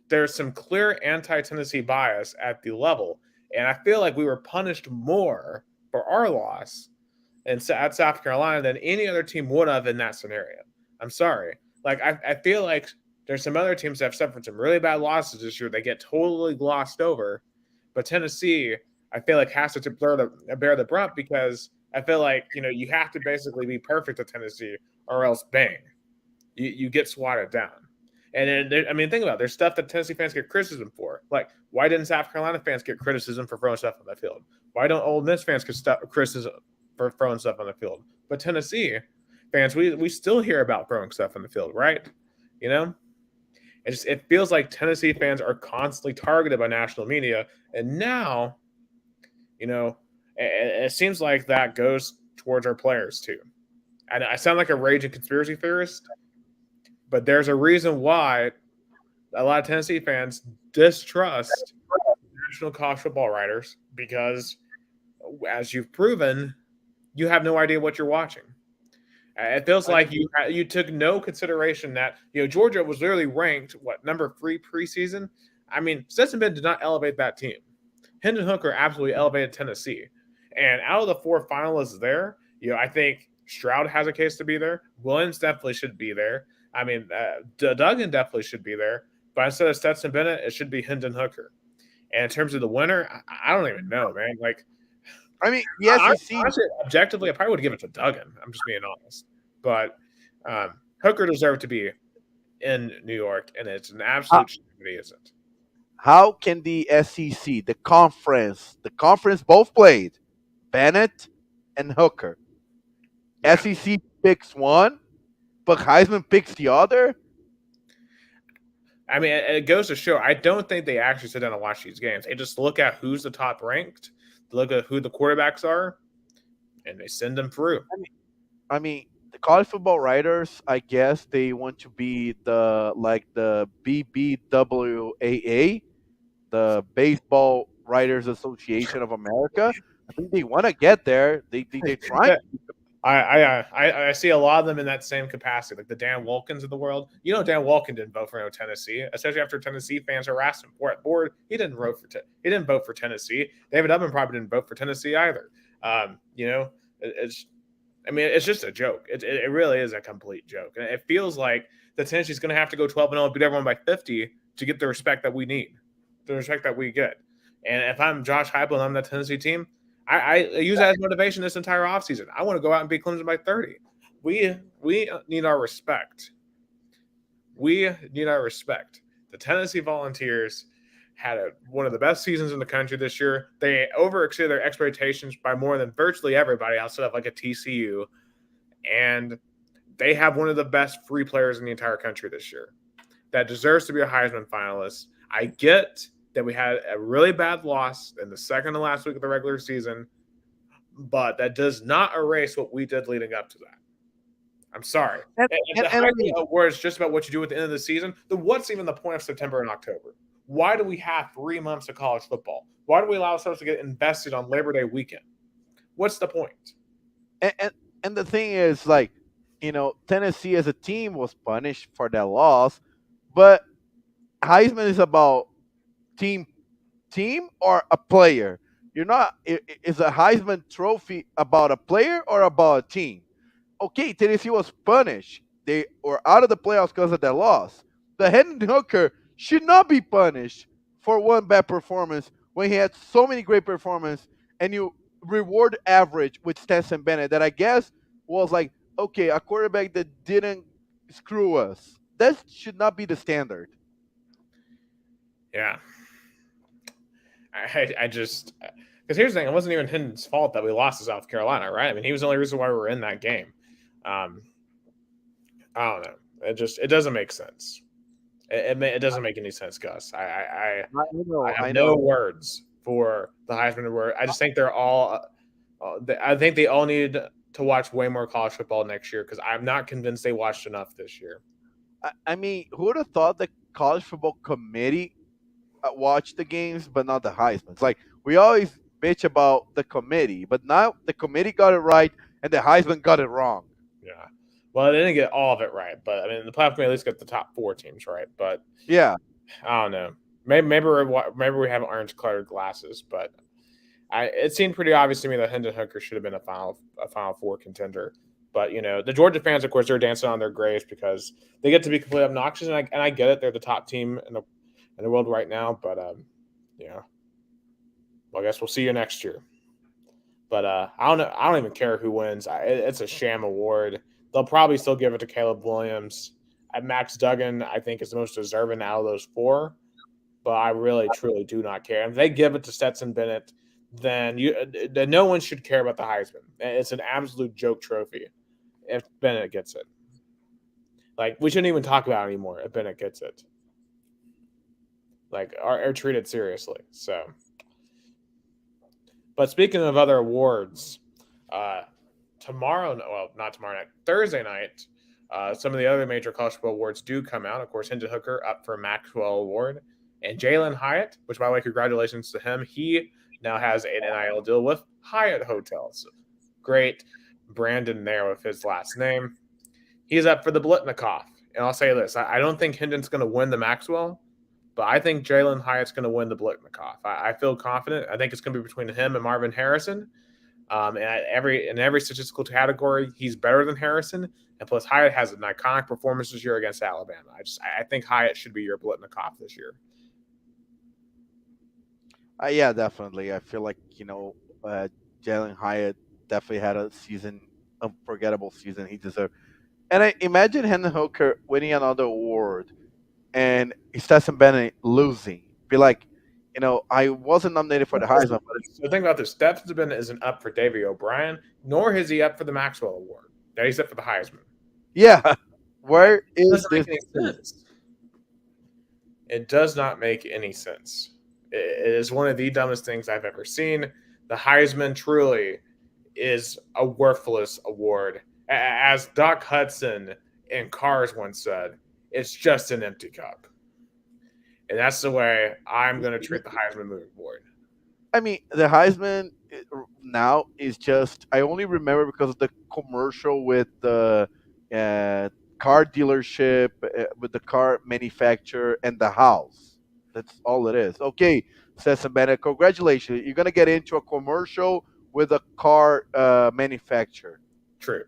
There's some clear anti-Tennessee bias at the level, and I feel like we were punished more for our loss at South Carolina than any other team would have in that scenario. I'm sorry. Like, I feel like there's some other teams that have suffered some really bad losses this year. They get totally glossed over. But Tennessee, I feel like, has to bear the brunt because I feel like, you have to basically be perfect at Tennessee or else bang, you get swatted down. And then, think about it. There's stuff that Tennessee fans get criticism for. Like, why didn't South Carolina fans get criticism for throwing stuff on the field? Why don't Ole Miss fans get criticism for throwing stuff on the field? But Tennessee fans, we still hear about throwing stuff on the field, right? It feels like Tennessee fans are constantly targeted by national media, and now, it seems like that goes towards our players too. And I sound like a raging conspiracy theorist, but there's a reason why a lot of Tennessee fans distrust national college football writers because, as you've proven, you have no idea what you're watching. It feels like you took no consideration that Georgia was literally ranked number 3 preseason. I mean, Stetson Bennett did not elevate that team. Hendon Hooker absolutely elevated Tennessee. And out of the 4 finalists there, I think Stroud has a case to be there. Williams definitely should be there. I mean, Duggan definitely should be there. But instead of Stetson Bennett, it should be Hendon Hooker. And in terms of the winner, I don't even know, man. Like, I mean, the SEC. honestly, objectively, I probably would give it to Duggan. I'm just being honest. But Hooker deserved to be in New York, and it's an How, absolute shame that he isn't. how can the SEC, the conference both played, Bennett and Hooker. Yeah. SEC picks one, but Heisman picks the other. I mean, it goes to show, I don't think they actually sit down and watch these games. They just look at who's the top ranked, look at who the quarterbacks are, and they send them through. I mean, the college football writers, I guess they want to be the BBWAA, the Baseball Writers Association of America. I think they want to get there. They're trying. I see a lot of them in that same capacity, like the Dan Wilkins of the world. Dan Wilkins didn't vote for Tennessee, especially after Tennessee fans harassed him for it. Board, he didn't vote for Tennessee. David Ubben probably didn't vote for Tennessee either. It's just a joke. It really is a complete joke, and it feels like the Tennessee's going to have to go 12-0 and beat everyone by 50 to get the respect that we need, the respect that we get. And if I'm Josh Heupel and I'm the Tennessee team, I use that as motivation this entire offseason. I want to go out and beat Clemson by 30. We need our respect. We need our respect. The Tennessee Volunteers had one of the best seasons in the country this year. They overexceeded their expectations by more than virtually everybody outside of like a TCU. And they have one of the best free players in the entire country this year that deserves to be a Heisman finalist. I get that we had a really bad loss in the second to last week of the regular season, but that does not erase what we did leading up to that. I'm sorry. And the Heisman Award is just about what you do at the end of the season. Then what's even the point of September and October? Why do we have 3 months of college football? Why do we allow ourselves to get invested on Labor Day weekend? What's the point? And the thing is, like, Tennessee as a team was punished for that loss, but Heisman is about team or a player. You're not. Is a Heisman Trophy about a player or about a team? Okay, Tennessee was punished. They were out of the playoffs because of that loss. The Hendon Hooker should not be punished for one bad performance when he had so many great performances, and you reward average with Stetson Bennett that I guess was like, okay, a quarterback that didn't screw us. That should not be the standard. Yeah. I just – because here's the thing. It wasn't even Hendon's fault that we lost to South Carolina, right? I mean, he was the only reason why we were in that game. I don't know. It doesn't make sense. It doesn't make any sense, Gus. I have no words for the Heisman Award. I just think they're all I think they all need to watch way more college football next year because I'm not convinced they watched enough this year. I mean, who would have thought the college football committee watched the games, but not the Heisman? It's like we always bitch about the committee, but now the committee got it right and the Heisman got it wrong. Yeah. Well, they didn't get all of it right, but I mean, the playoff committee at least got the top 4 teams right. But yeah, I don't know. Maybe we have orange-colored glasses, but it seemed pretty obvious to me that Hendon Hooker should have been a Final Four contender. But the Georgia fans, of course, they're dancing on their graves because they get to be completely obnoxious, and I get it. They're the top team in the world right now, but well, I guess we'll see you next year. But I don't know. I don't even care who wins. It's a sham award. They'll probably still give it to Caleb Williams. Max Duggan, I think, is the most deserving out of those 4. But I really, truly do not care. And if they give it to Stetson Bennett, then no one should care about the Heisman. It's an absolute joke trophy if Bennett gets it. Like, we shouldn't even talk about it anymore if Bennett gets it. Like, are treated seriously. So, but speaking of other awards, Thursday night, some of the other major college football awards do come out. Of course, Hendon Hooker up for a Maxwell Award. And Jalen Hyatt, which, by the way, congratulations to him. He now has an NIL deal with Hyatt Hotels. Great Brandon there with his last name. He's up for the Blitnikoff. And I'll say this. I don't think Hendon's going to win the Maxwell, But I think Jalen Hyatt's going to win the Blitnikoff. I feel confident. I think it's going to be between him and Marvin Harrison. And in every statistical category, he's better than Harrison. And plus, Hyatt has an iconic performance this year against Alabama. I think Hyatt should be your Blitnikoff this year. Yeah, definitely. I feel like Jalen Hyatt definitely had a season, unforgettable season. He deserved. And I imagine Hendon Hooker winning another award and Stetson Bennett losing. Be like, I wasn't nominated for the Heisman, but So think about this: Stetson Bennett isn't up for Davey O'Brien, nor is he up for the Maxwell Award. That he's up for the Heisman. yeah, It where is doesn't this? make any sense. It does not make any sense. It is one of the dumbest things I've ever seen. The Heisman truly is a worthless award. As Doc Hudson in Cars once said, it's just an empty cup. And that's the way I'm going to treat the Heisman moving forward. I mean, the Heisman now is just. I only remember because of the commercial with the uh, car dealership, with the car manufacturer, and the house. That's all it is. Okay, Stetson Bennett, congratulations. You're gonna get into a commercial with a car manufacturer. True.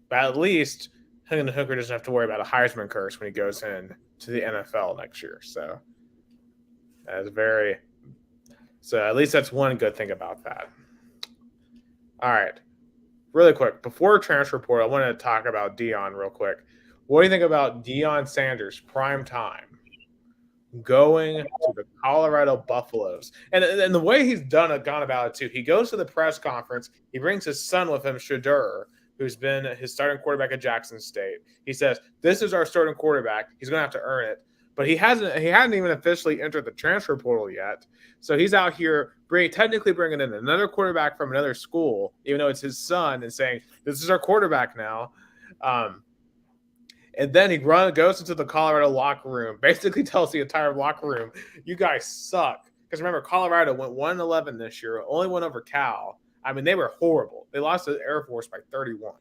But at least Hendon Hooker doesn't have to worry about a Heisman curse when he goes in to the NFL next year. So that's very. So at least that's one good thing about that. All right. Really quick, before transfer portal, I wanted to talk about Deion real quick. What do you think about Deion Sanders prime time going to the Colorado Buffaloes? And the way he's gone about it too, he goes to the press conference. He brings his son with him, Shadur, who's been his starting quarterback at Jackson State. He says, "This is our starting quarterback. He's going to have to earn it." But he hadn't even officially entered the transfer portal yet. So he's out here technically bringing in another quarterback from another school, even though it's his son, and saying, "This is our quarterback now." And then he goes into the Colorado locker room, basically tells the entire locker room, "You guys suck." Because remember, Colorado went 1-11 this year, only went over Cal. I mean, they were horrible. They lost to the Air Force by 31.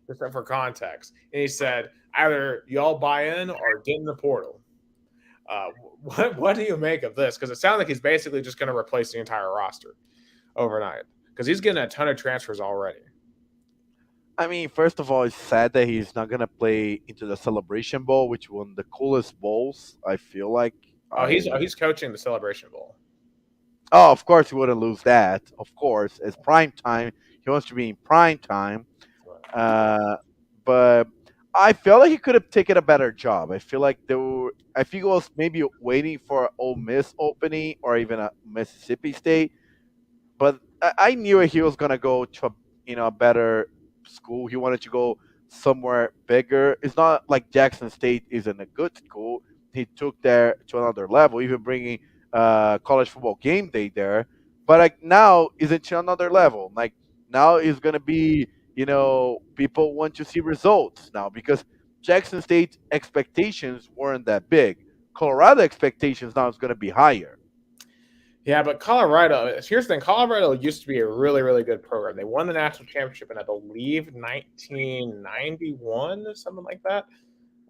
Just for context. And he said, either y'all buy in or get in the portal. What do you make of this? Because it sounds like he's basically just going to replace the entire roster overnight. Because he's getting a ton of transfers already. I mean, first of all, it's sad that he's not gonna play into the Celebration Bowl, which one of the coolest bowls. I feel like. He's coaching the Celebration Bowl. Oh, of course he wouldn't lose that. Of course, it's prime time. He wants to be in prime time. But I felt like he could have taken a better job. I feel like I think it was maybe waiting for Ole Miss opening or even a Mississippi State. But I knew he was gonna go to a better school. He wanted to go somewhere bigger. It's not like Jackson State isn't a good school. He took there to another level, even bringing college football game day there. But like now is it to another level. Like now is gonna be people want to see results now because Jackson State expectations weren't that big. Colorado expectations now is gonna be higher. Yeah, but Colorado, here's the thing. Colorado used to be a really, really good program. They won the national championship in, I believe, 1991 or something like that.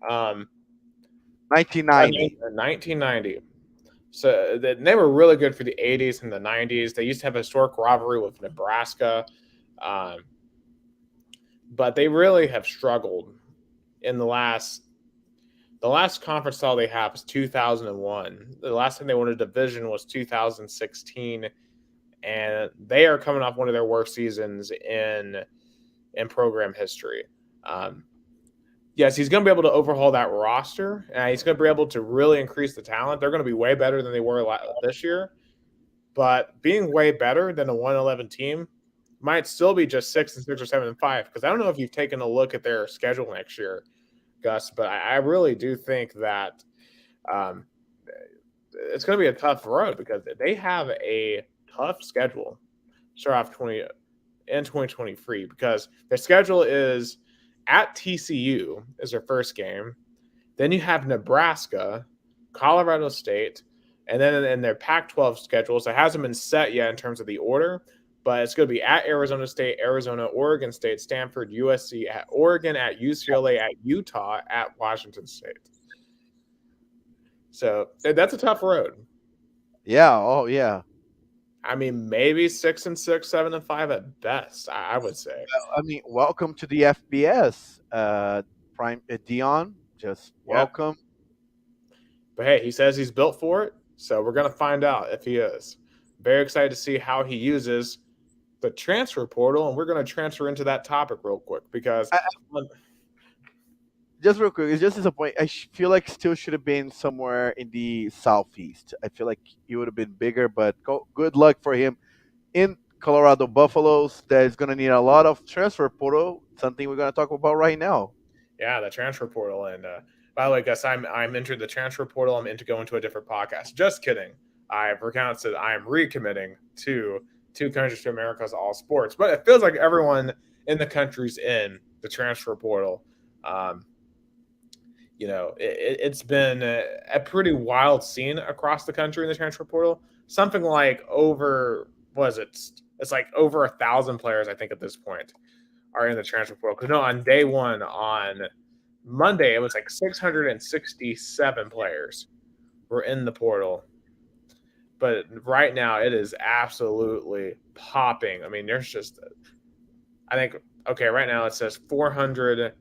1990. 1990. So they were really good for the 80s and the 90s. They used to have a historic rivalry with Nebraska. But they really have struggled in the last conference title they have is 2001. The last time they won a division was 2016, and they are coming off one of their worst seasons in program history. Yes, he's going to be able to overhaul that roster, and he's going to be able to really increase the talent. They're going to be way better than they were this year, but being way better than a 1-11 team might still be just 6-6 or 7-5. Because I don't know if you've taken a look at their schedule next year, Gus, but I really do think that it's going to be a tough road because they have a tough schedule start off 2023 because their schedule is at TCU is their first game. Then you have Nebraska, Colorado State, and then in their Pac-12 schedules, it hasn't been set yet in terms of the order, but it's going to be at Arizona State, Arizona, Oregon State, Stanford, USC, at Oregon, at UCLA, at Utah, at Washington State. So that's a tough road. Yeah. Oh, yeah. I mean, maybe 6-6, 7-5 at best. I would say. I mean, welcome to the FBS, Prime Dion. Just Yeah, welcome. but hey, he says he's built for it, so we're gonna find out if he is. Very excited to see how he uses the transfer portal, and we're gonna transfer into that topic real quick because I, just real quick, it's just disappointing. Feel like still should have been somewhere in the southeast. I feel like he would have been bigger, but good luck for him in Colorado Buffaloes. That is going to need a lot of transfer portal. Something we're going to talk about right now. yeah, the transfer portal. And by the way, Gus, I'm entered the transfer portal. I'm into going to a different podcast. Just kidding. I've recounted that I am recommitting to two countries to America's all sports, but it feels like everyone in the country's in the transfer portal. Um, it's been a pretty wild scene across the country in the transfer portal. Something like over was it? It's like over 1,000 players, I think, at this point are in the transfer portal. Because no, on day one, on Monday, it was like 667 players were in the portal. But right now, it is absolutely popping. I mean, there's just, I think, okay, right now it says 400.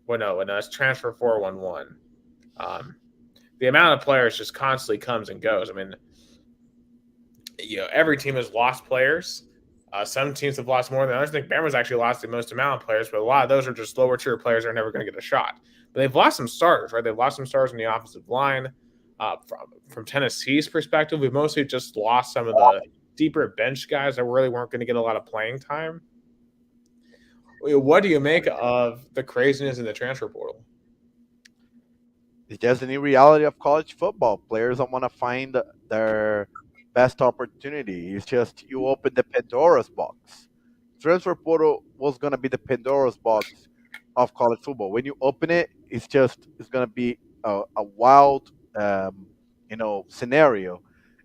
Well, no, it's transfer 411. Um, the amount of players just constantly comes and goes. I mean, every team has lost players. Some teams have lost more than others. I think Bama's actually lost the most amount of players, but a lot of those are just lower tier players that are never going to get a shot. But they've lost some starters, right? They've lost some stars in the offensive line. From Tennessee's perspective, we've mostly just lost some of the deeper bench guys that really weren't going to get a lot of playing time. What do you make of the craziness in the transfer portal? It's just the new reality of college football. Players don't want to find their best opportunity. It's just you open the Pandora's box. Transfer portal was gonna be the Pandora's box of college football. When you open it, it's gonna be a wild scenario.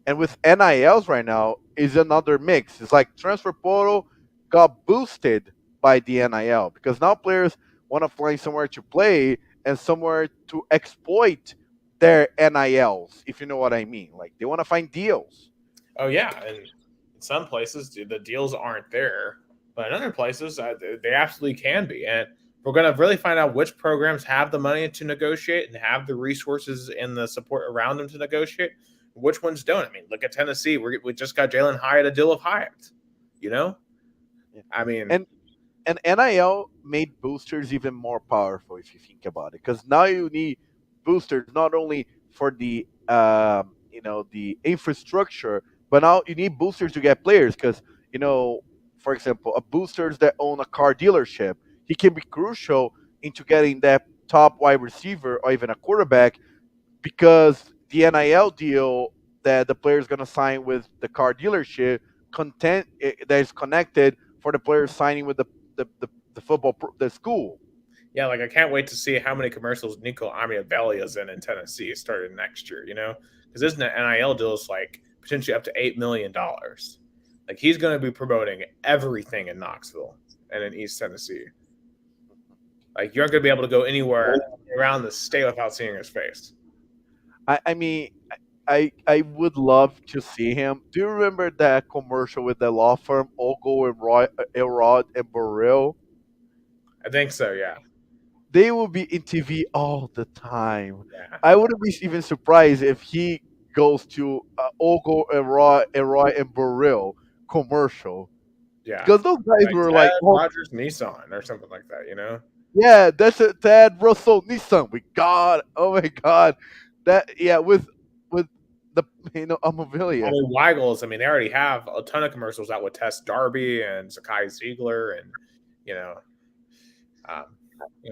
And with NILs right now is another mix. It's like transfer portal got boosted by the NIL because now players want to find somewhere to play and somewhere to exploit their NILs, if you know what I mean. Like they want to find deals. Oh yeah, and in some places the deals aren't there, but in other places they absolutely can be. And we're going to really find out which programs have the money to negotiate and have the resources and the support around them to negotiate, which ones don't. I mean, look at Tennessee. We just got Jalen Hyatt a deal of Hyatt. You know, I mean, And NIL made boosters even more powerful if you think about it, because now you need boosters not only for the the infrastructure, but now you need boosters to get players. Because for example, a boosters that own a car dealership, he can be crucial into getting that top wide receiver or even a quarterback because the NIL deal that the player is going to sign with the car dealership content that is connected for the player signing with the the school. yeah, like I can't wait to see how many commercials Nico Amiavelli is in Tennessee starting next year. Because this NIL deal is like potentially up to $8 million. Like he's going to be promoting everything in Knoxville and in East Tennessee. Like you aren't going to be able to go anywhere around the state without seeing his face. I mean, I would love to see him. Do you remember that commercial with the law firm Ogle and Elrod and Burrell? I think so. Yeah, They will be in TV all the time. yeah, I wouldn't be even surprised if he goes to Ogle and Roy and Burrell commercial yeah. because those guys Like were like, Ted oh, Rogers Nissan or something like that. yeah, that's it, Tad Russell Nissan. We got, oh my God, that yeah with the I Amavilia. mean, Weigel's. I mean, they already have a ton of commercials out with Tess Darby and Sakai Ziegler, and you know, um,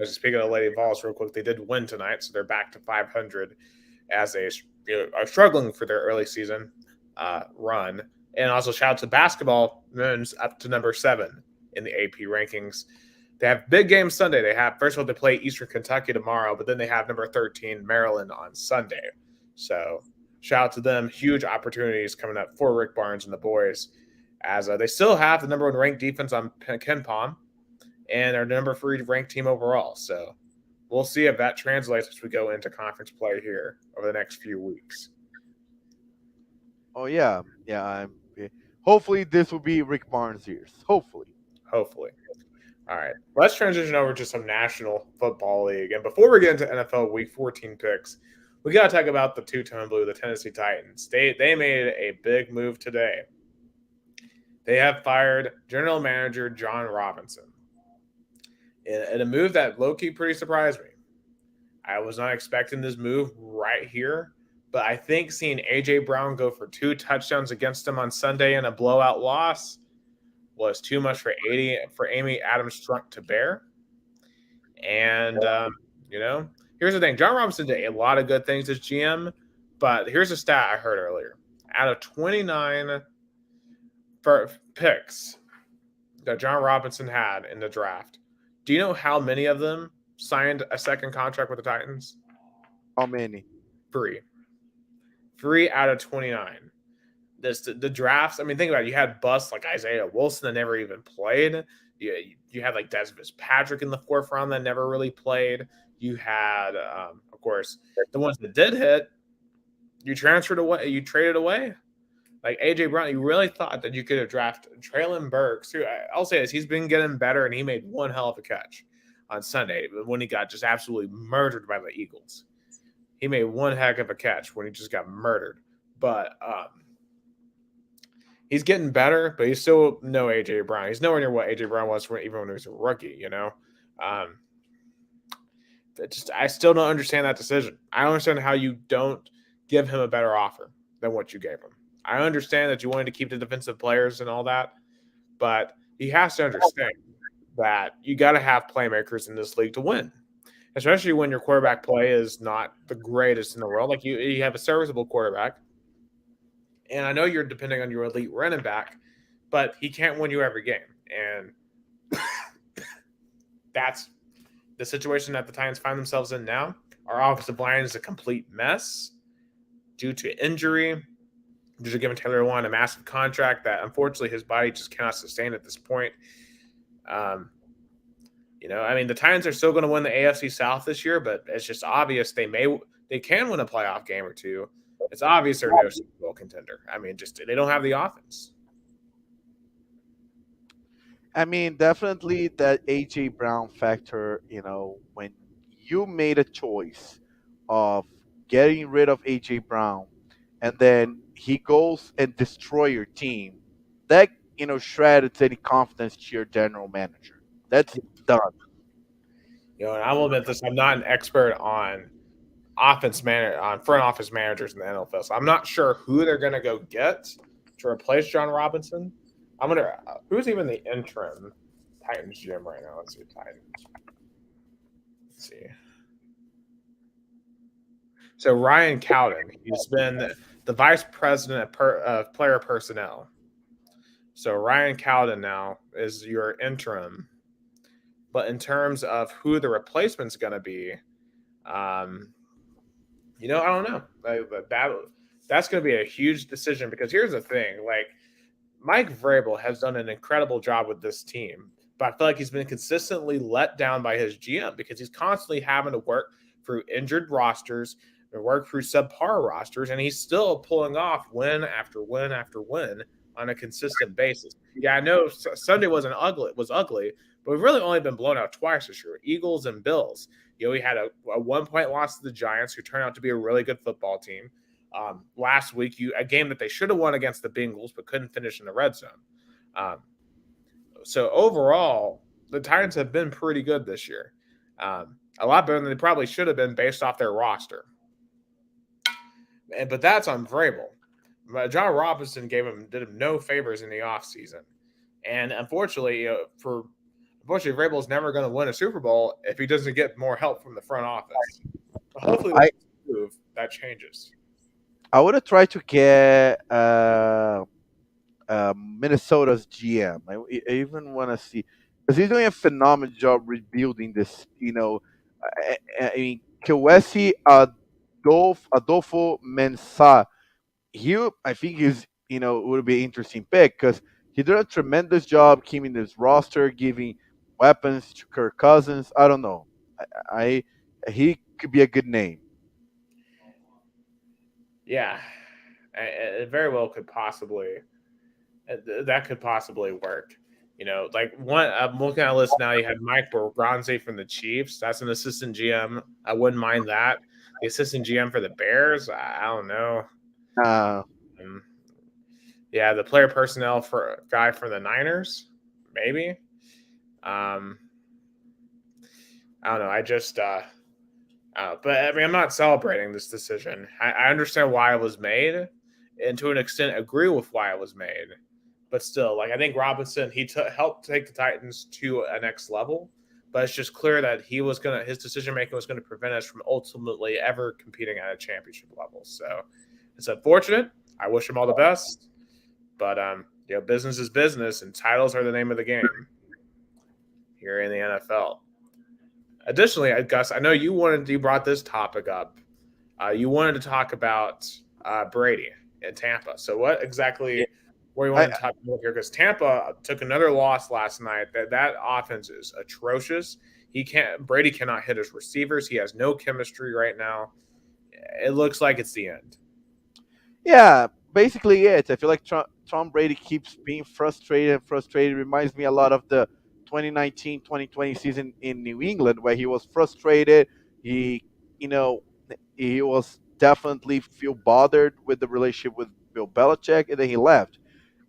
speaking of Lady Vols, real quick, they did win tonight, so they're back to 500 as they are struggling for their early season run. And also, shout out to basketball men's up to number 7 in the AP rankings. They have big games Sunday. They have first of all they play Eastern Kentucky tomorrow, but then they have number 13 Maryland on Sunday. So shout out to them. Huge opportunities coming up for Rick Barnes and the boys, as they still have the number 1 ranked defense on Ken Palm and are number 3 ranked team overall. So we'll see if that translates as we go into conference play here over the next few weeks. Oh yeah, yeah. Hopefully this will be Rick Barnes' years. Hopefully. Hopefully. All right, let's transition over to some National Football League. And before we get into NFL Week 14 picks, we got to talk about the two-tone blue, the Tennessee Titans. They made a big move today. They have fired General Manager John Robinson in a move that low-key pretty surprised me. I was not expecting this move right here, but I think seeing AJ Brown go for 2 touchdowns against them on Sunday in a blowout loss was too much for Amy Adams Strunk to bear. And here's the thing: John Robinson did a lot of good things as GM, but here's a stat I heard earlier: out of 29 picks that John Robinson had in the draft, do you know how many of them signed a second contract with the Titans? How many? 3. 3 out of 29. The drafts. I mean, think about it. You had busts like Isaiah Wilson that never even played. You had like Des Fitzpatrick in the 4th round that never really played. You had, of course, the ones that did hit. You transferred away. You traded away. Like AJ Brown, you really thought that you could have drafted Traylon Burks. I'll say this: he's been getting better, and he made one hell of a catch on Sunday when he got just absolutely murdered by the Eagles. He made one heck of a catch when he just got murdered. But he's getting better, but he's still no AJ Brown. He's nowhere near what AJ Brown was even when he was a rookie. I still don't understand that decision. I don't understand how you don't give him a better offer than what you gave him. I understand that you wanted to keep the defensive players and all that, but he has to understand that you got to have playmakers in this league to win, especially when your quarterback play is not the greatest in the world. Like you have a serviceable quarterback, and I know you're depending on your elite running back, but he can't win you every game, and that's the situation that the Titans find themselves in now. Our offensive line is a complete mess due to injury. Due to giving Taylor Lewan a massive contract that unfortunately his body just cannot sustain at this point. I mean, the Titans are still going to win the AFC South this year, but it's just obvious they can win a playoff game or two. It's obvious they're no Super Bowl contender. I mean, just they don't have the offense. I mean, definitely that AJ Brown factor. When you made a choice of getting rid of AJ Brown, and then he goes and destroy your team, that shreds any confidence to your general manager. That's done. And I will admit this: I'm not an expert on front office managers in the NFL. So I'm not sure who they're going to go get to replace John Robinson. Who's even the interim Titans GM right now? Let's see. So Ryan Cowden, he's been the vice president of player personnel. So Ryan Cowden now is your interim. But in terms of who the replacement's going to be, I don't know. That's going to be a huge decision because here's the thing: like Mike Vrabel has done an incredible job with this team, but I feel like he's been consistently let down by his GM because he's constantly having to work through injured rosters and work through subpar rosters, and he's still pulling off win after win after win on a consistent basis. Yeah, I know Sunday was ugly, but we've really only been blown out twice this year: Eagles and Bills. We had a 1-point loss to the Giants, who turned out to be a really good football team. Last week, a game that they should have won against the Bengals, but couldn't finish in the red zone. So overall, the Titans have been pretty good this year. A lot better than they probably should have been based off their roster. But that's on Vrabel. John Robinson did him no favors in the offseason. And unfortunately, Vrabel's never going to win a Super Bowl if he doesn't get more help from the front office. But hopefully that changes. I would have tried to get Minnesota's GM. I even want to see because he's doing a phenomenal job rebuilding this. I mean, Kawesi Adolfo Mensah. I think would be an interesting pick because he did a tremendous job keeping this roster, giving weapons to Kirk Cousins. I don't know. I He could be a good name. Yeah, it very well could possibly that could possibly work. Like one, I'm looking at a list now. You had Mike Borgonzi from the Chiefs. That's an assistant GM. I wouldn't mind that. The assistant GM for the Bears. I don't know. Uh, Um, yeah, the player personnel for a guy for the Niners, maybe. Um, I don't know. But I mean, I'm not celebrating this decision. I understand why it was made, and to an extent, agree with why it was made. But still, like I think Robinson, helped take the Titans to a next level. But it's just clear that his decision making was gonna prevent us from ultimately ever competing at a championship level. So it's unfortunate. I wish him all the best. But business is business, and titles are the name of the game here in the NFL. Additionally, Gus, I know you brought this topic up. You wanted to talk about Brady in Tampa. So what yeah, exactly were you I, wanting to talk about here? Because Tampa took another loss last night. That offense is atrocious. Brady cannot hit his receivers. He has no chemistry right now. It looks like it's the end. yeah, basically it. I feel like Tom Brady keeps being frustrated and frustrated. Reminds me a lot of the 2019-2020 season in New England where he was frustrated. He, you know, he was definitely feel bothered with the relationship with Bill Belichick, and then he left.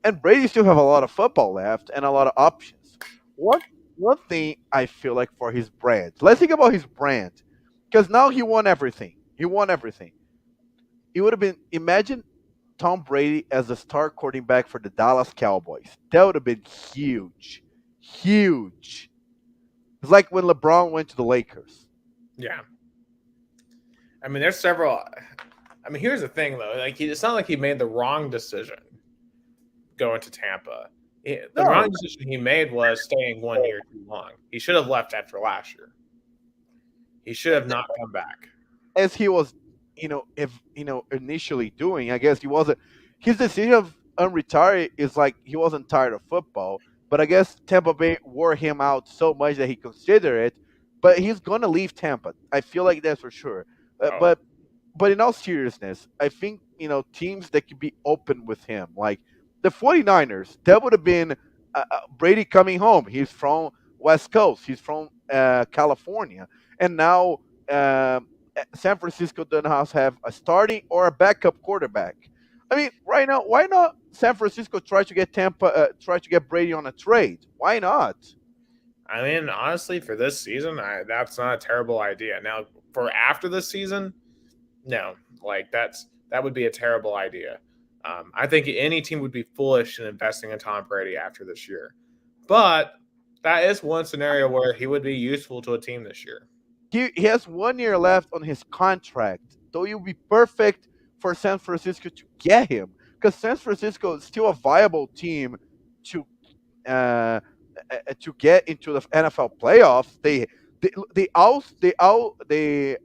And Brady still have a lot of football left and a lot of options. One one thing I feel like for his brand. Let's think about his brand, because now he won everything. He won everything. It would have been, imagine Tom Brady as the star quarterback for the Dallas Cowboys. That would have been huge, huge. It's like when LeBron went to the Lakers. Yeah. I mean, there's several. I mean, here's the thing though. It's not like he made the wrong decision going to Tampa. The No, wrong decision he made was staying 1 year too long. He should have left after last year. He should have not come back. as he was, if initially doing. I guess he wasn't. His decision of unretire is like he wasn't tired of football, but I guess Tampa Bay wore him out so much that he considered it. But he's gonna leave Tampa. I feel like that's for sure. Uh, Oh, but but in all seriousness, I think teams that could be open with him, like the 49ers, that would have been Brady coming home. He's from West Coast. He's from California, and now. Um, San Francisco doesn't have a starting or a backup quarterback. I mean, right now, why not San Francisco try to get Brady on a trade? Why not? I mean, honestly, for this season, that's not a terrible idea. Now, for after this season, no, that would be a terrible idea. I think any team would be foolish in investing in Tom Brady after this year, but that is one scenario where he would be useful to a team this year. He has 1 year left on his contract, though it would be perfect for San Francisco to get him because San Francisco is still a viable team to uh, to get into the NFL playoffs. They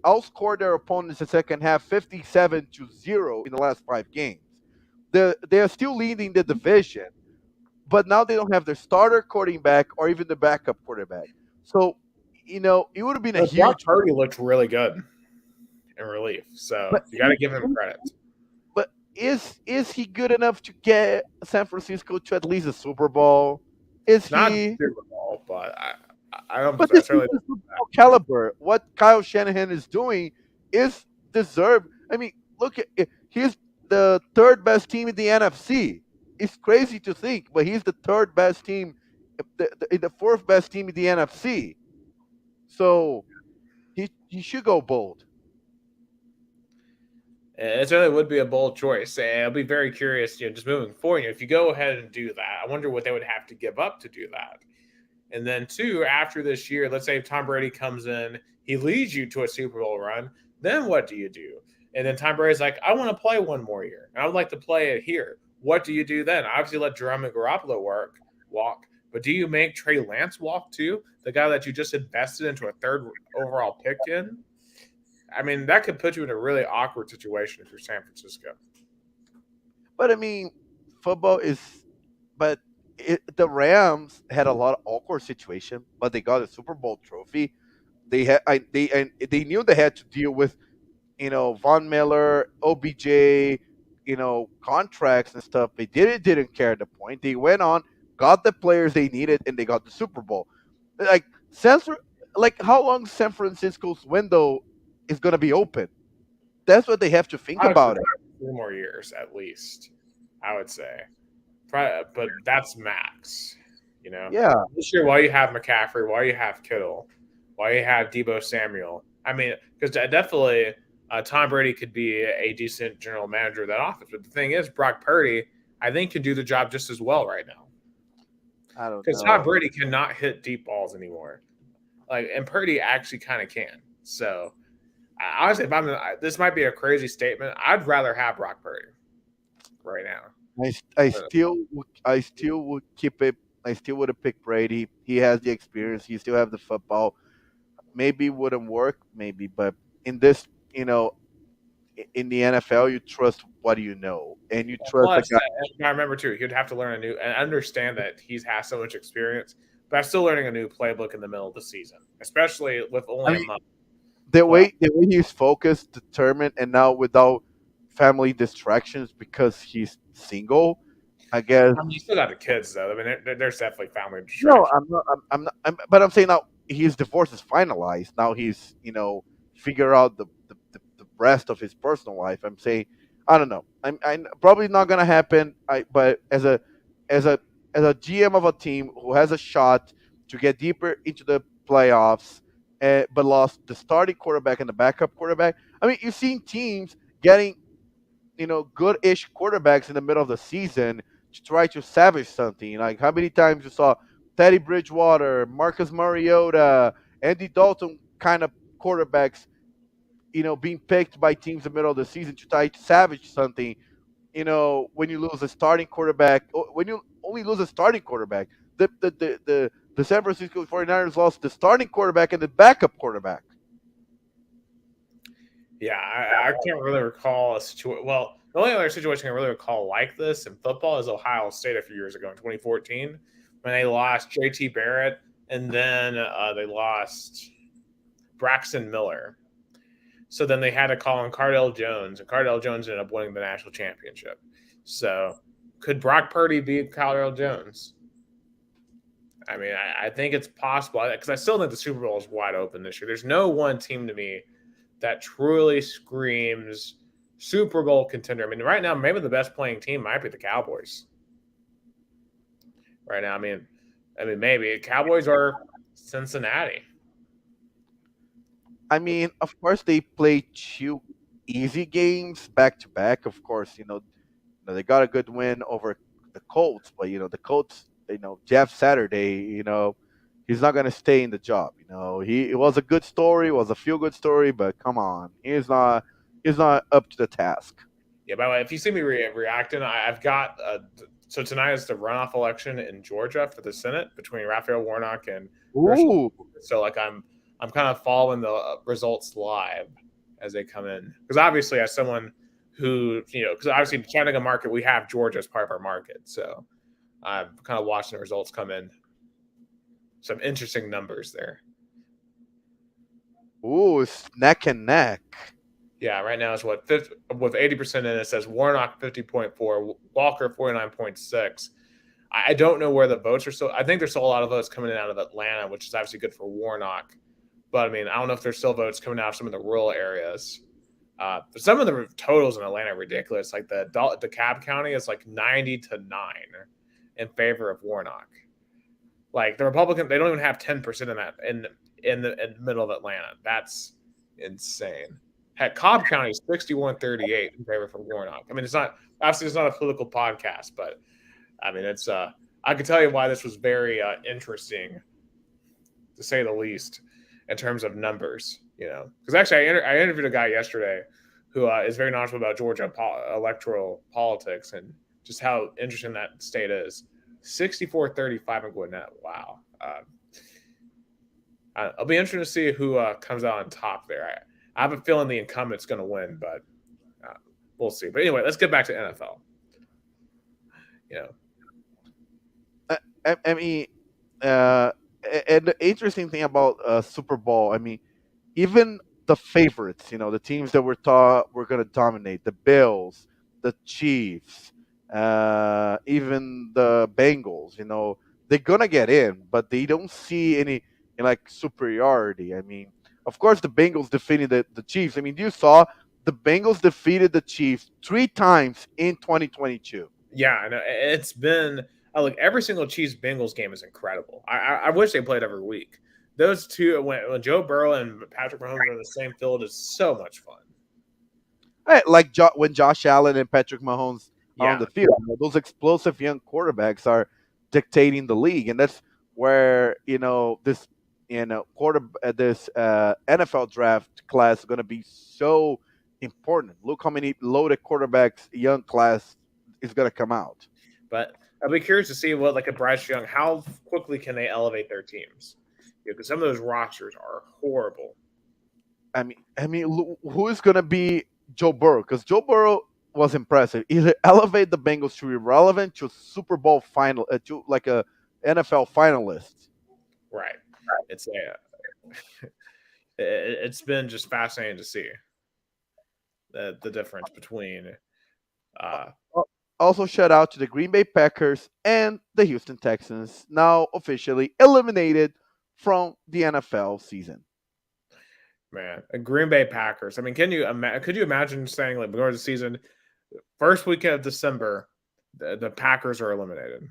outscored their opponents in the second half 57-0 in the last 5 games. They're still leading the division, but now they don't have their starter quarterback or even the backup quarterback. So it would have been a But Brock huge. Purdy looked really good in relief, so But you got to give him credit. is he good enough to get San Francisco to at least a Super Bowl? Is Not he? Super Bowl, but I don't But I this is certainly the don't. Super Bowl caliber. What Kyle Shanahan is doing is deserved. I mean, look at it. He's the third best team in the NFC. It's crazy to think, but he's the third best team, the fourth best team in the NFC. So he should go bold. It certainly would be a bold choice. And I'll be very curious, just moving forward. If you go ahead and do that, I wonder what they would have to give up to do that. And then two, after this year, let's say if Tom Brady comes in, he leads you to a Super Bowl run. Then what do you do? And then Tom Brady's like, I want to play one more year. And I would like to play it here. What do you do then? Obviously, let Jerome Garoppolo walk. But do you make Trey Lance walk too? The guy that you just invested into a third overall pick in? I mean, that could put you in a really awkward situation if you're San Francisco. But I mean, football is. But the Rams had a lot of awkward situation, but they got a Super Bowl trophy. they knew they had to deal with Von Miller, OBJ, contracts and stuff. They didn't care at the point. They went on, got the players they needed, and they got the Super Bowl. Like San, like how long San Francisco's window is gonna be open? That's what they have to think I would say about it. 2 more years at least. I would say, but that's max. You know, Yeah, this year while you have McCaffrey, while you have Kittle, while you have Debo Samuel. I mean, because definitely Tom Brady could be a decent general manager of that office. But the thing is, Brock Purdy, I think, can do the job just as well right now. I don't Because Tom know. Brady cannot hit deep balls anymore. Like, and Purdy actually kind of can. So, honestly, if this might be a crazy statement. I'd rather have Brock Purdy right now. I still would keep it. I still would have picked Brady. He has the experience. He still have the football. Maybe it wouldn't work, maybe, but in this, in the NFL, you trust what you know, and you trust the Plus, guy. I remember too, he'd have to learn a new and understand that he's has so much experience, but I'm still learning a new playbook in the middle of the season, especially with I only a mean, month left. the way he's focused, determined, and now without family distractions because he's single. I guess I mean, you still got the kids though. I mean, there's definitely family no, distraction. I'm not. But I'm saying now his divorce is finalized. Now he's figure out the rest of his personal life. I'm saying I don't know. I'm probably not gonna happen. But as a as a GM of a team who has a shot to get deeper into the playoffs, but lost the starting quarterback and the backup quarterback. I mean, you've seen teams getting good-ish quarterbacks in the middle of the season to try to salvage something. Like how many times you saw Teddy Bridgewater, Marcus Mariota, Andy Dalton kind of quarterbacks, being picked by teams in the middle of the season to try to salvage something. When you lose a starting quarterback, when you only lose a starting quarterback, the San Francisco 49ers lost the starting quarterback and the backup quarterback. Yeah, I can't really recall a situation. Well, the only other situation I can really recall like this in football is Ohio State a few years ago in 2014 when they lost JT Barrett and then they lost Braxton Miller. So then they had to call on Cardell Jones, and Cardell Jones ended up winning the national championship. So could Brock Purdy beat Cardell Jones? I mean, I think it's possible because I still think the Super Bowl is wide open this year. There's no one team to me that truly screams Super Bowl contender. I mean, right now, maybe the best playing team might be the Cowboys. Right now, I mean, maybe Cowboys are Cincinnati. I mean, of course, they play two easy games back to back. Of course, they got a good win over the Colts, but the Colts, Jeff Saturday, he's not gonna stay in the job. It was a good story, it was a feel good story, but come on, he's not up to the task. Yeah, by the way, if you see me reacting, I've got so tonight is the runoff election in Georgia for the Senate between Raphael Warnock and Herschel. Ooh, So like I'm kind of following the results live as they come in because obviously as someone who because obviously the Chattanooga market we have Georgia as part of our market, so I'm kind of watching the results come in. Some interesting numbers there. ooh, it's neck and neck. Yeah, right now it's what with 80% in it says Warnock 50.4, Walker 49.6. I don't know where the votes are still. I think there's still a lot of votes coming in out of Atlanta, which is obviously good for Warnock. But I mean, I don't know if there's still votes coming out of some of the rural areas. But some of the totals in Atlanta are ridiculous. Like the DeKalb County is like 90-9 in favor of Warnock. Like the Republican, they don't even have 10% in that in the middle of Atlanta. That's insane. Heck, Cobb County is 61-38 in favor for Warnock. I mean, it's not obviously it's not a political podcast, but I mean it's I can tell you why this was very interesting to say the least in terms of numbers. Because actually I interviewed a guy yesterday who is very knowledgeable about Georgia electoral politics and just how interesting that state is. 64-35 in Gwinnett. Wow. It'll be interesting to see who comes out on top there. I have a feeling the incumbent's going to win, but we'll see. But anyway, let's get back to NFL. You know, I mean, uh, And the interesting thing about Super Bowl, I mean, even the favorites, the teams that were thought were going to dominate, the Bills, the Chiefs, even the Bengals, they're going to get in, but they don't see any like superiority. I mean, of course, the Bengals defeated the Chiefs. I mean, you saw the Bengals defeated the Chiefs 3 times in 2022. Yeah, I know. It's been like every single Chiefs Bengals game is incredible. I wish they played every week. Those two, when Joe Burrow and Patrick Mahomes are in the same field, is so much fun. Like when Josh Allen and Patrick Mahomes are on Yeah, the field, those explosive young quarterbacks are dictating the league, and that's where this this NFL draft class is going to be so important. Look how many loaded quarterbacks young class is going to come out. but I'll be curious to see what like a Bryce Young, how quickly can they elevate their teams? Because some of those rosters are horrible. Who is going to be Joe Burrow? Because Joe Burrow was impressive. Either elevate the Bengals to irrelevant to Super Bowl final, to like a NFL finalist. Right. It's a it's been just fascinating to see the difference between uh Also, shout out to the Green Bay Packers and the Houston Texans, now officially eliminated from the NFL season. man, Green Bay Packers. I mean, could you imagine saying like before the season, first weekend of December, the Packers are eliminated?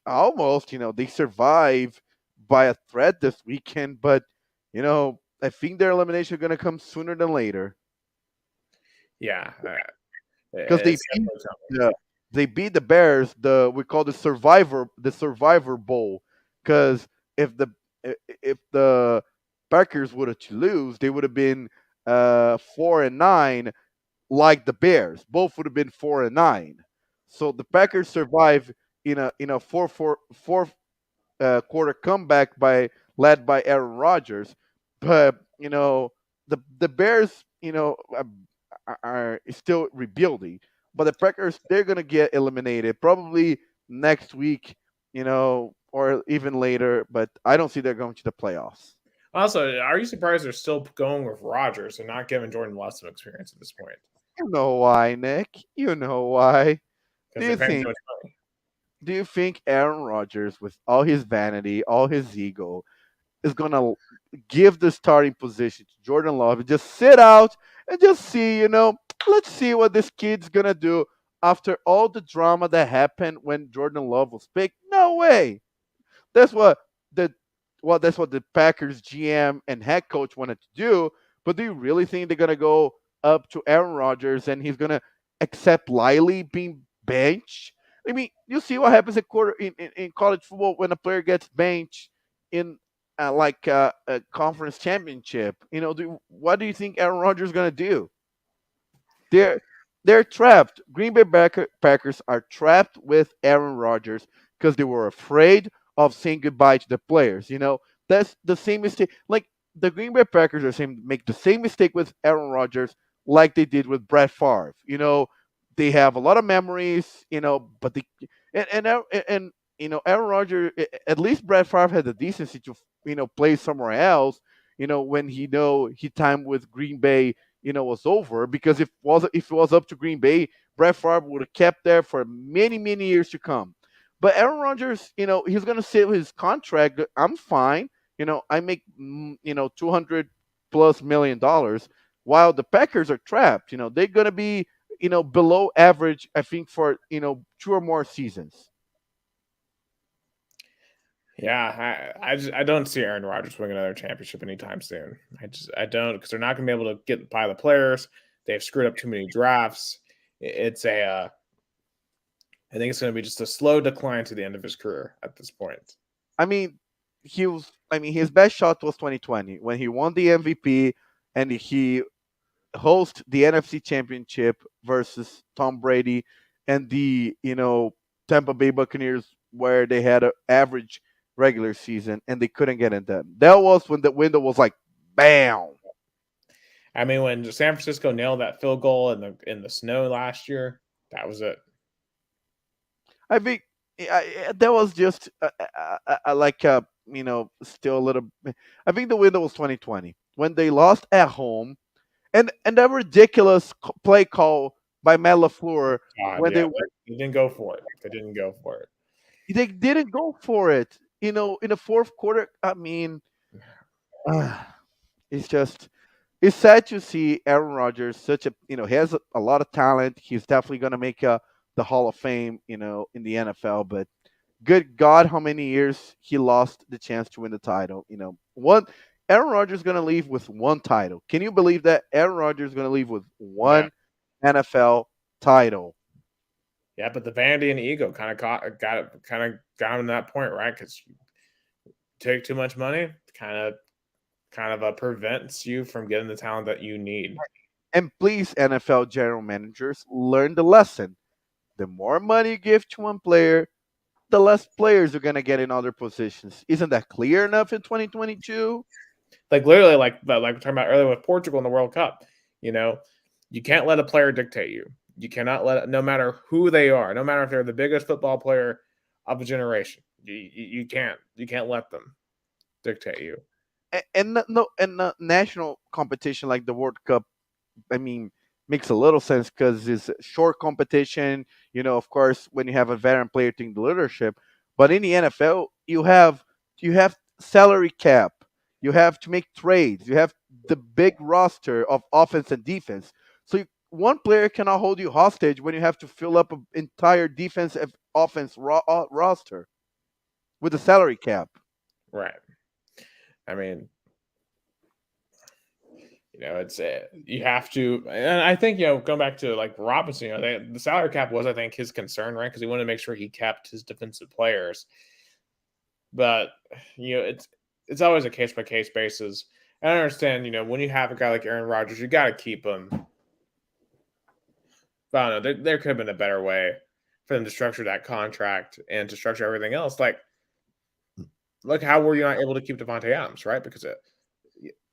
Almost, they survive by a thread this weekend, but, I think their elimination is going to come sooner than later Yeah, because it's definitely something. they beat the Bears. We call the Survivor Bowl, because if the if the Packers would have to lose, they would have been 4-9, like the Bears. Both would have been 4-9. So the Packers survive in a four quarter comeback led by Aaron Rodgers, but the Bears are still rebuilding, but the Packers, they're gonna get eliminated probably next week, or even later. But I don't see they're going to the playoffs. Also, are you surprised they're still going with Rodgers and not giving Jordan Love some experience at this point? You know why, Nick? You know why? Do Because they're you paying too think? much money. Do you think Aaron Rodgers, with all his vanity, all his ego, is gonna give the starting position to Jordan Love and just sit out and just see, let's see what this kid's gonna do after all the drama that happened when Jordan Love was picked? No way. That's what the that's what the Packers GM and head coach wanted to do. But do you really think they're gonna go up to Aaron Rodgers and he's gonna accept Liley being benched? I mean, you see what happens in college football when a player gets benched in a conference championship. What do you think Aaron Rodgers is gonna do? They're they're trapped. Green Bay Packers are trapped with Aaron Rodgers because they were afraid of saying goodbye to the players. That's the same mistake. Like the Green Bay Packers are saying make the same mistake with Aaron Rodgers like they did with Brett Favre. They have a lot of memories. But they and Aaron Rodgers, at least Brett Favre had the decency to play somewhere else. When he time with Green Bay was over, because if it was up to Green Bay, Brett Favre would have kept there for many, many years to come. But Aaron Rodgers, he's gonna save his contract. I'm fine. I make 200 plus $1 million, while the Packers are trapped. They're gonna be below average, I think, for 2 or more seasons. Yeah, I don't see Aaron Rodgers winning another championship anytime soon. I don't, because they're not going to be able to get by the players. They've screwed up too many drafts. It's a I think it's going to be just a slow decline to the end of his career at this point. I mean, his best shot was 2020 when he won the MVP and he host the NFC Championship versus Tom Brady and the Tampa Bay Buccaneers, where they had an average regular season and they couldn't get it done. That was when the window was like, bam. I mean, when San Francisco nailed that field goal in the snow last year, that was it. I think that was just like still a little. I think the window was 2020 when they lost at home, and that ridiculous play call by Matt LaFleur God, when yeah, they didn't go for it. They didn't go for it. they didn't go for it. In the fourth quarter. I mean, it's just it's sad to see Aaron Rodgers such a he has a lot of talent. He's definitely going to make the Hall of Fame, in the NFL. But good God, how many years he lost the chance to win the title? One Aaron Rodgers is going to leave with one title. Can you believe that Aaron Rodgers is going to leave with Yeah, one NFL title? yeah, but the vanity and ego kind of got him to that point, right? Because you take too much money, kind of prevents you from getting the talent that you need. And please, NFL general managers, learn the lesson. The more money you give to one player, the less players you're going to get in other positions. Isn't that clear enough in 2022? Like literally, like we're talking about earlier with Portugal in the World Cup. You know, you can't let a player dictate you. You cannot no matter who they are, no matter if they're the biggest football player of a generation. You can't let them dictate you. And national competition like the World Cup, I mean, makes a little sense because it's a short competition. Of course, when you have a veteran player taking the leadership, but in the NFL, you have salary cap, you have to make trades, you have the big roster of offense and defense. So one player cannot hold you hostage when you have to fill up an entire defense and offense roster with a salary cap. Right. I mean, it's you have to, and I think going back to like Robinson, the salary cap was, I think, his concern, right? Because he wanted to make sure he kept his defensive players. But it's always a case by case basis. And I understand, when you have a guy like Aaron Rodgers, you got to keep him. But I don't know, there could have been a better way for them to structure that contract and to structure everything else. Like, look, how were you not able to keep Devontae Adams, right? Because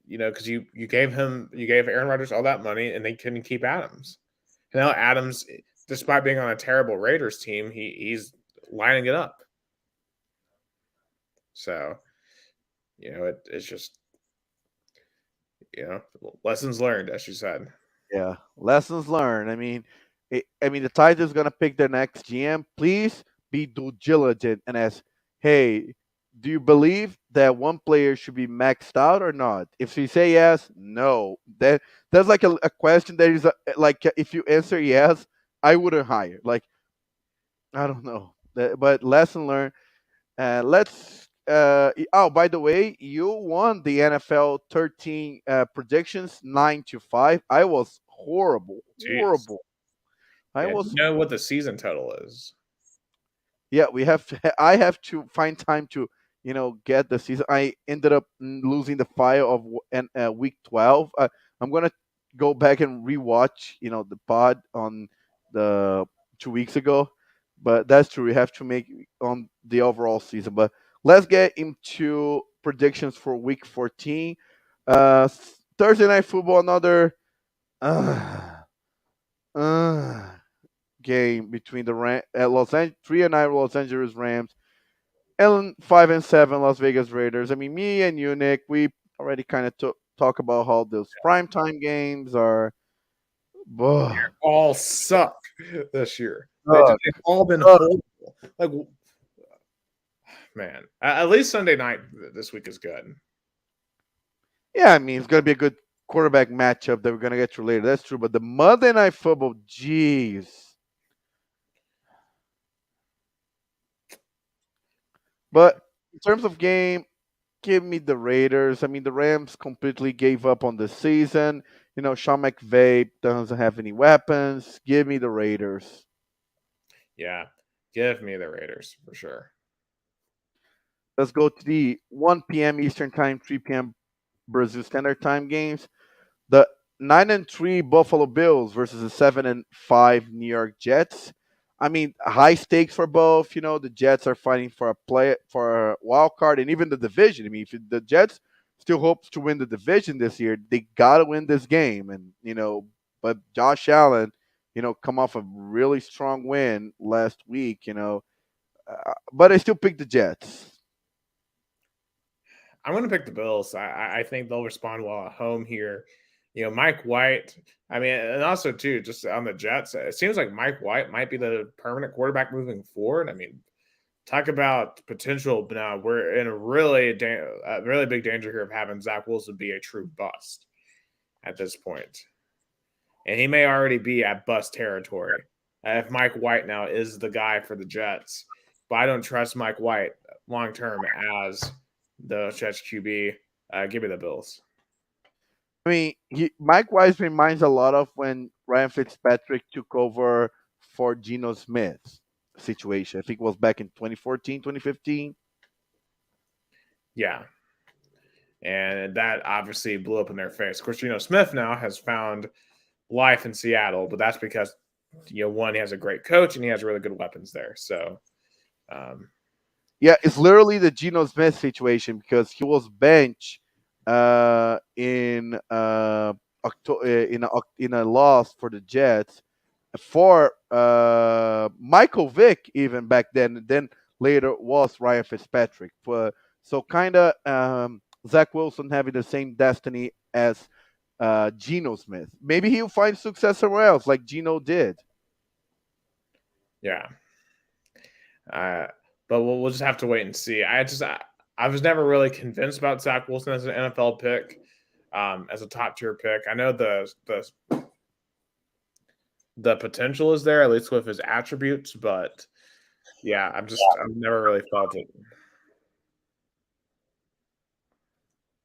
because you gave Aaron Rodgers all that money and they couldn't keep Adams. And now Adams, despite being on a terrible Raiders team, he's lining it up. So, it's just lessons learned, as you said. Yeah, lessons learned. I mean, the Titans gonna pick their next GM. Please be diligent and ask, hey, do you believe that one player should be maxed out or not? If you say yes, no. That's like a question that is like if you answer yes, I wouldn't hire. Like I don't know, but lesson learned. Let's. Oh, by the way, you won the NFL 13 predictions 9-5. I was horrible, Jeez. horrible. I Yeah. Do was. you know what the season total is? Yeah, we have. I have to find time to get the season. I ended up losing the file of week 12. I'm gonna go back and rewatch the pod on the 2 weeks ago, but that's true. We have to make on the overall season. But let's get into predictions for week 14. Thursday night football, another uh, uh, game between the Los Angeles 3-9 Los Angeles Rams and 5-7 Las Vegas Raiders. I mean, me and you, Nick, we already kind of talk about how those primetime games are. Ugh, All suck this year. ugh, They've all been ugh. horrible. Like, man, at least Sunday night this week is good. Yeah, I mean, it's going to be a good quarterback matchup that we're going to get to later. That's true. But the Monday Night Football, jeez. But in terms of game, give me the Raiders. I mean, the Rams completely gave up on the season. Sean McVay doesn't have any weapons. Give me the Raiders. Yeah, give me the Raiders for sure. Let's go to the 1 p.m. Eastern Time, 3 p.m. Brazil Standard Time games. The 9-3 Buffalo Bills versus the 7-5 New York Jets. I mean, high stakes for both. The Jets are fighting for a wild card and even the division. I mean, if the Jets still hopes to win the division this year, they gotta win this game. And but Josh Allen, come off a really strong win last week. But I still pick the Jets. I'm going to pick the Bills. I think they'll respond well at home here. Mike White. I mean, and also too, just on the Jets, it seems like Mike White might be the permanent quarterback moving forward. I mean, talk about potential. But now we're in a really big danger here of having Zach Wilson be a true bust at this point, and he may already be at bust territory if Mike White now is the guy for the Jets. But I don't trust Mike White long term as the Jets QB. Give me the Bills. I mean, Mike Wise reminds a lot of when Ryan Fitzpatrick took over for Geno Smith's situation. I think it was back in 2014, 2015. Yeah. And that obviously blew up in their face. Of course, Smith now has found life in Seattle, but that's because, one, he has a great coach and he has really good weapons there. So, yeah, it's literally the Geno Smith situation because he was benched in in a loss for the Jets for Michael Vick even back then. And then later was Ryan Fitzpatrick. So kind of Zach Wilson having the same destiny as Geno Smith. Maybe he'll find success somewhere else, like Geno did. yeah. But we'll just have to wait and see. I was never really convinced about Zach Wilson as an NFL pick, as a top tier pick. I know the potential is there, at least with his attributes, but yeah, I've never really felt it.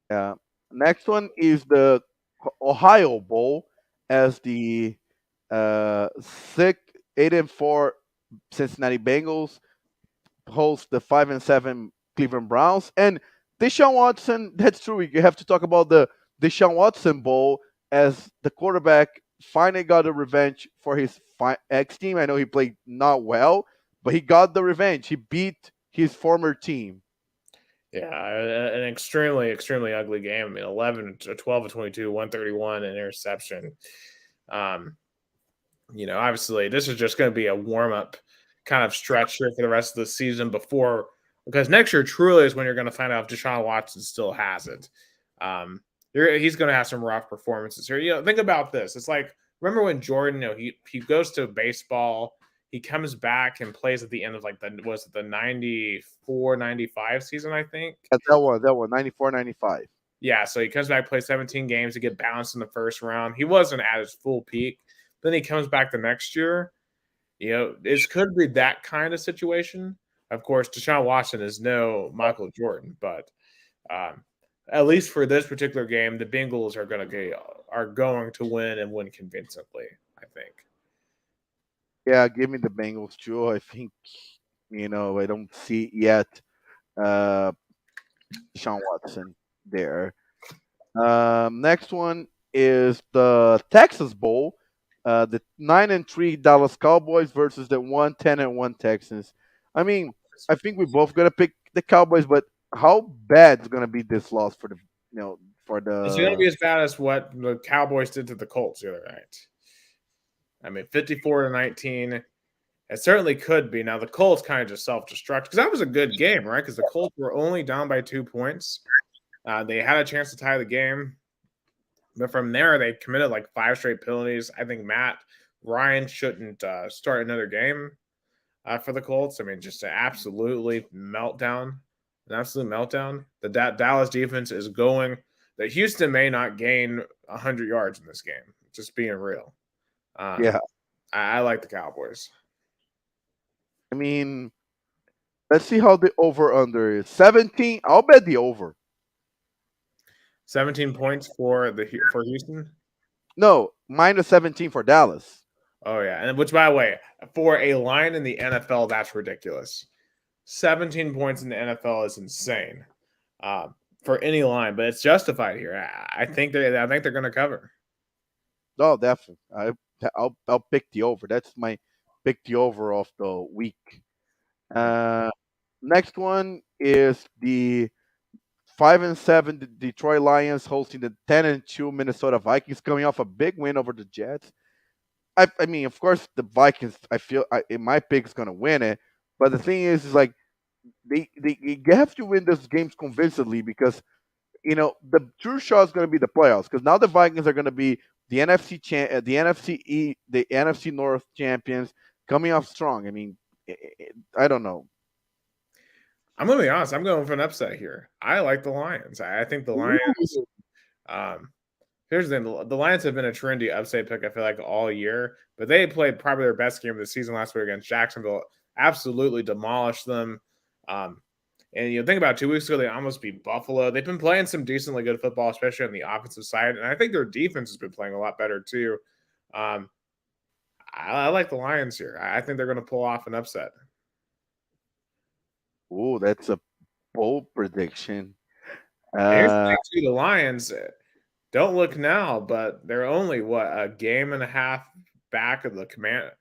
Yeah. Next one is the Ohio Bowl as the sick 8-4 Cincinnati Bengals host the 5-7 Cleveland Browns. And Deshaun Watson, that's true. You have to talk about the Deshaun Watson Bowl as the quarterback finally got a revenge for his ex team. I know he played not well, but he got the revenge. He beat his former team. Yeah, an extremely, extremely ugly game. I mean, 11 to 12 to 22, 131, an interception. Obviously, this is just going to be a warm up kind of stretch here for the rest of the season because next year truly is when you're going to find out if Deshaun Watson still has it. He's going to have some rough performances here. Think about this. It's like, remember when Jordan, he goes to baseball, he comes back and plays at the end of the 94, 95 season, I think. That one, 94, 95. Yeah, so he comes back, plays 17 games to get bounced in the first round. He wasn't at his full peak. Then he comes back the next year. This could be that kind of situation. Of course, Deshaun Watson is no Michael Jordan, but at least for this particular game, the Bengals are going to win and win convincingly, I think. Yeah, give me the Bengals too. I think I don't see yet Deshaun Watson there. Next one is the Texas Bowl. The 9-3 Dallas Cowboys versus the 1-10-1 Texans. I mean, I think we both gonna pick the Cowboys, but how bad is gonna be this loss for the for the? It's gonna be as bad as what the Cowboys did to the Colts the other night. I mean, 54-19. It certainly could be. Now the Colts kind of just self-destruct because that was a good game, right? Because the Colts were only down by 2 points. They had a chance to tie the game. But from there, they committed 5 straight penalties. I think Matt Ryan shouldn't start another game for the Colts. I mean, just an absolute meltdown. The Dallas defense is going. That Houston may not gain 100 yards in this game. Just being real. Yeah, I like the Cowboys. I mean, let's see how the over/under is. 17. I'll bet the over. 17 points for Houston. No, minus 17 for Dallas. Oh yeah, and which, by the way, for a line in the NFL, that's ridiculous. 17 points in the NFL is insane for any line, but it's justified here. I think they're going to cover. Oh, definitely. I'll pick the over. That's my pick the over of the week. Next one is the 5-7 Detroit Lions hosting the 10-2 Minnesota Vikings, coming off a big win over the Jets. I mean, of course, the Vikings. I feel in my pick is going to win it, but the thing is like they have to win those games convincingly because the true shot is going to be the playoffs because now the Vikings are going to be the NFC North champions coming off strong. I mean, I don't know. I'm gonna be honest. I'm going for an upset here. I like the Lions. I think the Lions. Ooh. Um, Here's the thing: the Lions have been a trendy upset pick. I feel like all year, but they played probably their best game of the season last week against Jacksonville. Absolutely demolished them. Um, and think about 2 weeks ago, they almost beat Buffalo. They've been playing some decently good football, especially on the offensive side, and I think their defense has been playing a lot better too. Um, I like the Lions here. I think they're going to pull off an upset. Ooh, that's a bold prediction. And here's the Uh, thing too: the Lions don't look now, but they're only a game and a half back of the command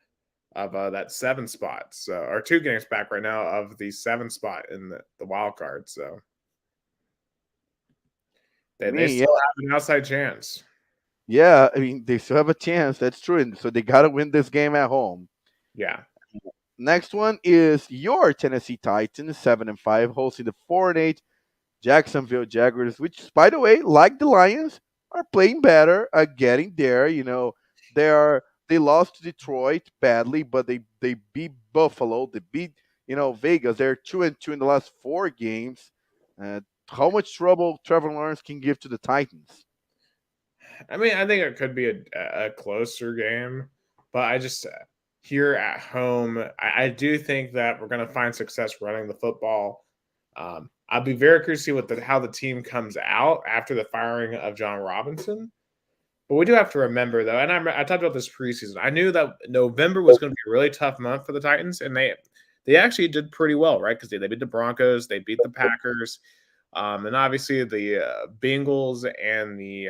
of that 7 spot. So, or 2 games back right now of the 7 spot in the wild card. So I they mean, still have an outside chance. yeah. I mean, they still have a chance. That's true. And so they got to win this game at home. Yeah. Next one is your Tennessee Titans, 7-5, hosting the 4-8 Jacksonville Jaguars, which, by the way, like the Lions, are playing better, are getting there. They lost to Detroit badly, but they beat Buffalo, they beat Vegas. They're 2-2 in the last 4 games. Uh, how much trouble Trevor Lawrence can give to the Titans? I mean, I think it could be a closer game, but I just here at home, I do think that we're going to find success running the football. I'll be very curious to see how the team comes out after the firing of John Robinson. But we do have to remember, though, and I talked about this preseason. I knew that November was going to be a really tough month for the Titans, and they actually did pretty well, right? Because they beat the Broncos, they beat the Packers, and obviously the Bengals and the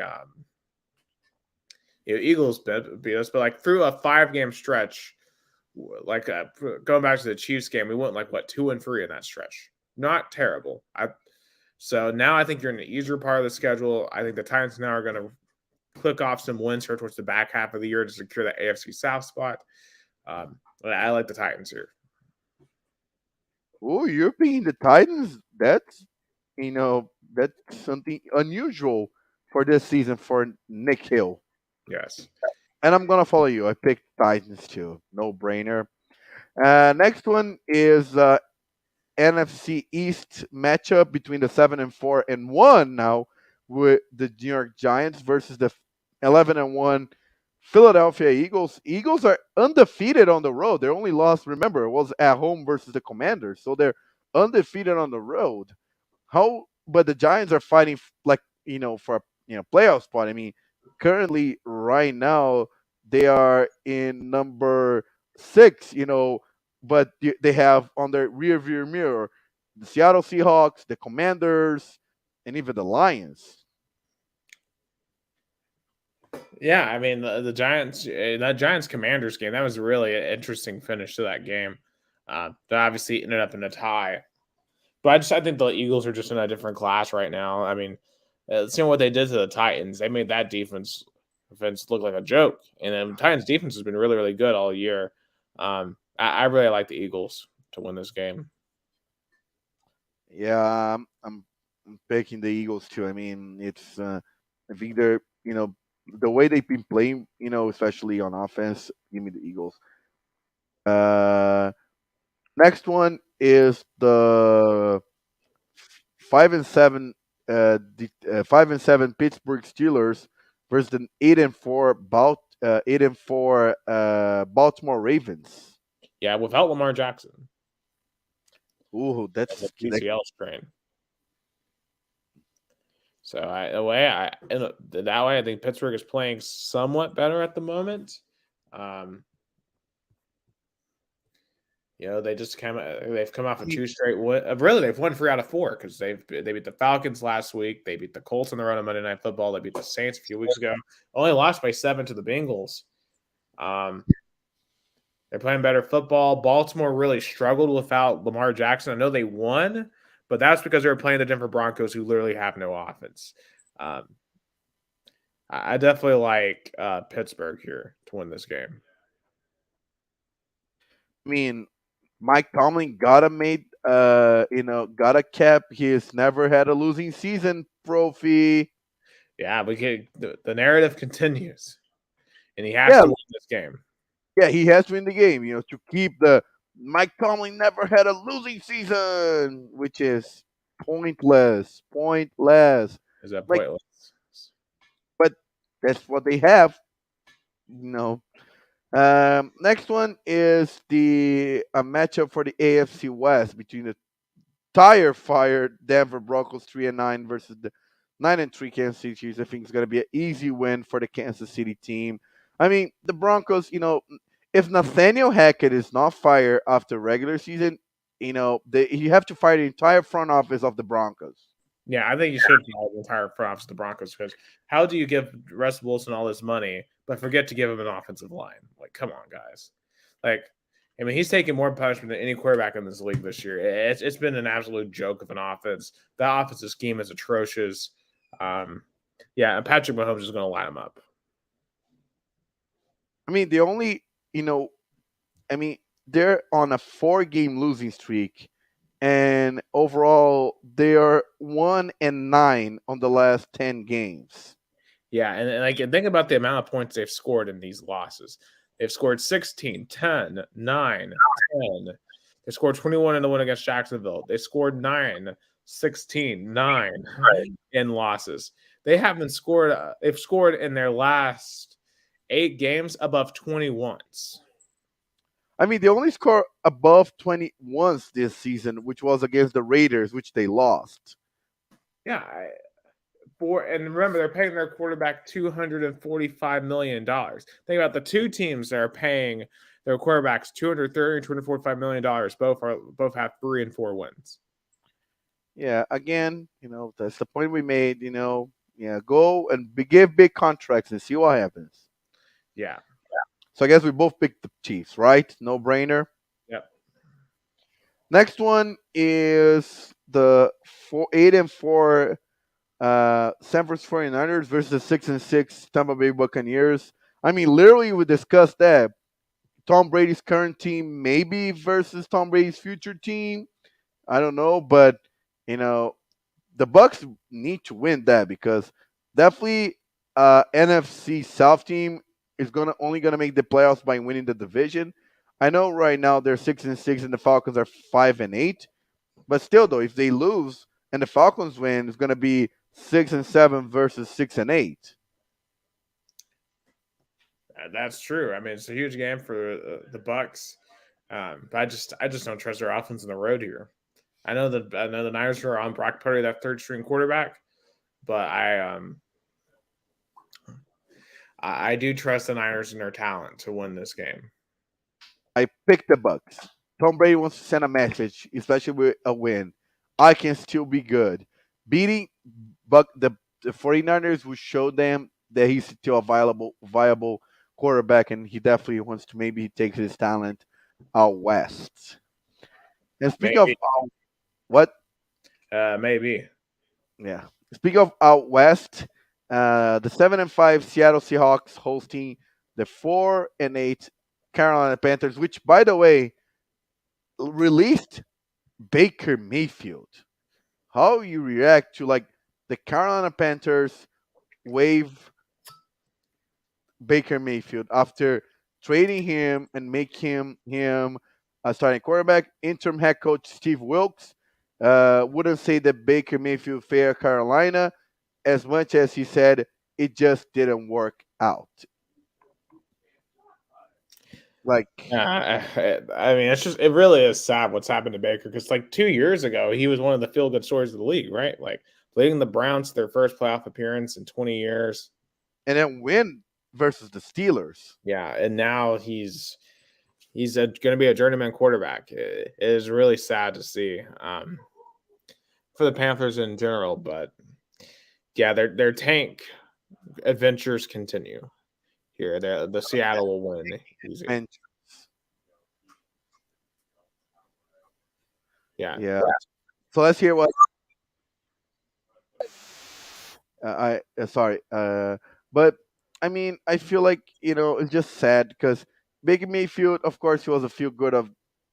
Eagles beat us. But like through a 5 game stretch, like going back to the Chiefs game, we went like 2-3 in that stretch. Not terrible. So now I think you're in the easier part of the schedule. I think the Titans now are going to click off some wins here towards the back half of the year to secure that AFC South spot. I like the Titans here. Oh, you're picking the Titans. That's something unusual for this season for Nick Hill. Yes. And I'm gonna follow you. I picked Titans too. No brainer. Next one is NFC East matchup between the 7-4 and 1 now with the New York Giants versus the 11-1 Philadelphia Eagles. Eagles are undefeated on the road. Their only loss, remember, was at home versus the Commanders. So they're undefeated on the road. But the Giants are fighting like for playoff spot. I mean, currently right now they are in number 6. But they have on their rear view mirror the Seattle Seahawks, the Commanders, and even the Lions. Yeah, I mean the Giants, that Giants Commanders game, that was really an interesting finish to that game. That obviously ended up in a tie, but I think the Eagles are just in a different class right now. I mean, seeing what they did to the Titans, they made that defense look like a joke, and then Titans defense has been really really good all year. I really like the Eagles to win this game. Yeah, I'm picking the Eagles too. I mean, I think they're the way they've been playing, especially on offense. Give me the Eagles. Uh, Next one is the 5-7, 5-7 Pittsburgh Steelers versus the 8-4 Baltimore Ravens. Yeah, without Lamar Jackson, Ooh, as a PCL strain. So that way I think Pittsburgh is playing somewhat better at the moment. Um, they've come off of 2 straight win. Really, they've won 3 out of 4 because they beat the Falcons last week. They beat the Colts on the road on Monday Night Football. They beat the Saints a few weeks ago. Only lost by 7 to the Bengals. They're playing better football. Baltimore really struggled without Lamar Jackson. I know they won, but that's because they were playing the Denver Broncos, who literally have no offense. Um, I definitely like Pittsburgh here to win this game. I mean, Mike Tomlin gotta make Gotta cap his never had a losing season trophy. Yeah, we get the narrative continues, and he has Yeah, to win this game. yeah, he has to win the game, to keep the Mike Tomlin never had a losing season, which is pointless, pointless. Is that Like, pointless? but that's what they have, you know. Next one is the a matchup for the AFC West between the tire fire Denver Broncos 3-9 versus the 9-3 Kansas City Chiefs. I think it's going to be an easy win for the Kansas City team. I mean, the Broncos, if Nathaniel Hackett is not fired after regular season, you have to fire the entire front office of the Broncos. Yeah, I think you should fire the entire props to the Broncos because how do you give Russ Wilson all this money but forget to give him an offensive line? Like, come on, guys. Like, I mean, he's taking more punishment than any quarterback in this league this year. It's been an absolute joke of an offense. That offensive scheme is atrocious. Yeah, and Patrick Mahomes is going to line him up. I mean, the only, I mean, they're on a 4-game losing streak, and overall they are 1-9 on the last 10 games. Yeah, and like think about the amount of points they've scored in these losses. They've scored 16, 10, 9, 10. They scored 21 in the win against Jacksonville. They scored 9, 16, 9 in losses. They haven't scored they've scored in their last 8 games above 20 once. I mean, they only scored above 20 once this season, which was against the Raiders, which they lost. Yeah, and remember they're paying their quarterback $245 million. Think about the two teams that are paying their quarterbacks $230 and $245 million. Both have 3 and 4 wins. Yeah, again, that's the point we made. Yeah, go and give big contracts and see what happens. Yeah. So I guess we both picked the Chiefs, right? No brainer. Yep. Next one is the 8-4 San Francisco 49ers versus the 6-6 Tampa Bay Buccaneers. I mean, literally, we discussed that. Tom Brady's current team maybe versus Tom Brady's future team. I don't know, but the Bucks need to win that because definitely NFC South team is only gonna make the playoffs by winning the division. I know right now they're 6-6 and the Falcons are 5-8, but still though, if they lose and the Falcons win, it's gonna be 6-7 versus 6-8. That's true. I mean, it's a huge game for the Bucks, but I just don't trust their offense on the road here. I know the Niners are on Brock Purdy, that third string quarterback, but I do trust the Niners and their talent to win this game. I picked the Bucks. Tom Brady wants to send a message, especially with a win. I can still be good. Beating the 49ers will show them that he's still a viable quarterback, and he definitely wants to maybe take his talent out west. And speaking of what? Maybe. Yeah. Speaking of out west, the 7-5 Seattle Seahawks hosting the 4-8 Carolina Panthers, which, by the way, released Baker Mayfield. How you react to the Carolina Panthers waive Baker Mayfield after trading him and make him a starting quarterback? Interim head coach Steve Wilkes wouldn't say that Baker Mayfield fair Carolina as much as he said it just didn't work out. I mean, it really is sad what's happened to Baker because 2 years ago he was one of the feel good stories of the league, right? Leading the Browns to their first playoff appearance in 20 years, and then win versus the Steelers. Yeah, and now he's going to be a journeyman quarterback. It is really sad to see for the Panthers in general, but yeah, their tank adventures continue. Here, the Seattle will win easy. Yeah. So let's hear what. But I mean, I feel like it's just sad because Baker Mayfield, of course, he was a feel good of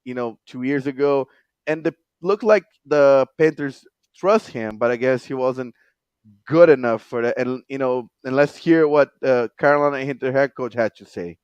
2 years ago, and the looked like the Panthers trust him, but I guess he wasn't good enough for that. And and let's hear what Carolina their head coach had to say.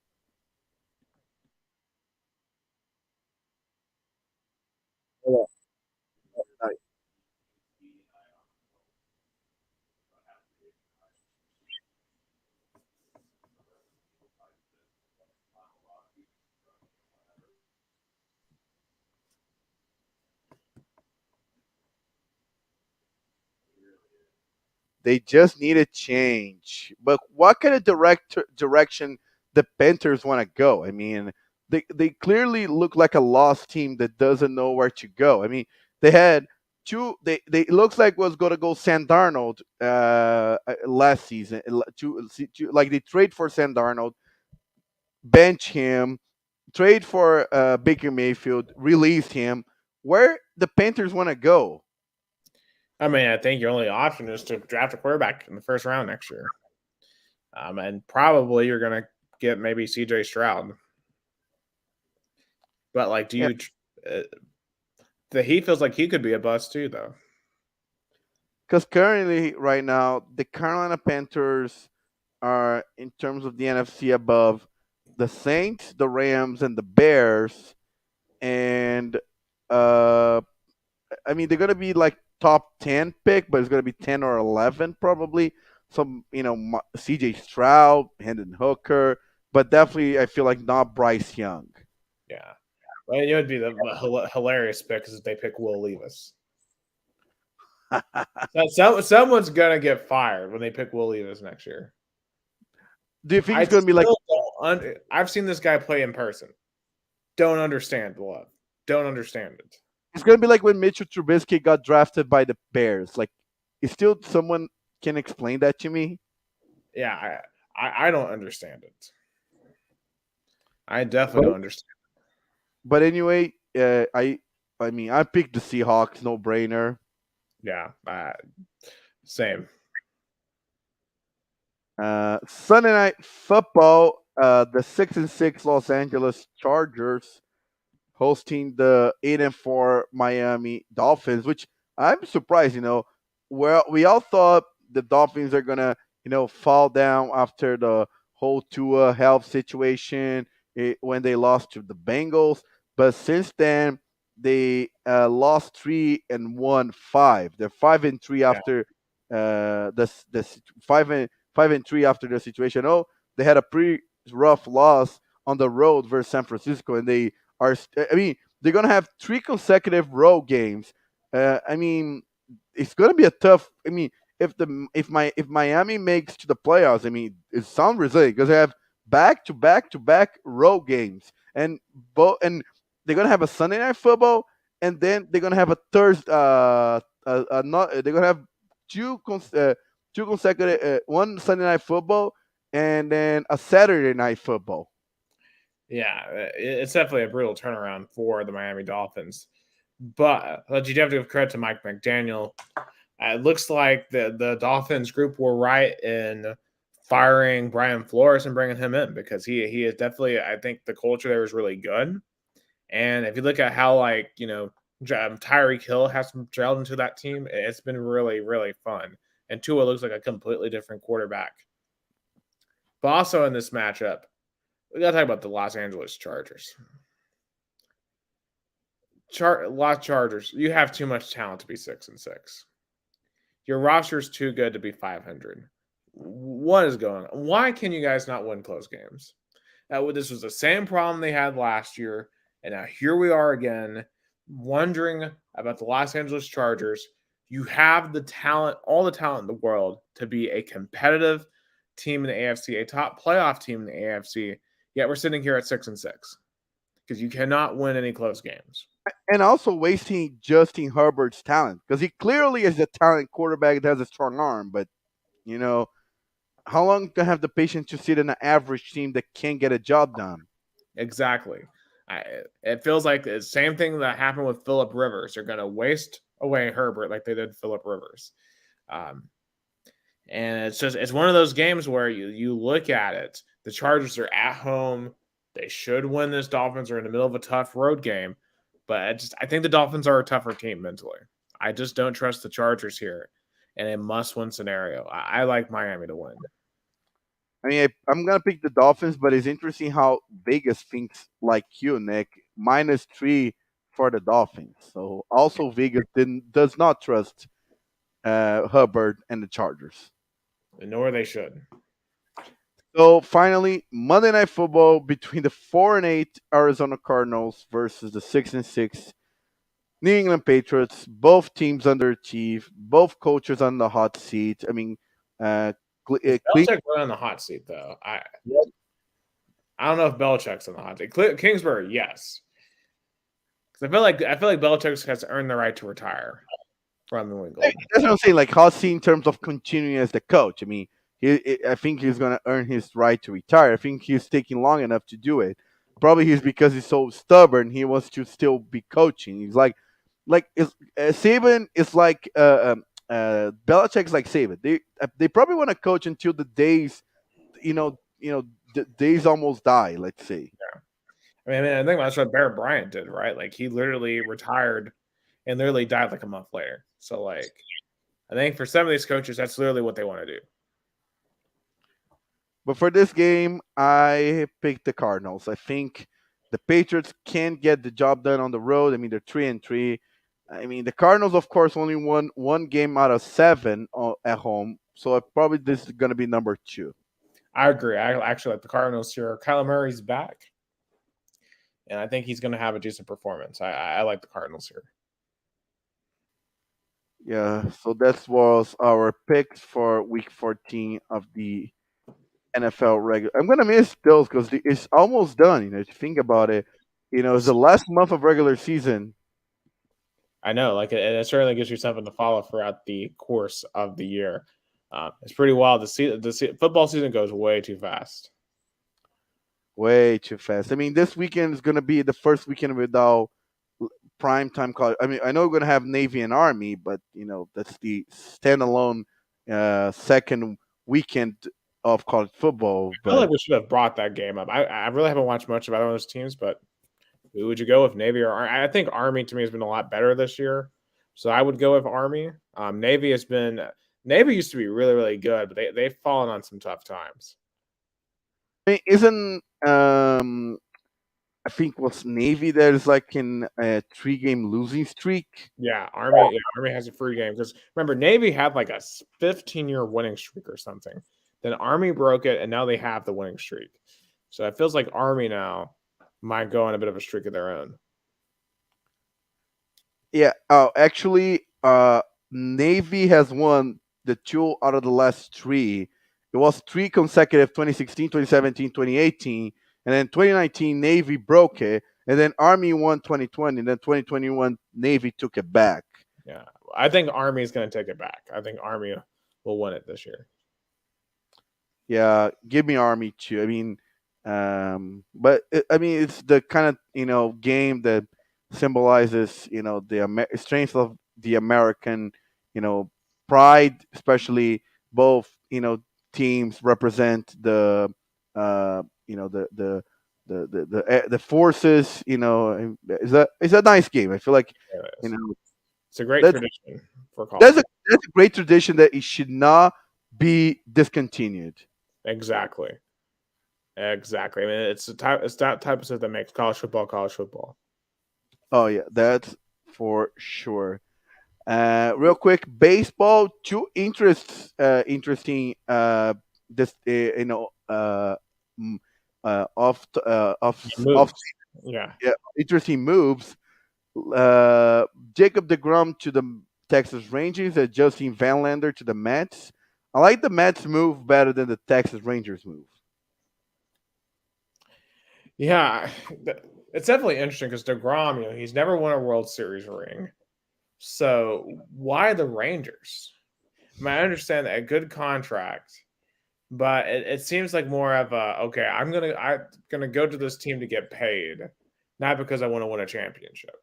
They just need a change. But what kind of direction the Panthers want to go? I mean, they clearly look like a lost team that doesn't know where to go. I mean, they had two. They it looks like was going to go Sam Darnold last season. Like they trade for Sam Darnold, bench him, trade for Baker Mayfield, release him. Where the Panthers want to go? I mean, I think your only option is to draft a quarterback in the first round next year. And probably you're going to get maybe CJ Stroud. But like, do Yeah, you? Uh, he feels like he could be a bust too, though. because currently, right now, the Carolina Panthers are in terms of the NFC above the Saints, the Rams, and the Bears. And uh, I mean, they're gonna be like top 10 pick, but it's gonna be 10 or 11 probably. Some CJ Stroud, Hendon Hooker, but definitely I feel like not Bryce Young. Yeah. Well, it would be the hilarious pick is if they pick Will Levis. Someone's gonna get fired when they pick Will Levis next year. Do you think I it's gonna be like? still don't. I've seen this guy play in person. Don't understand the love. Don't understand it. It's gonna be like when Mitchell Trubisky got drafted by the Bears. Like, is still someone can explain that to me? Yeah, I don't understand it. I definitely But don't understand. but anyway, I mean I picked the Seahawks, no brainer. Yeah, same. Sunday night football, the 6-6 Los Angeles Chargers hosting the 8-4 Miami Dolphins, which I'm surprised. Well, we all thought the Dolphins are gonna, fall down after the whole Tua health situation when they lost to the Bengals, but since then they lost three and won five. They're 5-3 Yeah, after the 5-3 after the situation. Oh, they had a pretty rough loss on the road versus San Francisco, and they are. I mean, they're gonna have three consecutive road games. I mean, it's gonna be a tough. I mean, if Miami makes to the playoffs, I mean, it sounds resilient because they have back road games, and they're gonna have a Sunday night football, and then they're gonna have a Thursday. Not they're gonna have two consecutive one Sunday night football, and then a Saturday night football. yeah, it's definitely a brutal turnaround for the Miami Dolphins. But you do have to give credit to Mike McDaniel. It looks like the Dolphins group were right in firing Brian Flores and bringing him in because he is definitely. I think the culture there is really good. And if you look at how Tyreek Hill has gelled into that team, it's been really really fun. And Tua looks like a completely different quarterback. But also in this matchup, we got to talk about the Los Angeles Chargers. Los Chargers, you have too much talent to be 6-6. Your roster is too good to be 500. What is going on? Why can you guys not win close games? This was the same problem they had last year, and now here we are again, wondering about the Los Angeles Chargers. You have the talent, all the talent in the world, to be a competitive team in the AFC, a top playoff team in the AFC. Yet we're sitting here at 6-6 because you cannot win any close games. And also wasting Justin Herbert's talent because he clearly is a talented quarterback that has a strong arm. But you know, how long do I have the patience to sit in an average team that can't get a job done? Exactly. It feels like the same thing that happened with Philip Rivers. They're going to waste away Herbert like they did Philip Rivers. Um, and it's one of those games where you look at it. The Chargers are at home. They should win this. Dolphins are in the middle of a tough road game. But I think the Dolphins are a tougher team mentally. I just don't trust the Chargers here in a must-win scenario. I like Miami to win. I mean, I'm gonna pick the Dolphins, but it's interesting how Vegas thinks like you, Nick. -3 for the Dolphins. So also Vegas does not trust Hubbard and the Chargers. Nor they should. So finally, Monday Night Football between the 4-8 Arizona Cardinals versus the 6-6 New England Patriots. Both teams underachieved. Both coaches on the hot seat. I mean, Belichick went on the hot seat though. I don't know if Belichick's on the hot seat. Kingsbury, yes. Because I feel like Belichick has earned the right to retire from New England. That's what I'm saying. Like hot seat in terms of continuing as the coach. I mean, I think he's gonna earn his right to retire. I think he's taking long enough to do it. Probably he's because he's so stubborn. He wants to still be coaching. He's like Saban is like Belichick's like Saban. They probably want to coach until the days, the days almost die. Let's say. Yeah. I mean, I think that's what Bear Bryant did, right? Like he literally retired and literally died like a month later. So like, I think for some of these coaches, that's literally what they want to do. But for this game, I picked the Cardinals. I think the Patriots can get the job done on the road. I mean, they're 3-3. I mean, the Cardinals, of course, only won one game out of 7 at home. So probably this is going to be number 2. I agree. I actually like the Cardinals here. Kyler Murray's back, and I think he's going to have a decent performance. I like the Cardinals here. Yeah, so that was our picks for Week 14 of the NFL regular. I'm gonna miss those because it's almost done. If you think about it, it's the last month of regular season. I know, like it certainly gives you something to follow throughout the course of the year. It's pretty wild. The football season goes way too fast. Way too fast. I mean, this weekend is gonna be the first weekend without prime time college. I mean, I know we're gonna have Navy and Army, but that's the standalone second weekend of college football. I feel like we should have brought that game up. I really haven't watched much of either of those teams, but who would you go with, Navy or Army? I think Army to me has been a lot better this year, so I would go with Army. Navy used to be really, really good, but they've fallen on some tough times. I mean, isn't I think was Navy that is like in a 3-game losing streak? Yeah, Army has a free game because remember Navy had like a 15-year winning streak or something. Then Army broke it, and now they have the winning streak. So it feels like Army now might go on a bit of a streak of their own. Yeah. Oh, actually, Navy has won the 2 out of the last 3. It was 3 consecutive: 2016, 2017, 2018, and then 2019 Navy broke it, and then Army won 2020, and then 2021 Navy took it back. Yeah, I think Army is going to take it back. I think Army will win it this year. Yeah, give me Army too. I mean, but it's the kind of game that symbolizes the strength of the American pride, especially both teams represent the the forces. It's a nice game. I feel like it's a great tradition for college. That's a great tradition that it should not be discontinued. Exactly. I mean, it's that type of stuff that makes college football. Oh yeah, that's for sure. Real quick, baseball. 2 interesting. This interesting moves. Jacob deGrom to the Texas Rangers and Justin Verlander to the Mets. I like the Mets move better than the Texas Rangers move. Yeah, it's definitely interesting because deGrom, he's never won a World Series ring. So why the Rangers? I mean, I understand that a good contract, but it seems like more of a I'm gonna go to this team to get paid, not because I want to win a championship.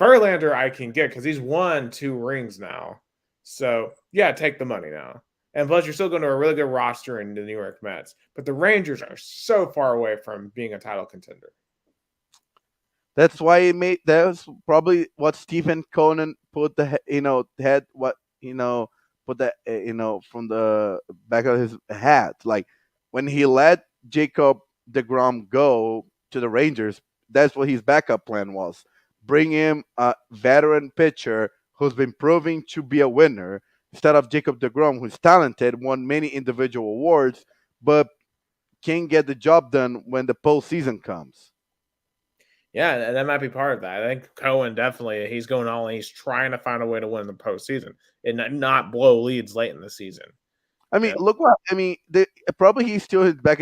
Verlander I can get because he's won 2 rings now. So yeah, take the money now. And plus, you're still going to a really good roster in the New York Mets. But the Rangers are so far away from being a title contender. That's why it made. That's probably what Stephen Conan put head what put that from the back of his hat. Like when he let Jacob DeGrom go to the Rangers, that's what his backup plan was. Bring him a veteran pitcher who's been proving to be a winner instead of Jacob DeGrom, who's talented, won many individual awards, but can't get the job done when the postseason comes. Yeah, that might be part of that. I think Cohen definitely he's going all in. He's trying to find a way to win the postseason and not blow leads late in the season. I You mean, know? look what I mean. Probably he still is back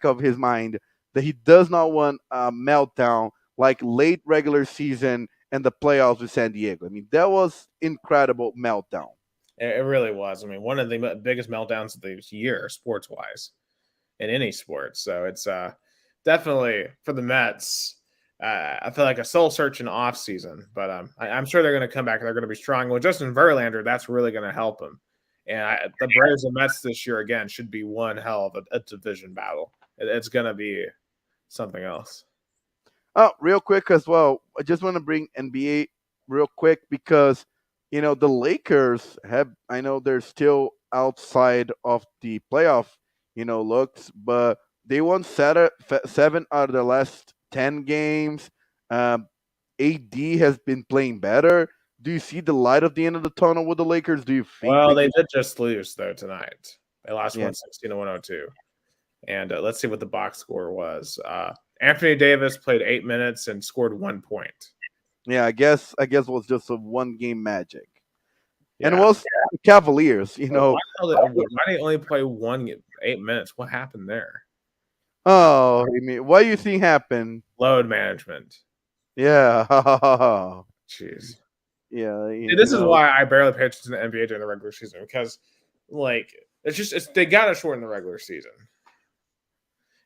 of his mind that he does not want a meltdown like late regular season and the playoffs with San Diego. I mean, that was incredible meltdown. It really was. I mean, one of the biggest meltdowns of the year, sports wise, in any sport. So it's definitely for the Mets. I feel like a soul searching off season, but I'm sure they're going to come back. They're going to be strong. With Justin Verlander, that's really going to help them. And the Braves and Mets this year again should be one hell of a division battle. It's going to be something else. Oh, real quick as well. I just want to bring NBA real quick because the Lakers have. I know they're still outside of the playoff, looks, but they won seven out of the last 10 games. AD has been playing better. Do you see the light of the end of the tunnel with the Lakers? Do you think Well, they they can? did just lose though tonight. They lost Yeah, 116 to 102. And let's see what the box score was. Anthony Davis played 8 minutes and scored 1 point. yeah. I guess it was just a one game magic, and it Yeah. was the Cavaliers. Why did he only play 8 minutes? What happened there? Oh, I mean, what do you think happened? Load management. Yeah, Jeez. yeah. See, this is why I barely pay attention to the NBA during the regular season because, like, they got to shorten the regular season.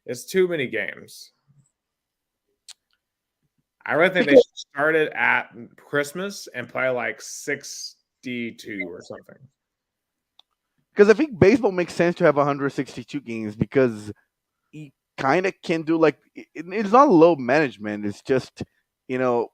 It's too many games. I really think they should start it at Christmas and play like 62 or something. Because I think baseball makes sense to have 162 games because you kind of can do like it's not low management. It's just you know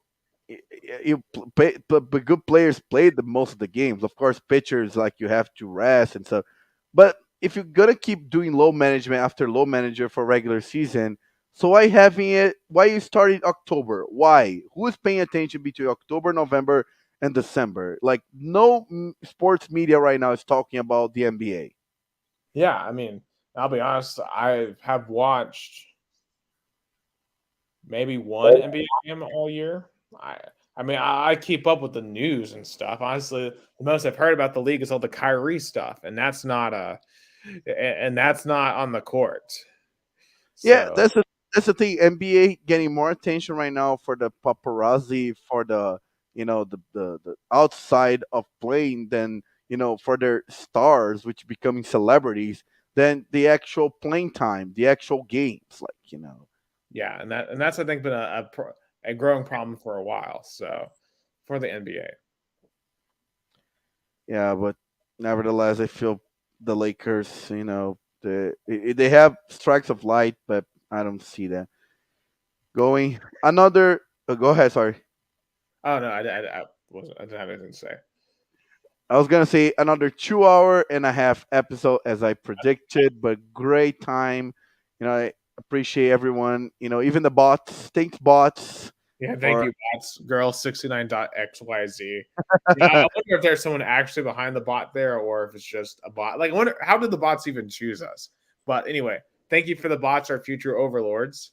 but good players play the most of the games. Of course, pitchers like you have to rest and stuff. But if you're gonna keep doing low management after low manager for regular season, so why having it? Why you started October? Why? Who is paying attention between October, November, and December? Like no sports media right now is talking about the NBA. Yeah, I mean, I'll be honest. I have watched maybe one NBA game all year. I I mean, I keep up with the news and stuff. Honestly, the most I've heard about the league is all the Kyrie stuff, and that's not on the court. Yeah, So that's the thing. NBA getting more attention right now for the paparazzi, for the the outside of playing than for their stars, which becoming celebrities, than the actual playing time, the actual games. yeah, and that's I think been a growing problem for a while. So for the NBA, Yeah, but nevertheless, I feel the Lakers, they have strikes of light, but I don't see that going. Another, go ahead. Sorry. oh no, I didn't have anything to say. I was gonna say another 2 hour and a half episode as I predicted, but great time. I appreciate everyone. Even the bots. Thanks, bots, Yeah, thank for you, bots. Girl69.xyz. Yeah, I wonder if there's someone actually behind the bot there or if it's just a bot. Like, I wonder how did the bots even choose us? But anyway, thank you for the bots, our future overlords.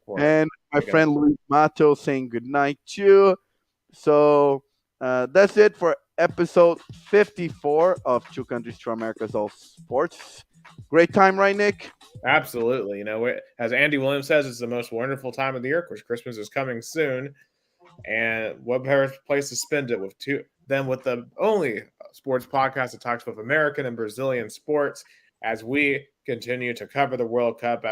For and my making friend Luis Mato saying good night too. So that's it for episode 54 of Two Countries to America's All Sports. Great time, right, Nick? absolutely. As Andy Williams says, it's the most wonderful time of the year because Christmas is coming soon. And what better place to spend it with the only sports podcast that talks about American and Brazilian sports as we continue to cover the World Cup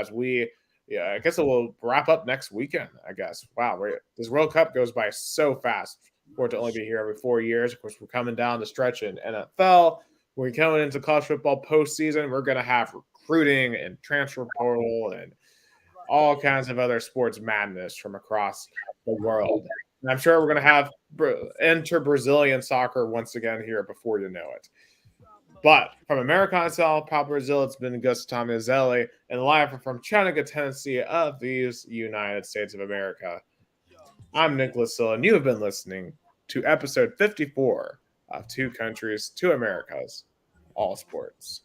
yeah, I guess it will wrap up next weekend, I guess. Wow, this World Cup goes by so fast for it to only be here every 4 years. Of course, we're coming down the stretch in NFL. We're coming into college football postseason. We're going to have recruiting and transfer portal and all kinds of other sports madness from across the world. And I'm sure we're going to have enter Brazilian soccer once again here before you know it. But from American Sao Paulo, Brazil, it's been Gustavo Tomazeli and live from Chattanooga, Tennessee of these United States of America. I'm Nicholas Sill, and you have been listening to episode 54 of Two Countries, Two Americas, All Sports.